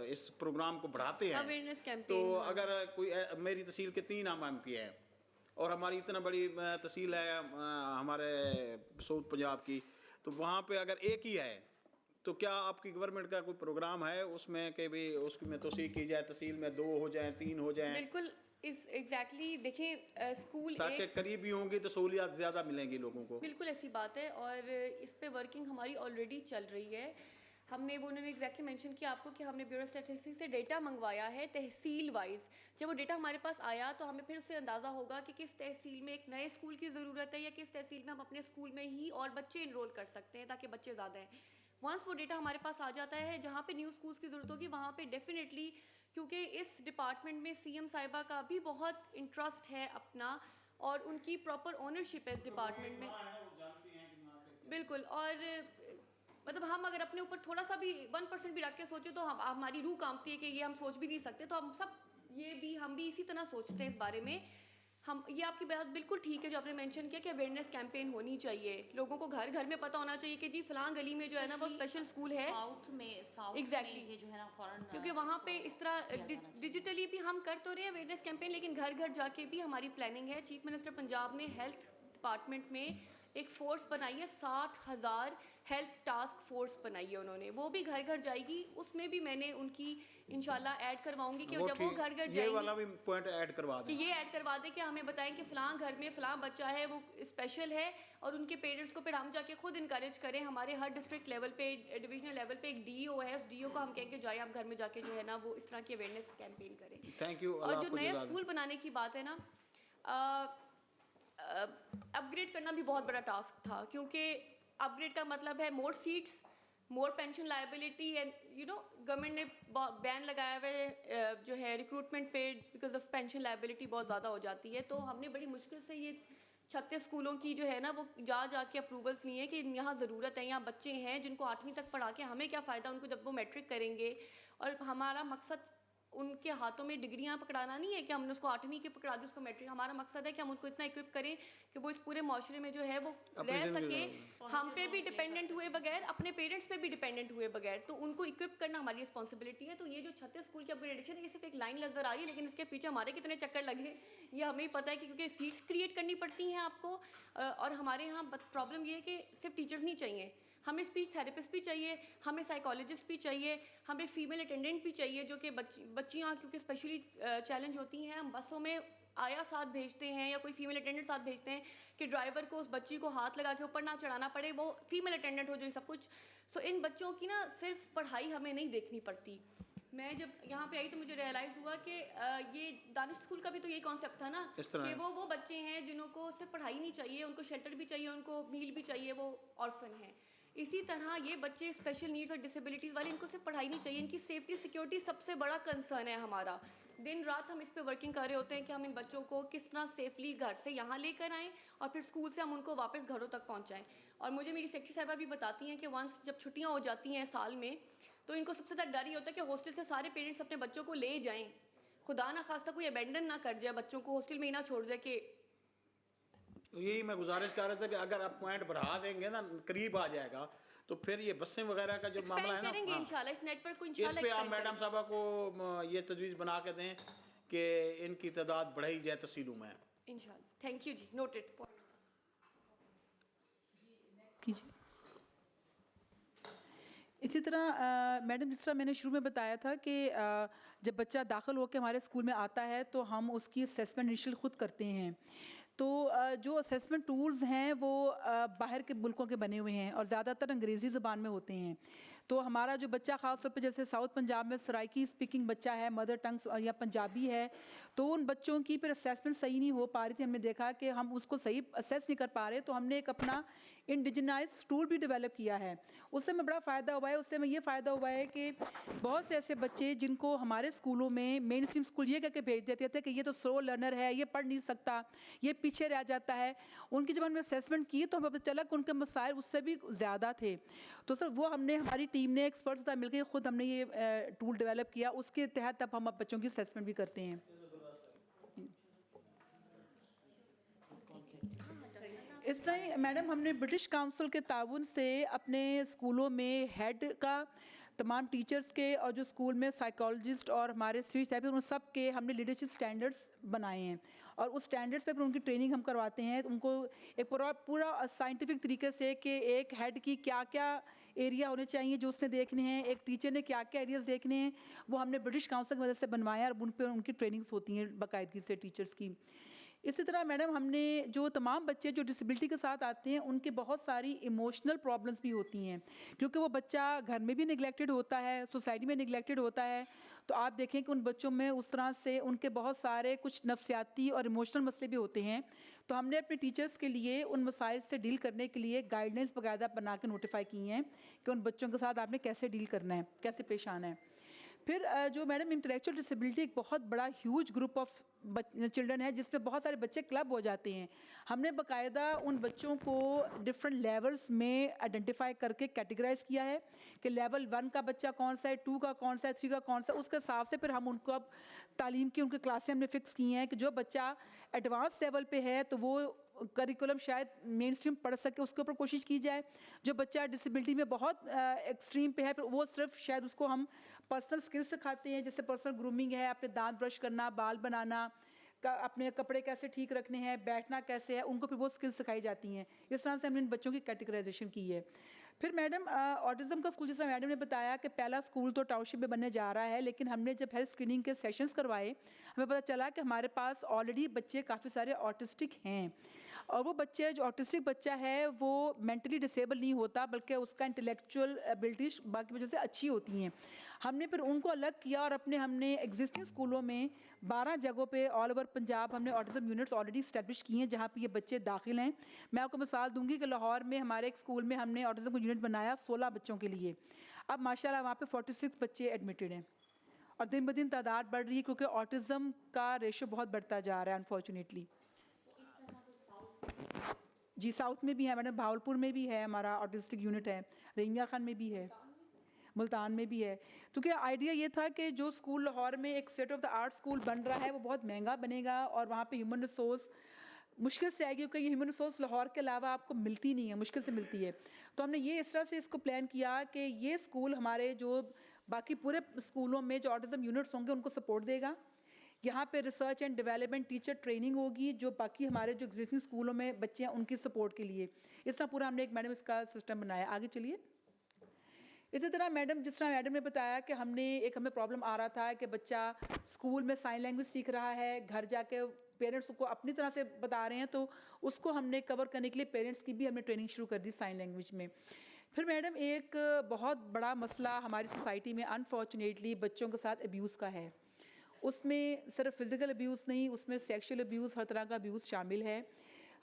इस प्रोग्राम को बढ़ाते हैं, अवेयरनेस कैंपेन, तो अगर कोई मेरी तहसील के 3 MP हैं और हमारी इतना बड़ी तहसील है हमारे साउथ पंजाब की, तो वहाँ पे अगर एक ही है तो क्या आपकी गवर्नमेंट का कोई प्रोग्राम है उसमें कि भी उसमें तोसीह की जाए, तहसील में 2 हो जाएं, 3 हो जाएं? बिल्कुल इस एग्जैक्टली देखिए स्कूल ताकि करीबी होंगी तो सहूलियात ज़्यादा मिलेंगी लोगों को। बिल्कुल ऐसी बात है और इस पे वर्किंग हमारी ऑलरेडी चल रही है। हमने वो उन्होंने एग्जैक्टली मेंशन किया आपको कि हमने ब्यूरो स्टैटिस्टिक्स से डेटा मंगवाया है तहसील वाइज। जब वो डेटा हमारे पास आया तो हमें फिर उससे अंदाज़ा होगा कि किस तहसील में एक नए स्कूल की ज़रूरत है या किस तहसील में हम अपने स्कूल में ही और बच्चे इनरोल कर सकते हैं ताकि बच्चे ज़्यादा हैं। वंस वो डेटा हमारे पास आ जाता है, जहाँ पे न्यू स्कूल्स की ज़रूरत होगी वहाँ पे डेफिनेटली, क्योंकि इस डिपार्टमेंट में CM साहिबा का भी बहुत इंटरेस्ट है अपना, और उनकी प्रॉपर ओनरशिप है इस डिपार्टमेंट में। बिल्कुल, और मतलब हम अगर अपने ऊपर थोड़ा सा भी 1% भी रख के सोचे तो हमारी रूह कांपती है कि ये हम सोच भी नहीं सकते। तो हम सब हम भी इसी तरह सोचते हैं इस बारे में। हम ये आपकी बात बिल्कुल ठीक है जो आपने मेंशन किया कि अवेयरनेस कैंपेन होनी चाहिए, लोगों को घर घर में पता होना चाहिए कि जी फलां गली में जो है ना वो स्पेशल स्कूल है। South Exactly. में ये जो है ना फॉरेन क्योंकि वहाँ पे इस तरह डिजिटली भी हम कर तो रहे हैं अवेयरनेस कैंपेन, लेकिन घर घर जाके भी हमारी प्लानिंग है। चीफ मिनिस्टर पंजाब ने हेल्थ डिपार्टमेंट में एक फोर्स बनाई है, 60,000 हेल्थ टास्क फोर्स बनाई है उन्होंने, वो भी घर घर जाएगी। उसमें भी मैंने उनकी इंशाल्लाह ऐड करवाऊंगी कि जब वो घर घर जाएंगे ये वाला भी पॉइंट ऐड करवा कि दें, ये ऐड करवा दें कि हमें बताएं कि फ़लाँ घर में फ़लाँ बच्चा है वो स्पेशल है, और उनके पेरेंट्स को फिर हम जाके खुद इनकरेज करें। हमारे हर डिस्ट्रिक्ट लेवल पे, डिविजनल लेवल पे एक डीओ है, उस डीओ को हम कहेंगे जाए आप घर में जाके जो है ना वो इस तरह की अवेयरनेस कैंपेन करें। Thank you. और जो नया स्कूल बनाने की बात है ना, अपग्रेड करना भी बहुत बड़ा टास्क था, क्योंकि अपग्रेड का मतलब है मोर seats, more pension liability, and government ने बैन लगाया हुआ है जो है रिक्रूटमेंट पे, बिकॉज ऑफ पेंशन लायबिलिटी बहुत ज़्यादा हो जाती है। तो हमने बड़ी मुश्किल से ये 36 स्कूलों की जो है ना वो जाके अप्रूवल्स लिए कि यहाँ ज़रूरत है, यहाँ बच्चे हैं जिनको 8वीं तक पढ़ा के हमें क्या फ़ायदा उनको जब वो मैट्रिक करेंगे। और हमारा मकसद उनके हाथों में डिग्रियां पकड़ाना नहीं है कि हमने उसको 8वीं के पकड़ा दी उसको मैट्रिक। हमारा मकसद है कि हम उनको इतना इक्विप करें कि वो इस पूरे माशरे में जो है वो रह सके, हम पे भी डिपेंडेंट हुए बगैर, अपने पेरेंट्स पे भी डिपेंडेंट हुए बगैर। तो उनको इक्विप करना हमारी रिस्पॉन्सिबिलिटी है। तो ये जो 36 स्कूल की अपग्रेडेशन है, ये सिर्फ एक लाइन नज़र आ रही है, लेकिन इसके पीछे हमारे कितने चक्कर लगे ये हमें ही पता है कि क्योंकि सीट्स क्रिएट करनी पड़ती हैं आपको। और हमारे यहाँ प्रॉब्लम ये है कि सिर्फ टीचर्स नहीं चाहिए, हमें स्पीच थेरेपिस्ट भी चाहिए, हमें साइकोलॉजिस्ट भी चाहिए, हमें फीमेल अटेंडेंट भी चाहिए जो कि बच्चियाँ क्योंकि स्पेशली चैलेंज होती हैं। हम बसों में आया साथ भेजते हैं या कोई फीमेल अटेंडेंट साथ भेजते हैं कि ड्राइवर को उस बच्ची को हाथ लगा के ऊपर ना चढ़ाना पड़े, वो फीमेल अटेंडेंट हो जो ये सब कुछ। सो इन बच्चों की ना सिर्फ पढ़ाई हमें नहीं देखनी पड़ती। मैं जब यहाँ पे आई तो मुझे रियलाइज़ हुआ कि ये दानिश स्कूल का भी तो यही कॉन्सेप्ट था ना कि वो बच्चे हैं जिनको सिर्फ पढ़ाई नहीं चाहिए, उनको शेल्टर भी चाहिए, उनको मील भी चाहिए, वो ऑर्फन हैं। इसी तरह ये बच्चे स्पेशल नीड्स और डिसेबिलिटीज़ वाले, इनको सिर्फ पढ़ाई नहीं चाहिए, इनकी सेफ्टी सिक्योरिटी सबसे बड़ा कंसर्न है हमारा। दिन रात हम इस पे वर्किंग कर रहे होते हैं कि हम इन बच्चों को किस तरह सेफली घर से यहाँ लेकर आएँ और फिर स्कूल से हम उनको वापस घरों तक पहुँचाएँ। और मुझे मेरी सेक्रेटरी साहिबा भी बताती हैं कि वंस जब छुट्टियाँ हो जाती हैं साल में, तो इनको सबसे ज़्यादा डर ये होता है कि हॉस्टल से सारे पेरेंट्स अपने बच्चों को ले जाएँ, खुदा ना खास्ता कोई अबेंडन ना कर जाए, बच्चों को हॉस्टल में ही ना छोड़ जाए। कि यही मैं गुजारिश कर रहा था कि अगर आप पॉइंट बढ़ा देंगे ना, करीब आ जाएगा, तो फिर ये बसें वगैरह का जो मामला है ना, करेंगे इंशाल्लाह, इस नेटवर्क को इस इंशाल्लाह पे आप मैडम साहबा को ये तजवीज़ बना के दें कि इनकी तादाद बढ़ाई जाए तहसीलों में इंशाल्लाह। थैंक यू जी, नोटेड। कीजिए। इसी तरह मैडम जिस तरह मैंने शुरू में बताया था कि जब बच्चा दाखिल होकर हमारे स्कूल में आता है तो हम उसकी असेसमेंट इनिशियल खुद करते हैं। तो जो असेसमेंट टूल्स हैं वो बाहर के मुल्कों के बने हुए हैं और ज़्यादातर अंग्रेज़ी ज़बान में होते हैं। तो हमारा जो बच्चा ख़ास तौर पे जैसे साउथ पंजाब में सराइकी स्पीकिंग बच्चा है, मदर टंग या पंजाबी है, तो उन बच्चों की फिर असेसमेंट सही नहीं हो पा रही थी। हमने देखा कि हम उसको सही असेस नहीं कर पा रहे, तो हमने एक अपना इंडिजिनाइज टूल भी डेवलप किया है। उससे हमें बड़ा फ़ायदा हुआ है। उससे हमें ये फ़ायदा हुआ है कि बहुत से ऐसे बच्चे जिनको हमारे स्कूलों में मेन स्ट्रीम स्कूल ये कहकर भेज देते थे कि ये तो स्लो लर्नर है, ये पढ़ नहीं सकता, ये पीछे रह जाता है, उनकी जब हमने असेसमेंट की तो हमें पता चला कि उनके मसाइल उससे भी ज़्यादा थे। तो सर वो हमने, हमारी टीम ने एक्सपर्ट्स साथ मिलकर खुद हमने ये टूल डेवलप किया। उसके तहत अब हम बच्चों की असेसमेंट भी करते हैं। इस तरह मैडम हमने ब्रिटिश काउंसिल के ताउन से अपने स्कूलों में हेड का, तमाम टीचर्स के और जो स्कूल में साइकोलॉजिस्ट और हमारे स्पीच थेरेपिस्ट, उन सब के हमने लीडरशिप स्टैंडर्ड्स बनाए हैं और उस स्टैंडर्ड्स पे उनकी ट्रेनिंग हम करवाते हैं। उनको एक पूरा साइंटिफिक तरीके से कि एक हेड की क्या क्या एरिया होने चाहिए जो उसने देखने हैं, एक टीचर ने क्या क्या एरियाज़ देखने हैं, वो हमने ब्रिटिश काउंसिल की मदद से बनवाया और उन पर उनकी ट्रेनिंग्स होती हैं बाकायदगी से टीचर्स की। इसी तरह मैडम हमने जो तमाम बच्चे जो डिसेबिलिटी के साथ आते हैं उनके बहुत सारी इमोशनल प्रॉब्लम्स भी होती हैं, क्योंकि वो बच्चा घर में भी निगलेक्टेड होता है, सोसाइटी में निगलेक्टेड होता है। तो आप देखें कि उन बच्चों में उस तरह से उनके बहुत सारे कुछ नफ्सियाती और इमोशनल मसले भी होते हैं। तो हमने अपने टीचर्स के लिए उन मसाइल से डील करने के लिए गाइडलाइंस बाकायदा बना के नोटिफाई की हैं कि उन बच्चों के साथ आपने कैसे डील करना है, कैसे पेश आना है। फिर जो मैडम इंटेलेक्चुअल डिसेबिलिटी एक बहुत बड़ा ह्यूज ग्रुप ऑफ चिल्ड्रन है जिसमें बहुत सारे बच्चे क्लब हो जाते हैं। हमने बाकायदा उन बच्चों को डिफरेंट लेवल्स में आइडेंटिफाई करके कैटेगराइज किया है कि लेवल 1 का बच्चा कौन सा है, 2 का कौन सा है, 3 का कौन सा है। उसके हिसाब से फिर हम उनको अब तालीम की उनकी क्लासें हमने फिक्स की हैं कि जो बच्चा एडवांस लेवल पे है तो वो करिकुलम शायद मेन स्ट्रीम पढ़ सके, उसके ऊपर कोशिश की जाए। जो बच्चा डिसेबिलिटी में बहुत एक्सट्रीम पे है फिर वो सिर्फ शायद उसको हम पर्सनल स्किल्स सिखाते हैं, जैसे पर्सनल ग्रूमिंग है, अपने दांत ब्रश करना, बाल बनाना, अपने कपड़े कैसे ठीक रखने हैं, बैठना कैसे है, उनको फिर वो स्किल्स सिखाई जाती हैं। इस तरह से हमने इन बच्चों की कैटेगराइजेशन की है। फिर मैडम ऑटिज़म का स्कूल, जिस तरह मैडम ने बताया कि पहला स्कूल तो टाउनशिप में बनने जा रहा है, लेकिन हमने जब हेल्थ स्क्रीनिंग के सेशंस करवाए हमें पता चला कि हमारे पास ऑलरेडी बच्चे काफ़ी सारे ऑटिस्टिक हैं। और वो बच्चे, जो ऑटिस्टिक बच्चा है वो मेंटली डिसेबल नहीं होता बल्कि उसका इंटेलेक्चुअल एबिलिटीज बाकी बच्चों से अच्छी होती हैं। हमने फिर उनको अलग किया और हमने एग्जिस्टिंग स्कूलों में 12 जगहों पे ऑल ओवर पंजाब हमने ऑटिज़म यूनिट्स ऑलरेडी इस्टेब्लिश किए हैं जहाँ पे ये बच्चे दाखिल हैं। मैं आपको मिसाल दूंगी कि लाहौर में हमारे एक स्कूल में हमने ऑटिज़म का यूनिट बनाया 16 बच्चों के लिए। अब माशाल्लाह वहाँ पे 46 बच्चे एडमिटेड हैं और दिन ब दिन तादाद बढ़ रही है क्योंकि ऑटिज़म का रेशो बहुत बढ़ता जा रहा है अनफॉर्चुनेटली। जी साउथ में भी है मैडम, भावलपुर में भी है हमारा ऑटिस्टिक यूनिट है, रहीमिया खान में भी है, मुल्तान में भी है। क्योंकि आइडिया ये था कि जो स्कूल लाहौर में एक state of the art school बन रहा है वो बहुत महंगा बनेगा और वहाँ पे ह्यूमन रिसोर्स मुश्किल से आएगी क्योंकि ये ह्यूमन रिसोर्स लाहौर के अलावा आपको मिलती नहीं है, मुश्किल से मिलती है। तो हमने ये इस तरह से इसको प्लान किया कि ये स्कूल हमारे जो बाकी पूरे स्कूलों में जो ऑटिज़म यूनिट्स होंगे उनको सपोर्ट देगा। यहाँ पे research and development teacher training होगी जो बाकी हमारे जो एग्जिस्टिंग स्कूलों में बच्चे हैं उनकी सपोर्ट के लिए। इस तरह पूरा हमने एक मैडम इसका सिस्टम बनाया। आगे चलिए। इसी तरह मैडम, जिस तरह मैडम ने बताया कि हमें प्रॉब्लम आ रहा था कि बच्चा स्कूल में साइन लैंग्वेज सीख रहा है, घर जाके पेरेंट्स को अपनी तरह से बता रहे हैं, तो उसको हमने कवर करने के लिए पेरेंट्स की भी हमने ट्रेनिंग शुरू कर दी साइन लैंग्वेज में। फिर मैडम एक बहुत बड़ा मसला हमारी सोसाइटी में अनफॉर्चुनेटली बच्चों के साथ अब्यूज़ का है। उसमें सिर्फ फिज़िकल अब्यूज़ नहीं, उसमें सेक्शुअल अब्यूज़, हर तरह का अब्यूज़ शामिल है।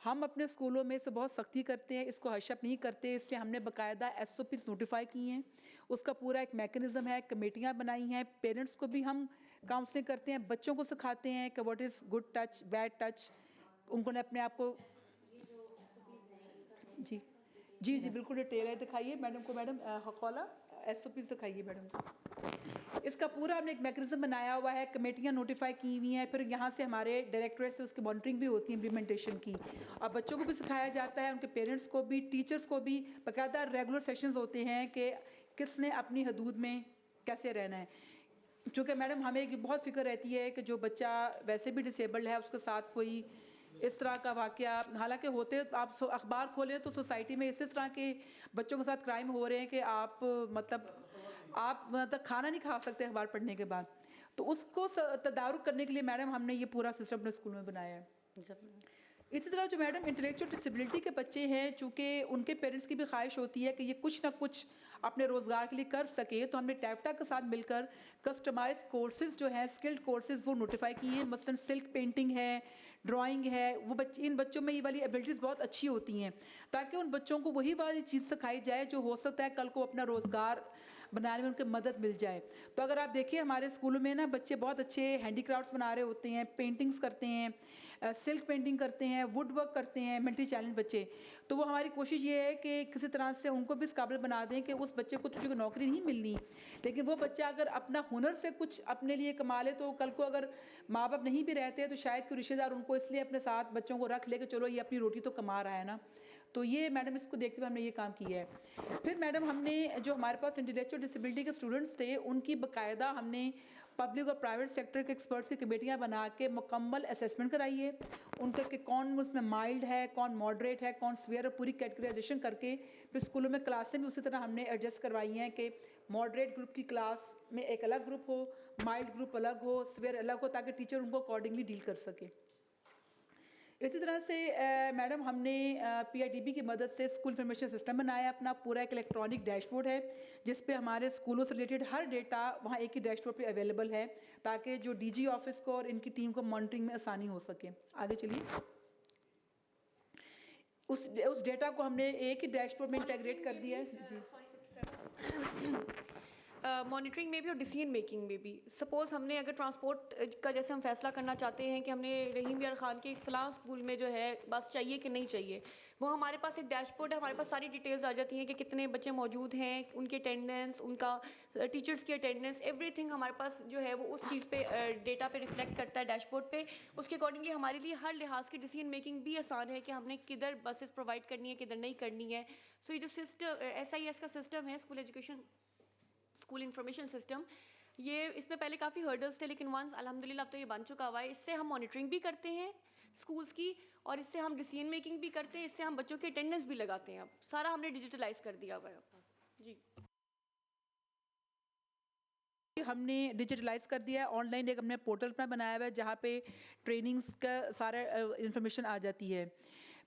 हम अपने स्कूलों में इससे बहुत सख्ती करते हैं, इसको हशप नहीं करते, इसलिए हमने बाकायदा SOPs नोटिफाई की हैं। उसका पूरा एक मैकेनिज़्म है, कमेटियाँ बनाई हैं। पेरेंट्स को भी हम काउंसलिंग करते हैं, बच्चों को सिखाते हैं कि what is good touch, bad touch. उनको ने अपने आप को जी जी जी बिल्कुल डिटेल है, दिखाइए मैडम को। मैडम हकौला SOPs दिखाइए मैडम को। इसका पूरा हमने एक मैकेनिज्म बनाया हुआ है, कमेटियाँ नोटिफाई की हुई हैं, फिर यहाँ से हमारे डायरेक्टरेट से उसकी मॉनिटरिंग भी होती है इम्प्लीमेंटेशन की, और बच्चों को भी सिखाया जाता है, उनके पेरेंट्स को भी, टीचर्स को भी। बाकायदा रेगुलर सेशंस होते हैं कि किसने अपनी हदूद में कैसे रहना है। क्योंकि मैडम हमें एक बहुत फ़िक्र रहती है कि जो बच्चा वैसे भी डिसेबल्ड है उसके साथ कोई इस तरह का वाक़या, हालांकि होते आप अखबार खोलें तो सोसाइटी में इस तरह के बच्चों के साथ क्राइम हो रहे हैं कि आप मतलब खाना नहीं खा सकते अखबार पढ़ने के बाद। तो उसको तदारुक करने के लिए मैडम हमने ये पूरा सिस्टम अपने स्कूल में बनाया है। इसी तरह जो मैडम इंटेलेक्चुअल डिसेबिलिटी के बच्चे हैं, चूँकि उनके पेरेंट्स की भी ख्वाहिश होती है कि ये कुछ ना कुछ अपने रोज़गार के लिए कर सके, तो हमने टैफ्टा के साथ मिलकर कस्टमाइज कोर्सेज़ जो हैं, स्किल्ड कोर्सेज़ वो नोटिफाई किए हैं। मसलन सिल्क पेंटिंग है, ड्राइंग है, वो बच्चे, इन बच्चों में ये वाली एबिलिटीज़ बहुत अच्छी होती हैं, ताकि उन बच्चों को वही वाली चीज़ सिखाई जाए जो हो सकता है कल को अपना रोज़गार बनाने में उनकी मदद मिल जाए। तो अगर आप देखिए हमारे स्कूलों में ना बच्चे बहुत अच्छे हैंडीक्राफ्ट्स बना रहे होते हैं, पेंटिंग्स करते हैं, सिल्क पेंटिंग करते हैं, वुड वर्क करते हैं, मेंटली चैलेंज बच्चे। तो वो हमारी कोशिश ये है कि किसी तरह से उनको भी इस काबिल बना दें कि उस बच्चे को तुझे नौकरी नहीं मिलनी, लेकिन वो बच्चा अगर अपना हुनर से कुछ अपने लिए कमा ले तो कल को अगर माँ बाप नहीं भी रहते तो शायद कोई रिश्तेदार उनको इसलिए अपने साथ बच्चों को रख ले कि चलो ये अपनी रोटी तो कमा रहा है ना। तो ये मैडम इसको देखते हुए हमने ये काम किया है। फिर मैडम हमने जो हमारे पास इंटेलेक्चुअल डिसेबिलिटी के स्टूडेंट्स थे उनकी बाकायदा हमने पब्लिक और प्राइवेट सेक्टर के एक्सपर्ट्स की कमेटियाँ बना के मुकम्मल असेसमेंट कराई है उनका कि कौन उसमें माइल्ड है, कौन मॉडरेट है, कौन सीवियर है, पूरी कैटेगराइजेशन करके फिर स्कूलों में क्लासें भी उसी तरह हमने एडजस्ट करवाई हैं कि मॉडरेट ग्रुप की क्लास में एक अलग ग्रुप हो, माइल्ड ग्रुप अलग हो, सीवियर अलग हो, ताकि टीचर उनको अकॉर्डिंगली डील कर सके। इसी तरह से मैडम हमने PIDB की मदद से स्कूल इन्फॉर्मेशन सिस्टम बनाया अपना, पूरा एक इलेक्ट्रॉनिक डैशबोर्ड है जिस पे हमारे स्कूलों से रिलेटेड हर डेटा वहाँ एक ही डैशबोर्ड पे अवेलेबल है, ताकि जो DG ऑफिस को और इनकी टीम को मॉनिटरिंग में आसानी हो सके। आगे चलिए। उस डेटा को हमने एक ही डैशबोर्ड में इंटीग्रेट कर दिया है। जी मॉनिटरिंग में भी और डिसीजन मेकिंग में भी। सपोज़ हमने अगर ट्रांसपोर्ट का जैसे हम फैसला करना चाहते हैं कि हमने रहीम यार ख़ान के फ़लाँ स्कूल में जो है बस चाहिए कि नहीं चाहिए, वो हमारे पास एक डैशबोर्ड है, हमारे पास सारी डिटेल्स आ जाती हैं कि कितने बच्चे मौजूद हैं, उनकी अटेंडेंस, उनका टीचर्स की अटेंडेंस, एवरीथिंग हमारे पास जो है वो उस चीज़ पे डेटा पे रिफ्लेक्ट करता है डैशबोर्ड पे। उसके अकॉर्डिंगली हमारे लिए हर लिहाज की डिसीजन मेकिंग भी आसान है कि हमने किधर बसेस प्रोवाइड करनी है, किधर नहीं करनी है। सो ये जो सिस्टम SIS का सिस्टम है, स्कूल इंफॉर्मेशन सिस्टम, ये इसमें पहले काफ़ी हर्डल्स थे, लेकिन वंस अल्हम्दुलिल्लाह अब तो ये बन चुका हुआ है। इससे हम मॉनिटरिंग भी करते हैं स्कूल्स की, और इससे हम डिसीजन मेकिंग भी करते हैं, इससे हम बच्चों की अटेंडेंस भी लगाते हैं। अब सारा हमने डिजिटलाइज कर दिया हुआ है जी। हमने डिजिटलाइज कर दिया है, ऑनलाइन एक हमने पोर्टल अपना बनाया हुआ है जहाँ पे ट्रेनिंग्स का सारा इंफॉर्मेशन आ जाती है।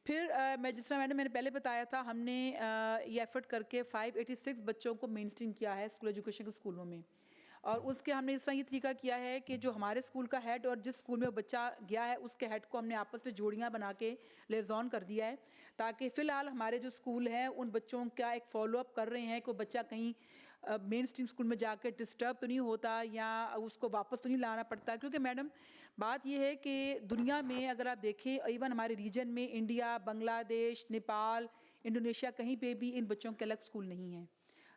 फिर मैं जिस तरह मैंने पहले बताया था, हमने ये एफर्ट करके 586 बच्चों को मेन स्ट्रीम किया है स्कूल एजुकेशन के स्कूलों में। और उसके हमने इस तरह ये तरीका किया है कि जो हमारे स्कूल का हेड और जिस स्कूल में वो बच्चा गया है उसके हेड को हमने आपस में जोड़ियाँ बना के लेज़ॉन कर दिया है, ताकि फ़िलहाल हमारे जो स्कूल हैं उन बच्चों का एक फॉलोअप कर रहे हैं कि बच्चा कहीं मेन स्ट्रीम स्कूल में जाकर डिस्टर्ब तो नहीं होता या उसको वापस तो नहीं लाना पड़ता। क्योंकि मैडम बात ये है कि दुनिया में अगर आप देखें, इवन हमारे रीजन में इंडिया, बांग्लादेश, नेपाल, इंडोनेशिया, कहीं पे भी इन बच्चों के अलग स्कूल नहीं हैं।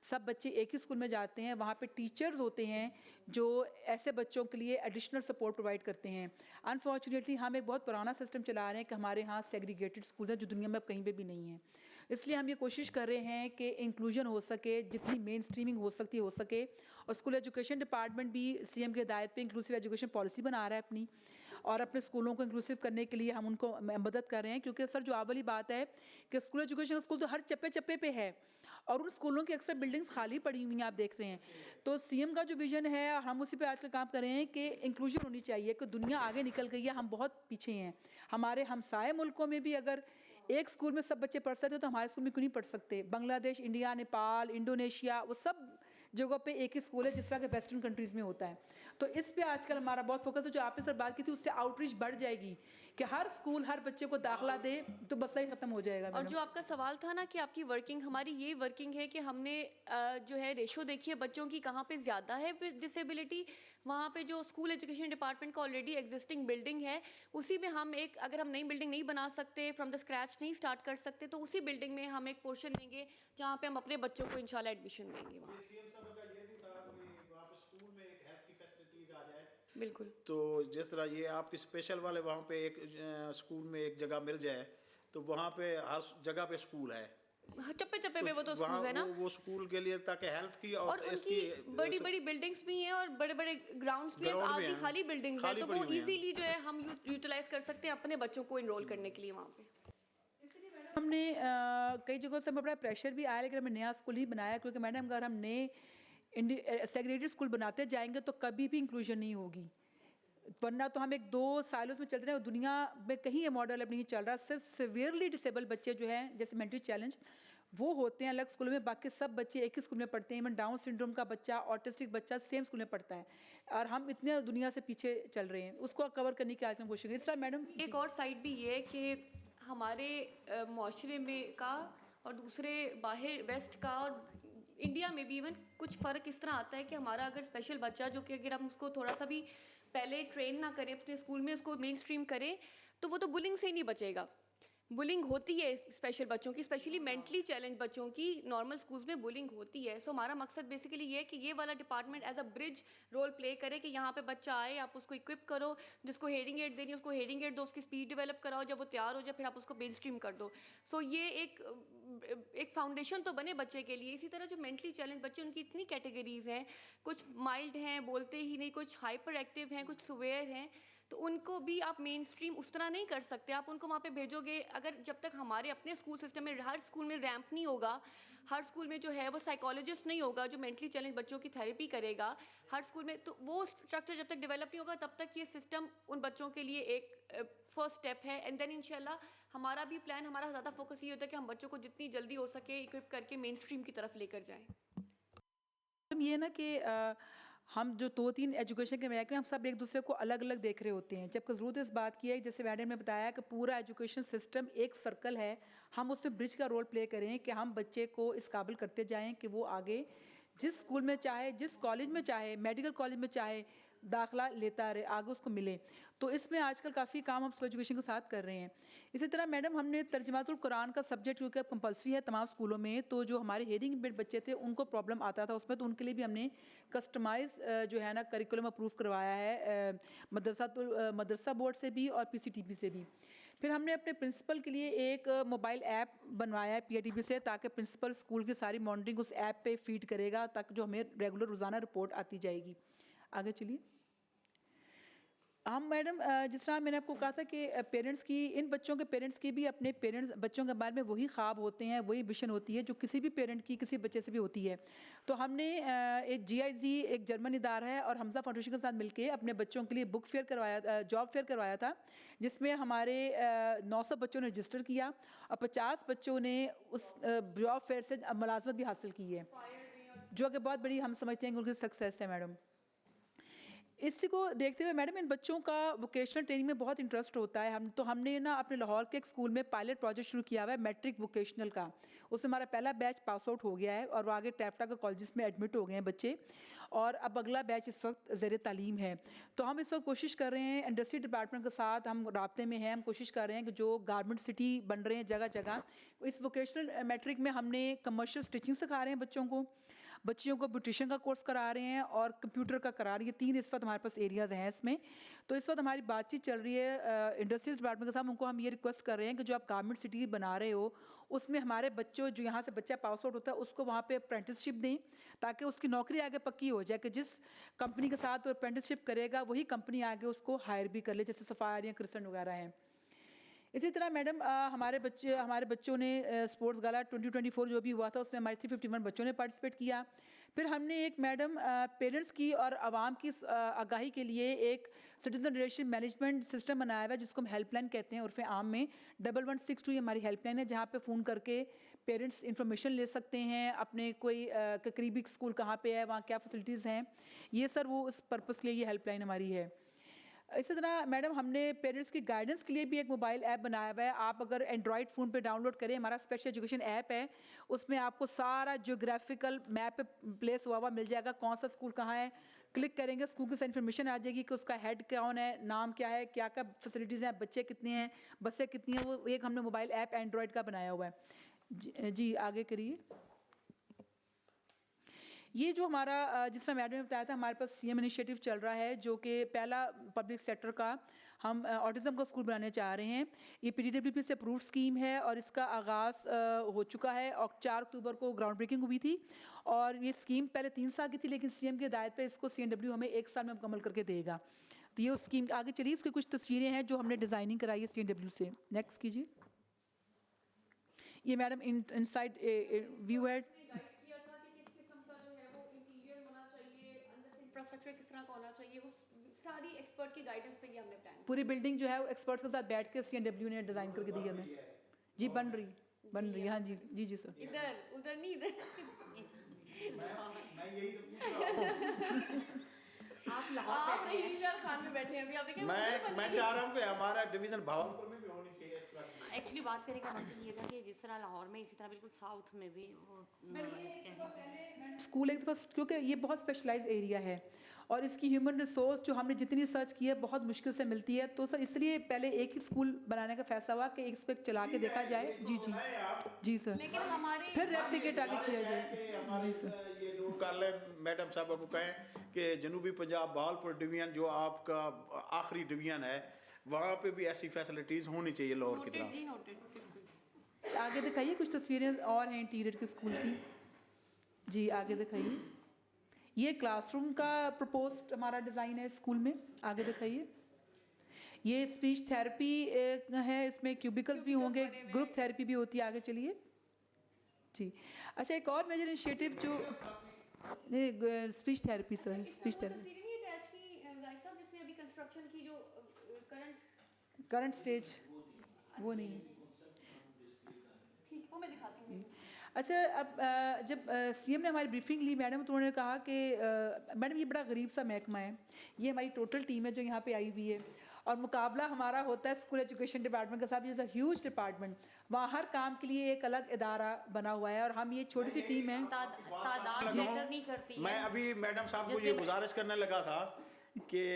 सब बच्चे एक ही स्कूल में जाते हैं, वहाँ पे टीचर्स होते हैं जो ऐसे बच्चों के लिए एडिशनल सपोर्ट प्रोवाइड करते हैं। अनफॉर्चुनेटली हम एक बहुत पुराना सिस्टम चला रहे हैं कि हमारे यहाँ सेग्रीगेटेड स्कूल हैं जो दुनिया में अब कहीं पे भी नहीं है। इसलिए हम ये कोशिश कर रहे हैं कि इंक्लूजन हो सके, जितनी मेन स्ट्रीमिंग हो सकती हो सके। और स्कूल एजुकेशन डिपार्टमेंट भी CM की हिदायत पे इंक्लूसिव एजुकेशन पॉलिसी बना रहा है अपनी, और अपने स्कूलों को इंक्लूसिव करने के लिए हम उनको मदद कर रहे हैं। क्योंकि सर जो वाली बात है कि स्कूल एजुकेशन स्कूल तो हर चप्पे चप्पे पे है, और उन स्कूलों की अक्सर बिल्डिंग्स खाली पड़ी हुई हैं, आप देखते हैं। तो CM का जो विजन है, और हम उसी पे आजकल काम कर रहे हैं कि इंक्लूजन होनी चाहिए, कि दुनिया आगे निकल गई है, हम बहुत पीछे हैं। हमारे हमसाए मुल्कों में भी अगर एक स्कूल में सब बच्चे पढ़ सकते तो हमारे स्कूल में क्यों नहीं पढ़ सकते? बांग्लादेश, इंडिया, नेपाल, इंडोनेशिया, वो सब जगहों पे एक ही स्कूल है, जिस तरह के वेस्टर्न कंट्रीज़ में होता है। तो इस पे आजकल हमारा बहुत फोकस है। जो आपने सर बात की थी, उससे आउटरीच बढ़ जाएगी कि हर स्कूल हर बच्चे को दाखिला दे, तो मसला ही ख़त्म हो जाएगा। और जो आपका सवाल था ना कि आपकी वर्किंग, हमारी ये वर्किंग है कि हमने जो है रेशो देखी है बच्चों की कहाँ पे ज़्यादा है विद डिसेबिलिटी, वहाँ पे जो स्कूल एजुकेशन डिपार्टमेंट का ऑलरेडी एग्जिस्टिंग बिल्डिंग है उसी में हम एक, अगर हम नई बिल्डिंग नहीं बना सकते, फ्रॉम द स्क्रैच नहीं स्टार्ट कर सकते, तो उसी बिल्डिंग में हम एक पोर्शन लेंगे जहाँ पे हम अपने बच्चों को इंशाल्लाह एडमिशन देंगे वहाँ। बिल्कुल। तो जिस तरह ये आपकी स्पेशल वाले वहाँ पे एक स्कूल में एक जगह मिल जाए, तो वहाँ पे हर जगह पे स्कूल है, चप्पे चप्पे पे वो तो स्कूल है ना, वो स्कूल के लिए, ताकि हेल्थ की और इसकी बड़ी बड़ी बिल्डिंग्स भी हैं और बड़े बड़े ग्राउंड्स भी हैं, आधी खाली बिल्डिंग्स हैं, तो वो इजीली जो है हम यूटिलाइज कर सकते हैं अपने बच्चों को इनरोल करने के लिए वहाँ पे। हमने कई जगहों से हमें बड़ा प्रेशर भी आया, लेकिन हमने नया स्कूल ही बनाया। क्योंकि मैडम अगर हम नए सेग्रीगेटेड स्कूल बनाते जाएंगे तो कभी भी इंक्लूजन नहीं होगी, वरना तो हम एक 2 सालों में चलते रहे। दुनिया में कहीं ये मॉडल अब नहीं चल रहा। सिर्फ सिवियरली डिसेबल बच्चे जो हैं, जैसे मेंटली चैलेंज, वो होते हैं अलग स्कूल में, बाकी सब बच्चे एक ही स्कूल में पढ़ते हैं। इवन डाउन सिंड्रोम का बच्चा, ऑटिस्टिक बच्चा सेम स्कूल में पढ़ता है, और हम इतने दुनिया से पीछे चल रहे हैं। उसको कवर करने की आज हम कोशिश करें। इस तरह मैडम एक और साइड भी ये है कि हमारे माशरे में का और दूसरे बाहर वेस्ट का और इंडिया में भी इवन कुछ फ़र्क इस तरह आता है कि हमारा अगर स्पेशल बच्चा जो कि अगर हम उसको थोड़ा सा भी पहले ट्रेन ना करें अपने स्कूल में, उसको मेन स्ट्रीम करें, तो वो तो बुलिंग से ही नहीं बचेगा। बुलिंग होती है स्पेशल बच्चों की, स्पेशली मेंटली चैलेंज बच्चों की नॉर्मल स्कूल्स में बुलिंग होती है। सो हमारा मकसद बेसिकली ये है कि ये वाला department as a bridge role play करे कि यहाँ पे बच्चा आए, आप उसको इक्विप करो, जिसको हेयरिंग एड देनी है उसको हेयरिंग एड दो, उसकी स्पीड डेवलप कराओ, जब वो तैयार हो जाए फिर आप उसको मेन स्ट्रीम कर दो। सो ये एक फाउंडेशन तो बने बच्चे के लिए। इसी तरह जो मेंटली चैलेंज बच्चे, उनकी इतनी कैटेगरीज हैं, कुछ माइल्ड हैं, बोलते ही नहीं, कुछ हाइपर एक्टिव हैं, कुछ सुवेयर हैं, तो उनको भी आप मेन स्ट्रीम उस तरह नहीं कर सकते। आप उनको वहाँ पे भेजोगे, अगर जब तक हमारे अपने स्कूल सिस्टम में हर स्कूल में रैंप नहीं होगा, हर स्कूल में जो है वो साइकोलॉजिस्ट नहीं होगा जो मेंटली चैलेंज बच्चों की थेरेपी करेगा हर स्कूल में, तो वो स्ट्रक्चर जब तक डेवलप नहीं होगा तब तक ये सिस्टम उन बच्चों के लिए एक फर्स्ट स्टेप है। एंड देन इंशाल्लाह हमारा भी प्लान, हमारा ज़्यादा फोकस ये होता है कि हम बच्चों को जितनी जल्दी हो सके इक्विप करके मेन स्ट्रीम की तरफ लेकर जाएँ। ये ना कि हम जो 2-3 एजुकेशन के महकमे, हम सब एक दूसरे को अलग अलग देख रहे होते हैं, जबकि ज़रूरत इस बात की है, जैसे मैडम ने बताया कि पूरा एजुकेशन सिस्टम एक सर्कल है, हम उसमें ब्रिज का रोल प्ले करें कि हम बच्चे को इस काबिल करते जाएं कि वो आगे जिस स्कूल में चाहे, जिस कॉलेज में चाहे, मेडिकल कॉलेज में चाहे दाखला लेता रहे, आगे उसको मिले। तो इसमें आजकल काफ़ी काम हम स्कूल एजुकेशन के साथ कर रहे हैं। इसी तरह मैडम हमने तर्जुमातुल कुरान का सब्जेक्ट क्योंकि अब कंपलसरी है तमाम स्कूलों में, तो जो हमारे हेयरिंग इम्पेयर्ड बच्चे थे उनको प्रॉब्लम आता था उसमें, तो उनके लिए भी हमने कस्टमाइज जो है ना करिकुलम अप्रूव करवाया है मदरसा बोर्ड से भी और PCTP से भी। फिर हमने अपने प्रिंसिपल के लिए एक मोबाइल ऐप बनवाया है PITP से, ताकि प्रिंसिपल स्कूल की सारी मॉनिटरिंग उस ऐप पे फीड करेगा, ताकि जो हमें रेगुलर रोज़ाना रिपोर्ट आती जाएगी। आगे चलिए। हम मैडम जिस तरह मैंने आपको कहा था कि पेरेंट्स की, इन बच्चों के पेरेंट्स की भी अपने पेरेंट्स बच्चों के बारे में वही ख्वाब होते हैं, वही विशन होती है जो किसी भी पेरेंट की किसी बच्चे से भी होती है। तो हमने एक GIZ एक जर्मन इदारा है और हमजा फाउंडेशन के साथ मिलकर अपने बच्चों के लिए बुक फेयर करवाया, जॉब फेयर करवाया था, जिसमें हमारे 900 बच्चों ने रजिस्टर किया और 50 बच्चों ने उस जॉब फेयर से मुलाजमत भी हासिल की है, जो कि बहुत बड़ी हम समझते हैं कि उनकी सक्सेस है मैडम। इसी को देखते हुए मैडम इन बच्चों का वोकेशनल ट्रेनिंग में बहुत इंटरेस्ट होता है। हमने ना अपने लाहौर के एक स्कूल में पायलट प्रोजेक्ट शुरू किया हुआ है मैट्रिक वोकेशनल का। उसमें हमारा पहला बैच पास आउट हो गया है और वो आगे टैफ्टा के कॉलेजेस में एडमिट हो गए हैं बच्चे, और अब अगला बैच इस वक्त ज़ेर तालीम है। तो हम इस वक्त कोशिश कर रहे हैं, इंडस्ट्री डिपार्टमेंट के साथ हम राब्ते में हैं, हम कोशिश कर रहे हैं कि जो गारमेंट सिटी बन रहे हैं जगह जगह, इस वोकेशनल मैट्रिक में हमने कमर्शियल स्टिचिंग सिखा रहे हैं बच्चियों को ब्यूटिशियन का कोर्स करा रहे हैं और कंप्यूटर का करा रहे हैं। 3 इस वक्त हमारे पास एरियाज़ हैं इसमें। तो इस वक्त हमारी बातचीत चल रही है इंडस्ट्रीज डिपार्टमेंट के साथ। उनको हम ये रिक्वेस्ट कर रहे हैं कि जो आप गारमेंट सिटी बना रहे हो उसमें हमारे बच्चों, जो यहाँ से बच्चा पास आउट होता है उसको वहाँ पे अप्रेंटिसशिप दें, ताकि उसकी नौकरी आगे पक्की हो जाए कि जिस कंपनी के साथ अप्रेंटिसशिप करेगा वही कंपनी आगे उसको हायर भी कर ले, जैसे सफायर या क्रिस्टन वगैरह हैं। इसी तरह मैडम हमारे बच्चों ने स्पोर्ट्स गाला 2024 जो भी हुआ था उसमें हमारे 351 बच्चों ने पार्टिसिपेट किया। फिर हमने एक मैडम पेरेंट्स की और आवाम की आगाही के लिए एक सिटीजन रिलेशन मैनेजमेंट सिस्टम बनाया हुआ है, जिसको हम हेल्पलाइन कहते हैं उर्फ़ आम में। 1162 ये हमारी हेल्पलाइन है, जहाँ पे फ़ोन करके पेरेंट्स इंफॉर्मेशन ले सकते हैं अपने कोई करीबी स्कूल कहाँ पे है, वहाँ क्या फैसिलिटीज़ हैं। ये सर वो उस पर्पज़ के लिए ये हेल्पलाइन हमारी है। इसी तरह मैडम हमने पेरेंट्स की गाइडेंस के लिए भी एक मोबाइल ऐप बनाया हुआ है। आप अगर एंड्रॉयड फ़ोन पे डाउनलोड करें, हमारा स्पेशल एजुकेशन ऐप है, उसमें आपको सारा ज्योग्राफिकल मैप प्लेस हुआ मिल जाएगा, कौन सा स्कूल कहाँ है। क्लिक करेंगे स्कूल की इन्फॉर्मेशन आ जाएगी कि उसका हेड कौन है, नाम क्या है, क्या क्या फैसिलिटीज़ हैं, बच्चे कितने हैं, बसें कितनी हैं। वो एक हमने मोबाइल ऐप एंड्रॉयड का बनाया हुआ है। जी आगे करिए। ये जो हमारा जिस तरह मैडम ने बताया था, हमारे पास CM इनिशिएटिव चल रहा है, जो कि पहला पब्लिक सेक्टर का हम ऑटिज़म का स्कूल बनाने चाह रहे हैं। ये PDWP से अप्रूव्ड स्कीम है और इसका आगाज़ हो चुका है और 4 अक्टूबर को ग्राउंड ब्रेकिंग हुई थी। और ये स्कीम पहले 3 साल की थी, लेकिन CM की हिदायत पे इसको CNW हमें 1 साल में मुकम्मल करके देगा। तो ये उस स्कीम आगे चलिए। उसकी कुछ तस्वीरें हैं जो हमने डिज़ाइनिंग कराई है CNW से। नेक्स्ट कीजिए। ये मैडम इनसाइड व्यू है। इंफ्रास्ट्रक्चर किस तरह का होना चाहिए, वो सारी एक्सपर्ट की गाइडेंस पे ही हमने प्लान। पूरी बिल्डिंग जो है वो एक्सपर्ट्स के साथ बैठ के CNW ने डिज़ाइन करके दी हमें। जी बन रही। हाँ जी जी जी सर। इधर उधर नहीं, इधर मैं यही तो पूछ रहा हूँ। आप इंजीनियर खान में बैठे हैं अभी, आप देखें। मैं चाह रहा हूँ कि हमारा डिवीजन भावलपुर में भी होनी चाहिए इस तरह की। एक्चुअली बात करने का मकसद ये था कि जिस तरह लाहौर में, इसी तरह बिल्कुल साउथ में भी स्कूल एक दफ़ा, क्योंकि ये बहुत स्पेशलाइज एरिया है और इसकी ह्यूमन रिसोर्स जो हमने जितनी रिसर्च की है बहुत मुश्किल से मिलती है। तो सर इसलिए पहले एक ही स्कूल बनाने का फैसला हुआ कि इसको एक चला के देखा जाए। जी जी जी सर। लेकिन हमारे फिर रेप्लिकेट आगे किया जाए। जी सर। ये नोट कर ले मैडम साहब को कहें कि जनूबी पंजाब भावलपुर डिवीजन जो आपका आखिरी डिवीजन है, वहाँ पे भी ऐसी फैसिलिटीज़ होनी चाहिए लाहौर की तरह। आगे दिखाइए, कुछ तस्वीरें और हैं इंटीरियर के स्कूल की। जी आगे दिखाइए। ये क्लासरूम का प्रपोज्ड हमारा डिज़ाइन है स्कूल में। आगे दिखाइए। ये स्पीच थेरेपी है, इसमें क्यूबिकल्स भी होंगे, ग्रुप थेरेपी भी होती है। आगे चलिए जी। अच्छा, एक और मेजर इनिशिएटिव जो speech therapy sir, speech therapy जिसमें अभी कंस्ट्रक्शन की जो करंट स्टेज वो नहीं है। ठीक, वो मैं दिखाती हूँ। अच्छा, अब जब सीएम ने हमारी ब्रीफिंग ली मैडम, तो उन्होंने कहा कि मैडम ये बड़ा गरीब सा महकमा है, ये हमारी टोटल टीम है जो यहाँ पे आई हुई है, और मुकाबला हमारा होता है स्कूल एजुकेशन डिपार्टमेंट के साथ। इज़ अ ह्यूज डिपार्टमेंट, वहाँ हर काम के लिए एक अलग इदारा बना हुआ है, और हम ये छोटी सी टीम है। तादाद मैटर नहीं करती है। मैं अभी मैडम साहब को ये गुजारिश करने लगा था कि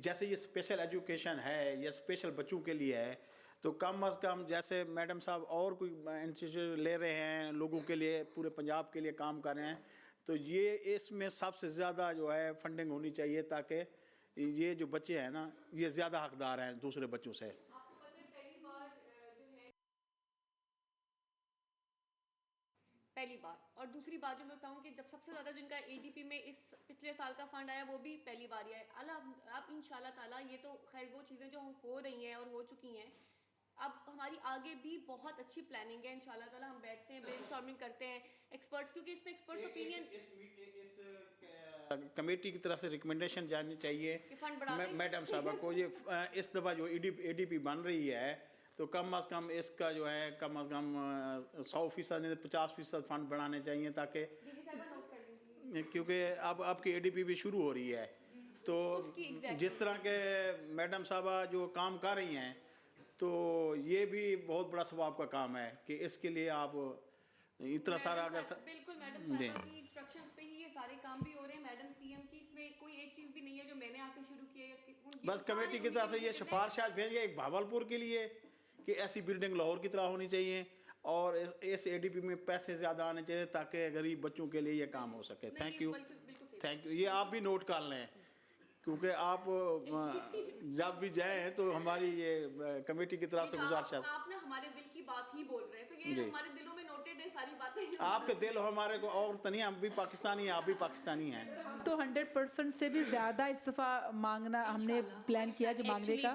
जैसे ये स्पेशल एजुकेशन है, ये स्पेशल बच्चों के लिए है, तो कम अज़ कम जैसे मैडम साहब और कोई इंस्टीट्यूट ले रहे हैं लोगों के लिए, पूरे पंजाब के लिए काम कर रहे हैं, तो ये इसमें सबसे ज़्यादा जो है फंडिंग होनी चाहिए, ताकि ये जो बच्चे हैं ना, ये ज़्यादा हकदार हैं दूसरे बच्चों से। पहली बार, और दूसरी बात जो मैं बताऊं कि जब सबसे ज़्यादा जिनका एडीपी में इस पिछले साल का फंड आया, वो भी पहली बार ही आया। अल्लाह अब इंशाल्लाह ताला, ये तो खैर वो चीज़ें जो हो रही हैं और हो चुकी हैं, अब हमारी आगे भी बहुत अच्छी प्लानिंग है इंशाल्लाह ताला। हम बैठते हैं, ब्रेनस्टॉर्मिंग करते हैं एक्सपर्ट्स, क्योंकि इसमें एक्सपर्ट्स ओपिनियन इस कमेटी की तरफ से रिकमेंडेशन जानी चाहिए कि फंड बढ़ा दें। मैडम साहबा को, ये इस दफ़ा जो एडीपी बन रही है, तो कम अज़ कम इसका जो है कम अज़ कम 100% नहीं 50% फंड बढ़ाने चाहिए, ताकि क्योंकि अब आपकी एडीपी भी शुरू हो रही है, तो जिस तरह के मैडम साहबा जो काम कर रही हैं, तो ये भी बहुत बड़ा सवाब का काम है कि इसके लिए आप इतना सारा अगर बिल्कुल मैडम साहबा की इंस्ट्रक्शंस पे ही ये सारे काम भी हो रहे हैं। मैडम सीएम की इसमें कोई एक चीज़ भी नहीं है जो मैंने आके शुरू की है। बस कमेटी की तरफ से ये सिफारिशात भेजेंगे एक भावलपुर के लिए कि ऐसी बिल्डिंग लाहौर की तरह होनी चाहिए, और इस एडीपी में पैसे ज़्यादा आने चाहिए, ताकि गरीब बच्चों के लिए ये काम हो सके। Thank you, thank you. ये आप भी नोट कर लें, क्योंकि आप जब भी जाएं तो हमारी ये कमेटी की तरफ से गुजारिश है। आप ना हमारे दिल की बात ही बोल रहे हैं, तो ये हमारे दिलों में नोटेड है सारी बातें। आपके दिल हमारे को और तनी, हम भी पाकिस्तानी हैं, आप भी पाकिस्तानी हैं। तो 100% से भी ज़्यादा इस्तीफ़ा मांगना हमने प्लान किया, जो मांगने का।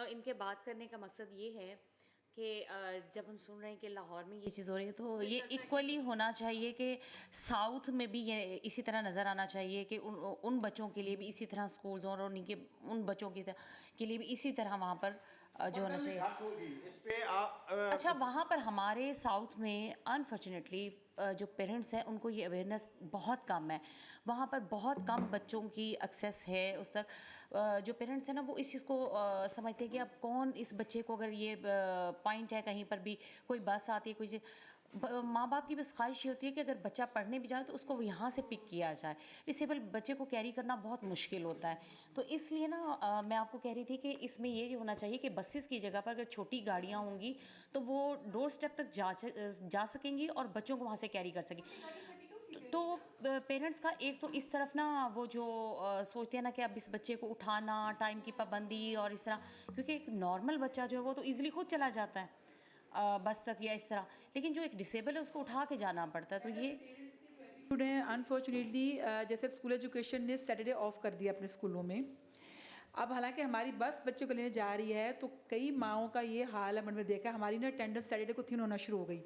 इनके बात करने का मकसद ये है कि जब हम सुन रहे हैं कि लाहौर में ये चीज़ हो रही है, तो ये इक्वली होना चाहिए कि साउथ में भी ये इसी तरह नज़र आना चाहिए कि उन बच्चों के लिए भी इसी तरह स्कूल्स और उनके उन बच्चों के लिए भी इसी तरह वहाँ पर जो होना चाहिए। इस पे आप अच्छा, वहाँ पर हमारे साउथ में अनफॉर्चुनेटली जो पेरेंट्स हैं उनको ये अवेयरनेस बहुत कम है। वहाँ पर बहुत कम बच्चों की एक्सेस है उस तक। जो पेरेंट्स हैं ना, वो इस चीज़ को समझते हैं कि अब कौन इस बच्चे को, अगर ये पॉइंट है कहीं पर भी कोई बस आती है, कोई माँ बाप की बस ख्वाहिश ये होती है कि अगर बच्चा पढ़ने भी जाए तो उसको यहाँ से पिक किया जाए। डिसेबल बच्चे को कैरी करना बहुत मुश्किल होता है, तो इसलिए ना मैं आपको कह रही थी कि इसमें ये होना चाहिए कि बसेस की जगह पर अगर छोटी गाड़ियाँ होंगी तो वो डोर स्टेप तक जा सकेंगी और बच्चों को वहाँ से कैरी कर सकेंगी। तो पेरेंट्स का एक तो इस तरफ ना वो जो सोचते हैं ना कि अब इस बच्चे को उठाना, टाइम की पाबंदी और इस तरह, क्योंकि एक नॉर्मल बच्चा जो है वो तो ईज़िली खुद चला जाता है बस तक या इस तरह, लेकिन जो एक डिसेबल है उसको उठा के जाना पड़ता है। तो ये अनफॉर्चुनेटली जैसे स्कूल एजुकेशन ने सैटरडे ऑफ कर दिया अपने स्कूलों में। अब हालांकि हमारी बस बच्चों को लेने जा रही है, तो कई माओं का ये हाल है, मैंने देखा हमारी ना अटेंडेंस सैटरडे को 3 होना शुरू हो गई।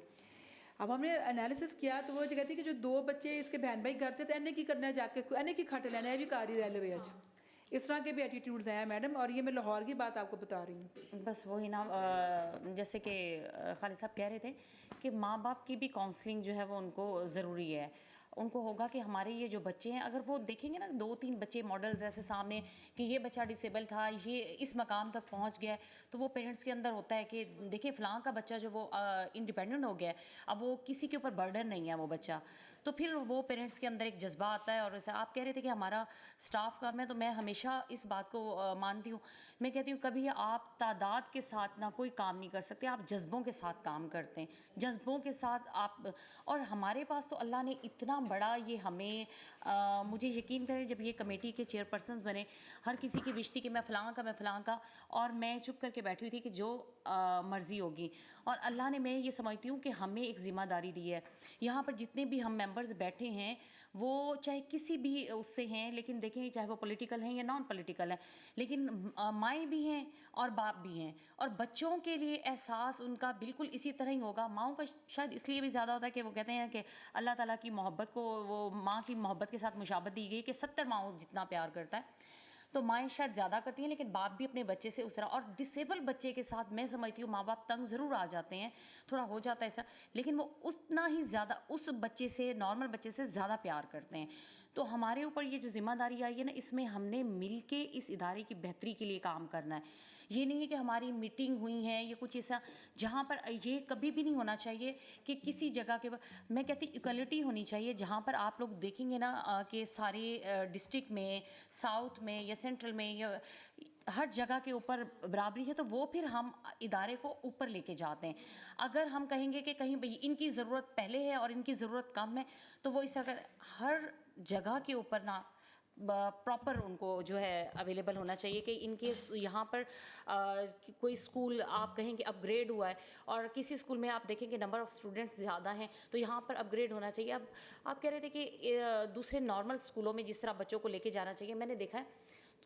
अब हमने एनालिसिस किया तो वो जो कहती है कि जो 2 बच्चे इसके बहन भाई करते थे, इन्हें की करना है जाके, इन्हें की खट लेना है भी कारी रह लो आज, इस तरह के भी एटीट्यूड्स हैं मैडम। और ये मैं लाहौर की बात आपको बता रही हूँ। बस वही ना, जैसे कि खालिद साहब कह रहे थे कि माँ बाप की भी काउंसलिंग जो है वो उनको ज़रूरी है। उनको होगा कि हमारे ये जो बच्चे हैं, अगर वो देखेंगे ना 2-3 बच्चे मॉडल्स ऐसे सामने कि ये बच्चा डिसेबल था, ये इस मकाम तक पहुंच गया है, तो वो पेरेंट्स के अंदर होता है कि देखिए फ़लाँ का बच्चा जो वो इंडिपेंडेंट हो गया है, अब वो किसी के ऊपर बर्डन नहीं है वो बच्चा, तो फिर वो पेरेंट्स के अंदर एक जज्बा आता है। और जैसे आप कह रहे थे कि हमारा स्टाफ कम है, तो मैं हमेशा इस बात को मानती हूँ। मैं कहती हूँ कभी आप तादाद के साथ ना कोई काम नहीं कर सकते, आप जज्बों के साथ काम करते हैं, जज्बों के साथ आप। और हमारे पास तो अल्लाह ने इतना बड़ा ये हमें मुझे यकीन करें, जब ये कमेटी के चेयरपर्सन्स बने, हर किसी की विश थी कि मैं फ़लाँ का, और मैं चुप करके बैठी हुई थी कि जो मर्ज़ी होगी। और अल्लाह ने, मैं ये समझती हूँ कि हमें एक ज़िम्मेदारी दी है। यहाँ पर जितने भी हम मेंबर्स बैठे हैं वो चाहे किसी भी उससे हैं, लेकिन देखें चाहे वो पॉलिटिकल हैं या नॉन पॉलिटिकल हैं, लेकिन माएँ भी हैं और बाप भी हैं, और बच्चों के लिए एहसास उनका बिल्कुल इसी तरह ही होगा। माँओं का शायद इसलिए भी ज़्यादा होता है कि वो कहते हैं कि अल्लाह ताला की मोहब्बत को, वो माँ की मोहब्बत के साथ मुशाबत दी गई कि 70 माँओं जितना प्यार करता है। तो माएँ शायद ज़्यादा करती हैं, लेकिन बाप भी अपने बच्चे से उस तरह, और डिसेबल बच्चे के साथ मैं समझती हूँ माँ बाप तंग ज़रूर आ जाते हैं, थोड़ा हो जाता है ऐसा, लेकिन वो उतना ही ज़्यादा उस बच्चे से, नॉर्मल बच्चे से ज़्यादा प्यार करते हैं। तो हमारे ऊपर ये जो जिम्मेदारी आई है ना, इसमें हमने मिल के इस इदारे की बेहतरी के लिए काम करना है। ये नहीं है कि हमारी मीटिंग हुई है या कुछ ऐसा, जहाँ पर ये कभी भी नहीं होना चाहिए कि किसी जगह के, मैं कहती इक्वलिटी होनी चाहिए। जहाँ पर आप लोग देखेंगे ना कि सारे डिस्ट्रिक्ट में, साउथ में या सेंट्रल में या हर जगह के ऊपर बराबरी है, तो वो फिर हम इदारे को ऊपर लेके जाते हैं। अगर हम कहेंगे कि कहीं भाई इनकी ज़रूरत पहले है और इनकी ज़रूरत कम है, तो वो इस तरह हर जगह के ऊपर ना प्रॉपर उनको जो है अवेलेबल होना चाहिए कि इनके यहाँ पर कोई स्कूल आप कहेंगे अपग्रेड हुआ है और किसी स्कूल में आप देखेंगे नंबर ऑफ़ स्टूडेंट्स ज़्यादा हैं, तो यहाँ पर अपग्रेड होना चाहिए। अब आप कह रहे थे कि दूसरे नॉर्मल स्कूलों में जिस तरह बच्चों को लेके जाना चाहिए, मैंने देखा है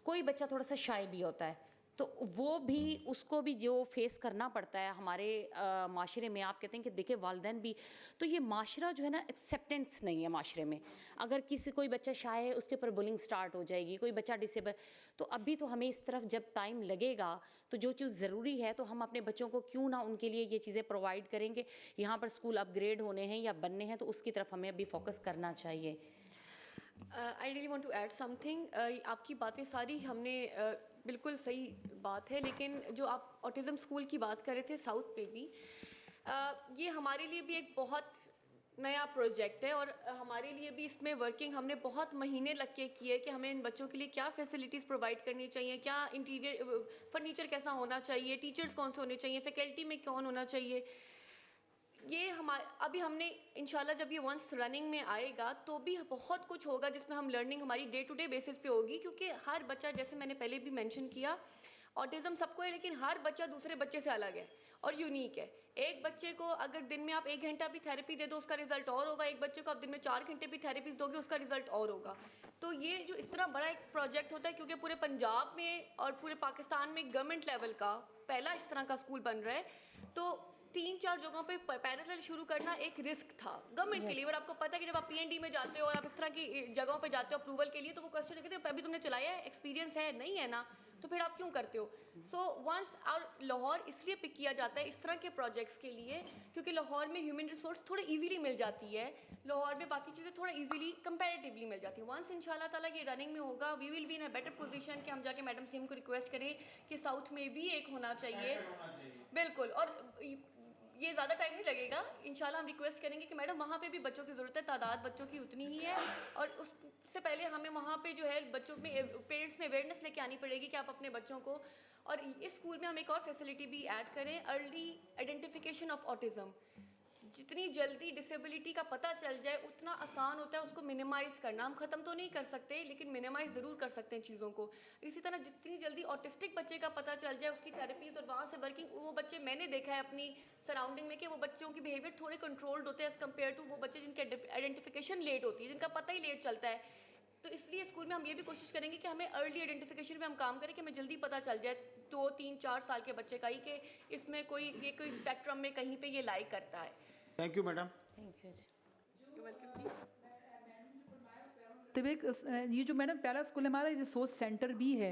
कोई बच्चा थोड़ा सा शाय भी होता है, तो वो भी, उसको भी जो फेस करना पड़ता है हमारे माशरे में। आप कहते हैं कि देखिए वालिदैन भी, तो ये माशरा जो है ना, एक्सेप्टेंस नहीं है माशरे में। अगर किसी कोई बच्चा शाय है, उसके ऊपर बुलिंग स्टार्ट हो जाएगी, कोई बच्चा डिसेबल, तो अभी तो हमें इस तरफ जब टाइम लगेगा, तो जो चीज़ ज़रूरी है तो हम अपने बच्चों को क्यों ना उनके लिए ये चीज़ें प्रोवाइड करेंगे। यहाँ पर स्कूल अपग्रेड होने हैं या बनने हैं, तो उसकी तरफ हमें अभी फोकस करना चाहिए। I really want to add something. आपकी बातें सारी हमने बिल्कुल सही बात है, लेकिन जो आप ऑटिज़म स्कूल की बात कर रहे थे साउथ पे भी, ये हमारे लिए भी एक बहुत नया प्रोजेक्ट है और हमारे लिए भी इसमें वर्किंग हमने बहुत महीने लग के की है कि हमें इन बच्चों के लिए क्या फैसिलिटीज़ प्रोवाइड करनी चाहिए, क्या इंटीरियर फर्नीचर कैसा होना चाहिए, टीचर्स कौन से होने चाहिए, फैकल्टी में कौन होना चाहिए। ये अभी हमने इंशाल्लाह जब ये वंस रनिंग में आएगा तो भी बहुत कुछ होगा जिसमें हम लर्निंग हमारी डे टू डे बेसिस पे होगी, क्योंकि हर बच्चा, जैसे मैंने पहले भी मेंशन किया, ऑटिज़म सबको है, लेकिन हर बच्चा दूसरे बच्चे से अलग है और यूनिक है। एक बच्चे को अगर दिन में आप 1 घंटा भी थेरेपी दे दो उसका रिजल्ट और होगा, एक बच्चे को आप दिन में 4 घंटे भी थेरेपी दोगे उसका रिजल्ट और होगा। तो ये जो इतना बड़ा एक प्रोजेक्ट होता है, क्योंकि पूरे पंजाब में और पूरे पाकिस्तान में गवर्नमेंट लेवल का पहला इस तरह का स्कूल बन रहा है, तो 3-4 जगहों पे पैरेलल शुरू करना एक रिस्क था गवर्नमेंट के लिए। और आपको पता है कि जब आप PND में जाते हो और आप इस तरह की जगहों पे जाते हो अप्रूवल के लिए, तो वो क्वेश्चन कहते हैं अभी तुमने चलाया है, एक्सपीरियंस है, नहीं है ना, तो फिर आप क्यों करते हो। सो वंस और लाहौर इसलिए पिक किया जाता है इस तरह के प्रोजेक्ट्स के लिए, क्योंकि लाहौर में ह्यूमन रिसोर्स थोड़ा ईजीली मिल जाती है, लाहौर में बाकी चीज़ें थोड़ा ईजीली कंपैरेटिवली मिल जाती हैं। वंस इंशाल्लाह ताला ये रनिंग में होगा, we will be in a better position कि हम जाके मैडम CM को रिक्वेस्ट करें कि साउथ में भी एक होना चाहिए। बिल्कुल, और ये ज़्यादा टाइम नहीं लगेगा, इंशाल्लाह हम रिक्वेस्ट करेंगे कि मैडम वहाँ पे भी बच्चों की ज़रूरत है, तादाद बच्चों की उतनी ही है, और उससे पहले हमें वहाँ पे जो है बच्चों में, पेरेंट्स में अवेयरनेस लेके आनी पड़ेगी कि आप अपने बच्चों को, और इस स्कूल में हम एक और फैसिलिटी भी ऐड करें, अर्ली आइडेंटिफिकेशन ऑफ ऑटिज़म। जितनी जल्दी डिसेबिलिटी का पता चल जाए उतना आसान होता है उसको मिनिमाइज़ करना। हम ख़त्म तो नहीं कर सकते, लेकिन मिनिमाइज़ ज़रूर कर सकते हैं चीज़ों को। इसी तरह जितनी जल्दी ऑटिस्टिक बच्चे का पता चल जाए, उसकी थेरेपीज़ और वहाँ से वर्किंग, वो बच्चे मैंने देखा है अपनी सराउंडिंग में कि वो बच्चों की बिहेवियर थोड़े कंट्रोल्ड होते हैं एज़ कम्पेयर टू वो बच्चे जिनकी आइडेंटिफिकेशन लेट होती है, जिनका पता ही लेट चलता है। तो इसलिए स्कूल में हम ये भी कोशिश करेंगे कि हमें अर्ली आइडेंटिफिकेशन में हम काम करें कि हमें जल्दी पता चल जाए 2, 3, 4 साल के बच्चे का ही कि इसमें कोई स्पेक्ट्रम में कहीं पे ये लाई करता है। Thank you madam. Thank you जी। वेलकम जी। तब एक ये जो मैडम पहला स्कूल है हमारा, रिसोर्स सेंटर भी है।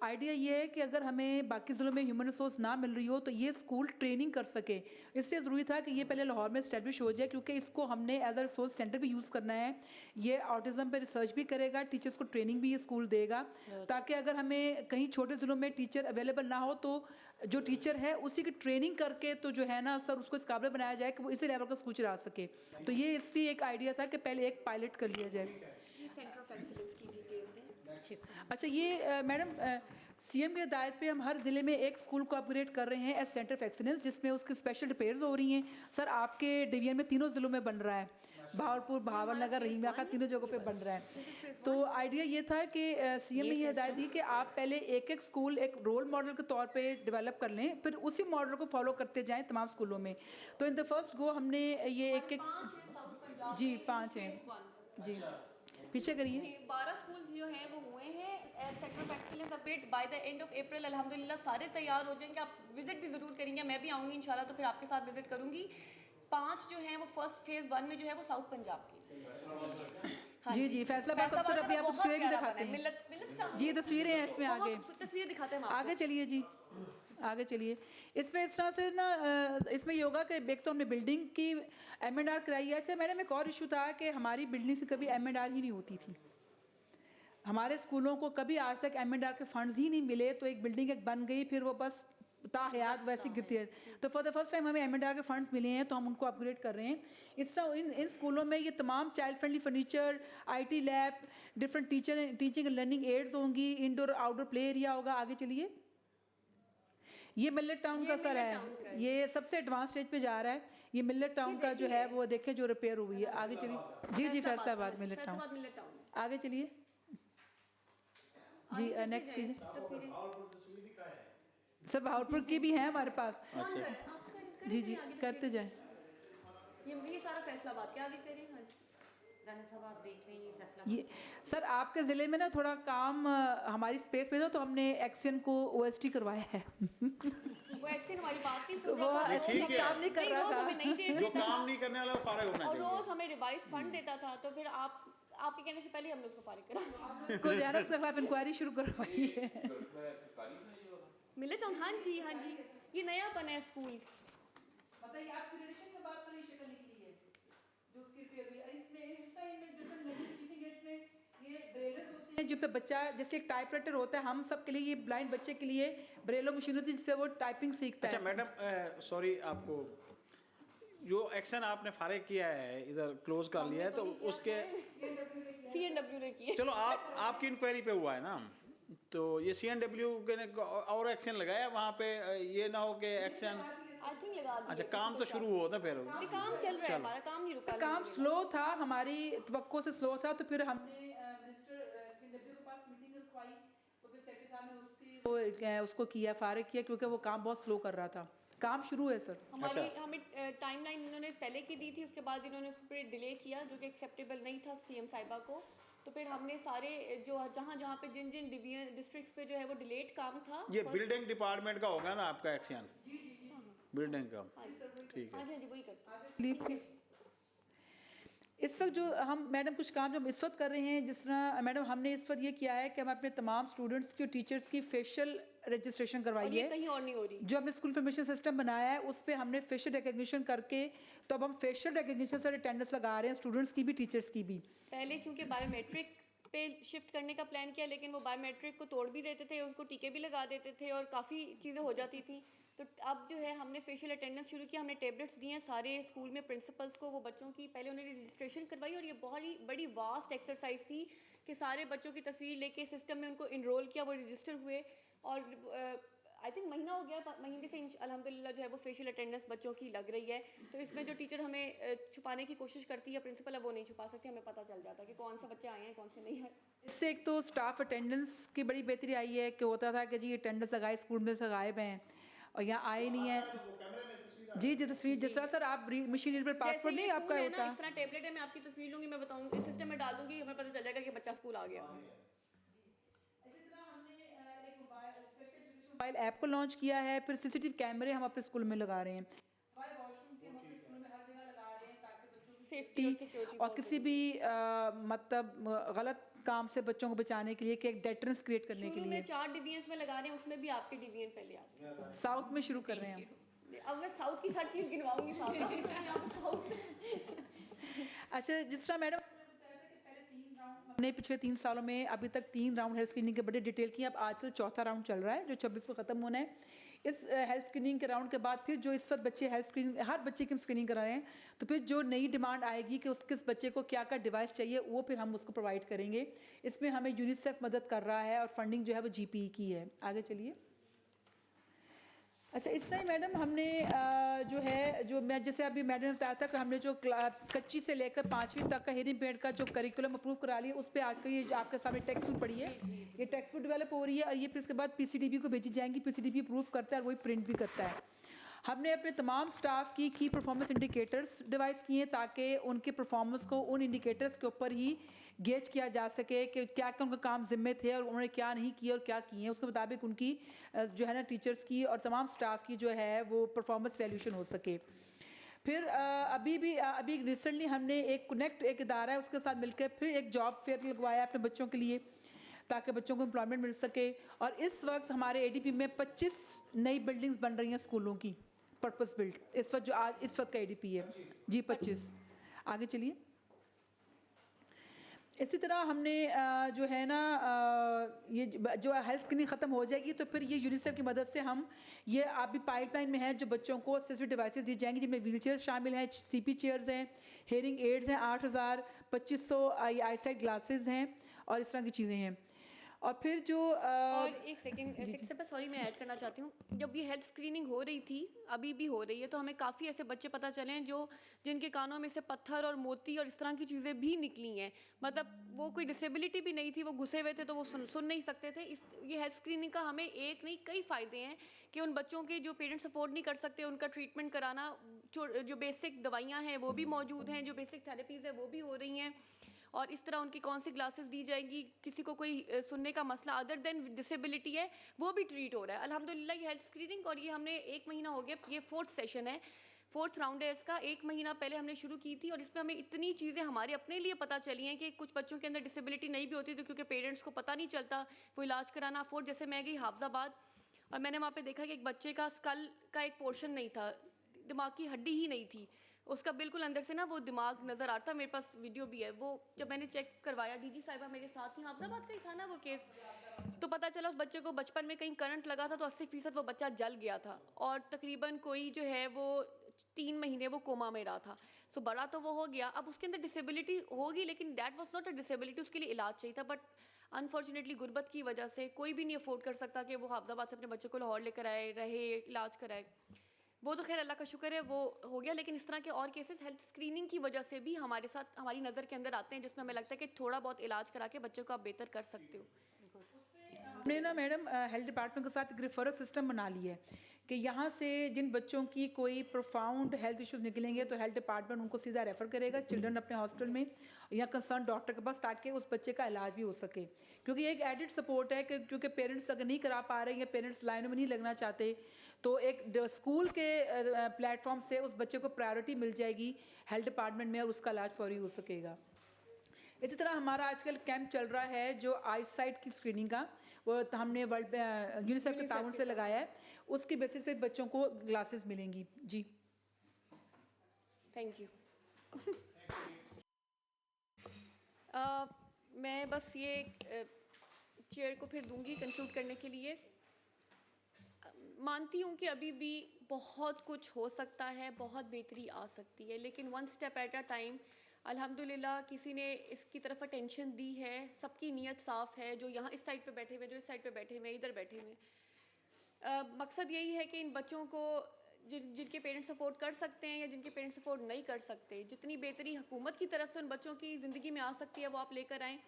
आइडिया ये है कि अगर हमें बाकी ज़िलों में ह्यूमन रिसोर्स ना मिल रही हो तो ये स्कूल ट्रेनिंग कर सके। इससे ज़रूरी था कि ये पहले लाहौर में इस्टेब्लिश हो जाए, क्योंकि इसको हमने एज अ रिसोर्स सेंटर भी यूज़ करना है। ये ऑटिज़म पे रिसर्च भी करेगा, टीचर्स को ट्रेनिंग भी ये स्कूल देगा, ताकि अगर हमें कहीं छोटे ज़िलों में टीचर अवेलेबल ना हो तो जो टीचर है उसी की ट्रेनिंग करके तो जो है ना सर उसको इस काबिल बनाया जाए कि वो इसी लेवल का स्कूल चला सके। तो ये इसलिए एक आइडिया था कि पहले एक पायलट कर लिया जाए। सेंटर ऑफ एक्सीलेंस की डिटेल्स हैं। अच्छा, ये मैडम CM की हिदायत पे हम हर ज़िले में एक स्कूल को अपग्रेड कर रहे हैं एज सेंटर ऑफ एक्सीलेंस, जिसमें उसकी स्पेशल रिपेयर्स हो रही हैं। सर आपके डिवीजन में 3 ज़िलों में बन रहा है, भावलपुर, भावलनगर, रहीम खां, 3 जगहों पे बन रहा है। तो आइडिया ये था कि CM ने ये हिदायत दी कि आप पहले एक स्कूल एक रोल मॉडल के तौर पे डेवलप कर लें, फिर उसी मॉडल को फॉलो करते जाएं तमाम स्कूलों में। तो इन द फर्स्ट गो हमने ये एक जी 5 हैं जी, पीछे करिए। 12 स्कूल्स जो हैं वो हुए हैं centre of excellence upgrade by the end of April. अल्हम्दुलिल्लाह सारे तैयार हो जाएंगे। आप विजिट भी ज़रूर करेंगे, मैं भी आऊँगी इंशाल्लाह, तो फिर आपके साथ विजिट करूँगी। 5 जो हैं वो फर्स्ट फेज़ 1 में जो है वो साउथ पंजाब की, जी जी फैसलाबाद अक्सर अभी आप तस्वीरें भी दिखाते हैं मिलत जी तस्वीरें हैं इसमें आगे तस्वीर दिखाते हैं हम आगे चलिए जी आगे चलिए इसमें इस तरह से ना इसमें योगा के एक तो हमने बिल्डिंग की M&R कराई है। अच्छा मैडम एक और इशू था कि हमारी बिल्डिंग से कभी M&R ही नहीं होती थी, हमारे स्कूलों को कभी आज तक M&R के फंड्स ही नहीं मिले, तो एक बिल्डिंग एक बन गई फिर वो बस ताहयात वैसी गिरती है, तो फॉर द फर्स्ट टाइम हमें M&R के फंड्स मिले हैं तो हम उनको अपग्रेड कर रहे हैं। इस तरह इन स्कूलों में ये तमाम child friendly furniture, IT lab, different teaching learning aids होंगी, इंडोर आउटडोर प्ले एरिया होगा। आगे चलिए, ये मिलेट टाउन का सर है, ये सबसे एडवांस स्टेज पे जा रहा है, ये मिलेट टाउन का जो है वो देखें जो रिपेयर हुई है। आगे चलिए जी जी फैसलाबाद मिलेट टाउन, आगे चलिए जी नेक्स्ट कीजिए। सर भावलपुर की भी है हमारे पास। जी जी करते जाएं। ये सारा फैसलाबाद के आगे करें। हाँ राना साहब आप देख लें ये फैसला। ये सर आपके ज़िले में ना थोड़ा काम हमारी स्पेस पे था तो हमने एक्शन को OST करवाया है। वो एक्शन हमारी बात नहीं सुन वो रहा था, ठीक है, काम नहीं कर रहा था, जो काम नहीं करने वाला वो फारिग होना और चाहिए। रोज हमें रिवाइज फंड देता था, तो फिर आपके कहने से पहले हमने उसको फारिग करा। उसको ज़्यादा उसके खिलाफ इंक्वायरी शुरू करवाई है। मिले टाउन, हाँ जी ये नया बना है स्कूल। बताइए आपकी रिलेशन में बात सारी शक्ल निकली है जो उसकी रिपेयर हुई है। इसमें इस टाइम में डिफरेंट लर्निंग टीचिंग एड्स में ये ब्रेलर्स होते हैं जिन पे बच्चा जैसे एक टाइपराइटर होता है, हम सब के लिए ये ब्लाइंड बच्चे के लिए ब्रेलो मशीन होती है जिससे वो टाइपिंग सीखता है। अच्छा मैडम सॉरी, आपको जो एक्शन आपने फारिग किया है इधर क्लोज कर लिया है तो उसके CNW ने किया। चलो आपकी इंक्वायरी पे हुआ है ना, तो ये CNW ने और एक्शन लगाया वहाँ पे, ये ना हो कि एक्शन आई थिंक लगा दिया। अच्छा काम तो शुरू हुआ था फिर काम चल रहा है, हमारा काम नहीं रुका। काम स्लो था, हमारी तवक्को से स्लो था, तो फिर हमने मिनिस्टर CNW के पास मीटिंग रखवाई तो फिर सेक्रेटरी साहब ने उसको किया फारिग किया क्योंकि वो काम बहुत स्लो कर रहा था। काम शुरू है सर। हमें टाइमलाइन इन्होंने पहले की दी थी, उसके बाद इन्होंने उस पर डिले किया जो कि एक्सेप्टेबल नहीं था CM साहिबा को, तो फिर हमने सारे जो जहाँ पे जिन डिस्ट्रिक्ट्स पे जो है वो डिलेड काम था। ये बिल्डिंग डिपार्टमेंट का होगा ना आपका एक्शन, बिल्डिंग का, ठीक है। हाँ जी वही करते हैं। इस वक्त जो हम मैडम कुछ काम जो हम इस वक्त कर रहे हैं, जिस तरह मैडम हमने इस वक्त ये किया है कि हम अपने तमाम स्टूडेंट्स की और टीचर्स की फेशियल रजिस्ट्रेशन करवाई है, कहीं और नहीं हो रही। जो हमने स्कूल इन्फॉर्मेशन सिस्टम बनाया है उस पर हमने फेशियल रिकग्निशन करके, तो अब हम फेशियल रिकग्निशन से अटेंडेंस लगा रहे हैं स्टूडेंट्स की भी टीचर्स की भी। पहले क्योंकि बायोमेट्रिक पे शिफ्ट करने का प्लान किया, लेकिन वो बायोमेट्रिक को तोड़ भी देते थे, उसको टीके भी लगा देते थे और काफ़ी चीज़ें हो जाती थी। तो अब जो है हमने फेशियल अटेंडेंस शुरू किया, हमने टेबलेट्स दिए हैं सारे स्कूल में प्रिंसिपल्स को, वो बच्चों की पहले उन्होंने रजिस्ट्रेशन करवाई और ये बहुत ही बड़ी वास्ट एक्सरसाइज थी कि सारे बच्चों की तस्वीर लेके सिस्टम में उनको इनरोल किया, वो रजिस्टर हुए और आई थिंक महीना हो गया, महीने से अल्हम्दुलिल्लाह जो है वो फेशियल अटेंडेंस बच्चों की लग रही है। तो इसमें जो टीचर हमें छुपाने की कोशिश करती है प्रिंसिपल, अब वो नहीं छुपा सकती, हमें पता चल जाता है कि कौन से बच्चे आए हैं कौन से नहीं आए। इससे एक तो स्टाफ अटेंडेंस की बड़ी बेहतरी आई है कि होता था कि जी अटेंडेंस लगाए स्कूल में से गायब हैं और यहाँ आए नहीं है। जी जी तस्वीर जिस तरह सर आप मशीन पर पासपोर्ट नहीं आपका होता, इस तरह टेबलेट है, मैं आपकी तस्वीर लूँगी, मैं बताऊँगी इस सिस्टम में डाल दूँगी, हमें पता चल जाएगा कि बच्चा स्कूल आ गया। मोबाइल ऐप को लॉन्च किया है, फिर CCTV कैमरे हम अपने स्कूल में लगा रहे हैं, सेफ्टी और किसी भी मतलब गलत काम से बच्चों को बचाने के लिए कि एक डेटरेंस क्रिएट करने के लिए। 4 डिवीजन्स में लगा रहे हैं, उसमें भी आपके डिवीजन पहले आते हैं। साउथ में शुरू कर रहे हैं हम। अब मैं साउथ की सारी चीज़ गिनवाऊंगी साउथ। अच्छा जिस तरह मैडम हमने पिछले 3 सालों में अभी तक 3 राउंड हेल्थ स्क्रीनिंग के बड़े डिटेल किए, अब आजकल चौथा राउंड चल रहा है जो 26 को ख़त्म होना है। इस हेल्थ स्क्रीनिंग के राउंड के बाद फिर जो इस वक्त बच्चे हेल्थ स्क्रीनिंग हर बच्चे की हम स्क्रीनिंग करा रहे हैं, तो फिर जो नई डिमांड आएगी कि किस बच्चे को क्या क्या डिवाइस चाहिए वो फिर हम उसको प्रोवाइड करेंगे। इसमें हमें यूनिसेफ मदद कर रहा है और फंडिंग जो है वो GPE की है। आगे चलिए। अच्छा इस तरह मैडम हमने जो है जो मैं जैसे अभी मैडम ने बताया था कि हमने जो कच्ची से लेकर 5वीं तक का हेरिंग पेड का जो करिकुलम अप्रूव करा लिया, उस पर आजकल ये जो आपके सामने टेक्स्ट बुक पड़ी है, ये टेक्स्ट बुक डेवलप हो रही है और ये फिर उसके बाद PCDB को भेजी जाएंगी, PCDB अप्रूव करता है और वही प्रिंट भी करता है। हमने अपने तमाम स्टाफ की परफॉर्मेंस इंडिकेटर्स डिवाइस किए हैं ताकि उनके परफॉर्मेंस को उन इंडिकेटर्स के ऊपर ही गेज किया जा सके कि क्या क्या उनका काम जिम्मे थे और उन्होंने क्या नहीं किया और क्या किए हैं, उसके मुताबिक उनकी जो है ना टीचर्स की और तमाम स्टाफ की जो है वो परफॉर्मेंस वैल्यूशन हो सके। फिर अभी रिसेंटली हमने एक कनेक्ट एक इदारा है उसके साथ मिलकर फिर एक जॉब फेयर लगवाया अपने बच्चों के लिए, ताकि बच्चों को एम्प्लॉयमेंट मिल सके। और इस वक्त हमारे ADP में 25 नई बिल्डिंग्स बन रही हैं स्कूलों की, पर्पस बिल्ड, इस वक्त जो आज इस वक्त का ADP है जी 25। आगे चलिए। इसी तरह हमने जो है ना ये जो हेल्थ स्क्रीनिंग ख़त्म हो जाएगी तो फिर ये यूनिसेफ की मदद से हम ये अभी पाइपलाइन में है जो बच्चों को असिस्टिव डिवाइसेस दी जाएंगी, जिनमें व्हील चेयर शामिल हैं, CP चेयर्स हैं, हेयरिंग एड्स हैं, 8,2500 आईसाइट ग्लासेस हैं और इस तरह की चीज़ें हैं। और फिर जो और एक सेकंड पे सॉरी मैं ऐड करना चाहती हूँ, जब ये हेल्थ स्क्रीनिंग हो रही थी, अभी भी हो रही है, तो हमें काफ़ी ऐसे बच्चे पता चले हैं जो जिनके कानों में से पत्थर और मोती और इस तरह की चीज़ें भी निकली हैं। मतलब वो कोई डिसेबिलिटी भी नहीं थी, वो घुसे हुए थे तो वो सुन नहीं सकते थे। ये हेल्थ स्क्रीनिंग का हमें एक नहीं कई फ़ायदे हैं कि उन बच्चों के जो पेरेंट्स अफोर्ड नहीं कर सकते उनका ट्रीटमेंट कराना, जो बेसिक दवाइयाँ हैं वो भी मौजूद हैं, जो बेसिक थेरेपीज़ है वो भी हो रही हैं। और इस तरह उनकी कौन सी ग्लासेस दी जाएंगी, किसी को कोई सुनने का मसला अदर देन डिसेबिलिटी है वो भी ट्रीट हो रहा है अल्हम्दुलिल्लाह। ये हेल्थ स्क्रीनिंग और ये हमने 1 महीना हो गया, ये 4th सेशन है, 4th राउंड है इसका। 1 महीना पहले हमने शुरू की थी और इसमें हमें इतनी चीज़ें हमारे अपने लिए पता चली हैं कि कुछ बच्चों के अंदर डिसेबिलिटी नहीं भी होती तो क्योंकि पेरेंट्स को पता नहीं चलता वो इलाज कराना अफोर्ड। जैसे मैं गई हाफजाबाद और मैंने वहाँ पे देखा कि एक बच्चे का स्कल का एक पोर्शन नहीं था, दिमाग की हड्डी ही नहीं थी, उसका बिल्कुल अंदर से ना वो दिमाग नज़र आता था। मेरे पास वीडियो भी है। वो जब मैंने चेक करवाया, DG साहिबा मेरे साथ ही, हाफजाबाद का ही था ना वो केस, तो पता चला उस बच्चे को बचपन में कहीं करंट लगा था तो 80% वो बच्चा जल गया था और तकरीबन कोई जो है वो 3 महीने वो कोमा में रहा था। सो बड़ा तो वो हो गया, अब उसके अंदर डिसेबिलिटी होगी लेकिन that was not a disability, उसके लिए इलाज चाहिए था। बट अनफॉर्चुनेटली गुर्बत की वजह से कोई भी नहीं अफोर्ड कर सकता कि वो हाफजाबाद से अपने बच्चे को लाहौर लेकर आए, रहे, इलाज कराए। वो तो खैर अल्लाह का शुक्र है वो हो गया, लेकिन इस तरह के और केसेस हेल्थ स्क्रीनिंग की वजह से भी हमारे साथ हमारी नज़र के अंदर आते हैं, जिसमें हमें लगता है कि थोड़ा बहुत इलाज करा के बच्चों को आप बेहतर कर सकते हो। हमने ना मैडम हेल्थ डिपार्टमेंट के साथ एक रेफरल सिस्टम बना लिया है कि यहाँ से जिन बच्चों की कोई प्रोफाउंड हेल्थ इश्यूज निकलेंगे तो हेल्थ डिपार्टमेंट उनको सीधा रेफ़र करेगा चिल्ड्रन अपने हॉस्पिटल में या कंसर्न डॉक्टर के पास, ताकि उस बच्चे का इलाज भी हो सके। क्योंकि एक एडिड सपोर्ट है कि क्योंकि पेरेंट्स अगर नहीं करा पा रहे हैं, पेरेंट्स लाइनों में नहीं लगना चाहते, तो एक स्कूल के प्लेटफॉर्म से उस बच्चे को प्रायोरिटी मिल जाएगी हेल्थ डिपार्टमेंट में और उसका इलाज फौरी हो सकेगा। इसी तरह हमारा आजकल कैंप चल रहा है जो आईसाइट की स्क्रीनिंग का, वो हमने वर्ल्ड यूनिसेफ के ताउन से लगाया है, उसकी बेसिस पे बच्चों को ग्लासेस मिलेंगी जी। Thank you. मैं बस ये चेयर को फिर दूंगी कंक्लूड करने के लिए। मानती हूँ कि अभी भी बहुत कुछ हो सकता है, बहुत बेहतरी आ सकती है, लेकिन 1 स्टेप एट अ टाइम। अल्हम्दुलिल्लाह किसी ने इसकी तरफ अटेंशन दी है, सबकी नीयत साफ़ है, जो यहाँ इस साइड पे बैठे हुए, जो इस साइड पे बैठे हुए, इधर बैठे हुए। मकसद यही है कि इन बच्चों को जिनके पेरेंट्स सपोर्ट कर सकते हैं या जिनके पेरेंट्स सपोर्ट नहीं कर सकते, जितनी बेहतरी हुकूमत की तरफ से उन बच्चों की ज़िंदगी में आ सकती है वो आप लेकर आएँ।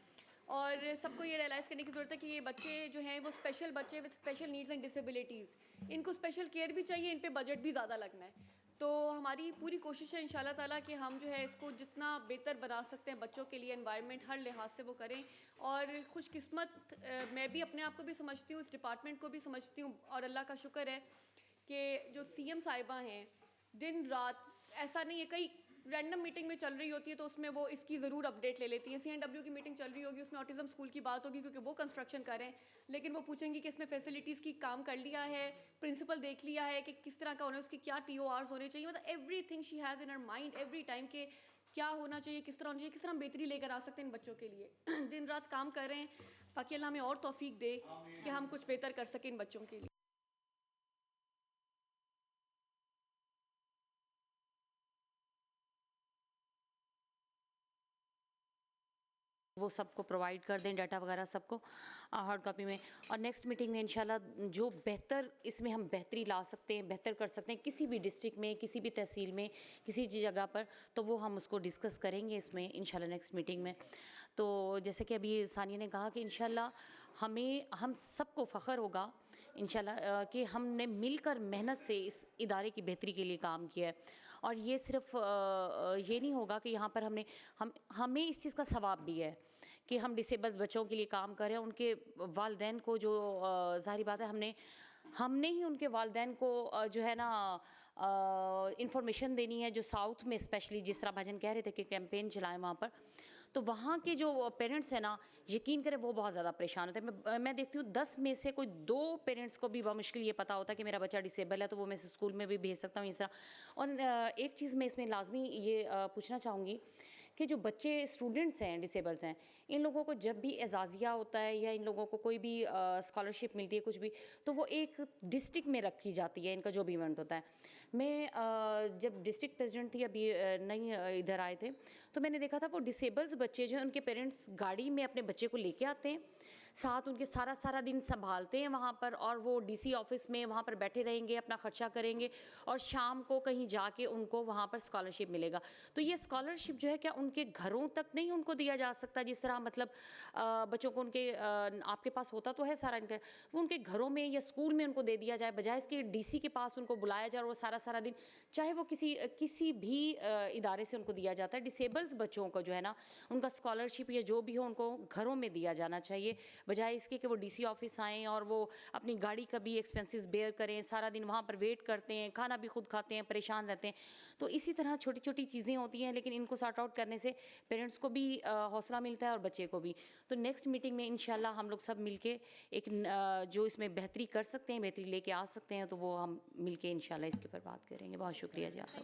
और सबको ये रियलाइज़ करने की ज़रूरत है कि ये बच्चे जो हैं वो स्पेशल बच्चे with special needs and disabilities, इनको स्पेशल केयर भी चाहिए, इन पे बजट भी ज़्यादा लगना है। तो हमारी पूरी कोशिश है इंशाल्लाह ताला कि हम जो है इसको जितना बेहतर बना सकते हैं बच्चों के लिए, एनवायरनमेंट हर लिहाज से वो करें। और खुशकिस्मत मैं भी अपने आप को भी समझती हूँ, इस डिपार्टमेंट को भी समझती हूँ, और अल्लाह का शुक्र है कि जो CM साहिबा हैं दिन रात, ऐसा नहीं है कई रैंडम मीटिंग में चल रही होती है तो उसमें वो इसकी ज़रूर अपडेट ले लेती हैं। CNW की मीटिंग चल रही होगी, उसमें ऑटिज़म स्कूल की बात होगी क्योंकि वो कंस्ट्रक्शन कर रहे हैं, लेकिन वो पूछेंगी कि इसमें फैसिलिटीज़ की काम कर लिया है, प्रिंसिपल देख लिया है कि किस तरह का होना है, उसकी क्या TORs होने चाहिए, मतलब everything she has in her mind every time के क्या होना चाहिए, किस तरह होना चाहिए, किस तरह हम बेहतरी लेकर आ सकते हैं इन बच्चों के लिए। दिन रात काम कर रहे हैं ताकि अल्लाह हमें और तौफीक दे कि हम कुछ बेहतर कर सकें इन बच्चों के लिए। वो सबको प्रोवाइड कर दें डाटा वगैरह सबको हार्ड कॉपी में। और नेक्स्ट मीटिंग में इंशाल्लाह जो बेहतर इसमें हम बेहतरी ला सकते हैं, बेहतर कर सकते हैं किसी भी डिस्ट्रिक्ट में, किसी भी तहसील में, किसी जगह पर, तो वो हम उसको डिस्कस करेंगे इसमें इंशाल्लाह नेक्स्ट मीटिंग में। तो जैसे कि अभी सानिया ने कहा कि इंशाल्लाह हम सबको फ़ख्र होगा इंशाल्लाह कि हमने मिलकर मेहनत से इस इदारे की बेहतरी के लिए काम किया है। और ये सिर्फ ये नहीं होगा कि यहाँ पर हमें इस चीज़ का सवाब भी है कि हम डिसेबल्ड बच्चों के लिए काम कर रहे हैं, उनके वालिदैन को जो ज़ाहिर बात है हमने हमने ही उनके वालिदैन को जो है ना इंफॉर्मेशन देनी है, जो साउथ में स्पेशली जिस तरह भाजन कह रहे थे कि कैंपेन चलाएं वहाँ पर, तो वहाँ के जो पेरेंट्स हैं ना, यकीन करें वो बहुत ज़्यादा परेशान होते हैं। मैं देखती हूँ 10 में से कोई 2 पेरेंट्स को भी बहुत मुश्किल ये पता होता है कि मेरा बच्चा डिसेबल है, तो वो मैं इसे स्कूल में भी भेज सकता हूँ इस तरह। और एक चीज़ मैं इसमें लाजमी ये पूछना चाहूँगी कि जो बच्चे स्टूडेंट्स हैं, डिसेबल्स हैं, इन लोगों को जब भी एजाज़िया होता है या इन लोगों को कोई भी स्कॉलरशिप मिलती है कुछ भी, तो वो एक डिस्ट्रिक्ट में रखी जाती है, इनका जो भी इवेंट होता है। मैं जब डिस्ट्रिक्ट प्रेसिडेंट थी, अभी नहीं इधर आए थे, तो मैंने देखा था वो डिसेबल्स बच्चे जो हैं उनके पेरेंट्स गाड़ी में अपने बच्चे को लेके आते हैं, साथ उनके सारा दिन संभालते हैं वहाँ पर, और वो डीसी ऑफिस में वहाँ पर बैठे रहेंगे, अपना ख़र्चा करेंगे और शाम को कहीं जाके उनको वहाँ पर स्कॉलरशिप मिलेगा। तो ये स्कॉलरशिप जो है क्या उनके घरों तक नहीं उनको दिया जा सकता, जिस तरह मतलब बच्चों को उनके आपके पास होता तो है सारा इनका, वो उनके घरों में या स्कूल में उनको दे दिया जाए, बजाय इसके डीसी के पास उनको बुलाया जाए और वो सारा दिन, चाहे वो किसी भी इदारे से उनको दिया जाता है। डिसेबल्स बच्चों को जो है ना, उनका स्कॉलरशिप या जो भी हो उनको घरों में दिया जाना चाहिए, बजाय इसके कि वो डीसी ऑफिस आएँ और वो अपनी गाड़ी का भी एक्सपेंसेस बेयर करें, सारा दिन वहाँ पर वेट करते हैं, खाना भी खुद खाते हैं, परेशान रहते हैं। तो इसी तरह छोटी छोटी चीज़ें होती हैं, लेकिन इनको सॉर्ट आउट करने से पेरेंट्स को भी हौसला मिलता है और बच्चे को भी। तो नेक्स्ट मीटिंग में इंशाल्लाह हम लोग सब मिलके एक जो इसमें बेहतरी कर सकते हैं, बेहतरी लेके आ सकते हैं, तो वो हम मिलके इंशाल्लाह इसके ऊपर बात करेंगे। बहुत शुक्रिया जी आपका।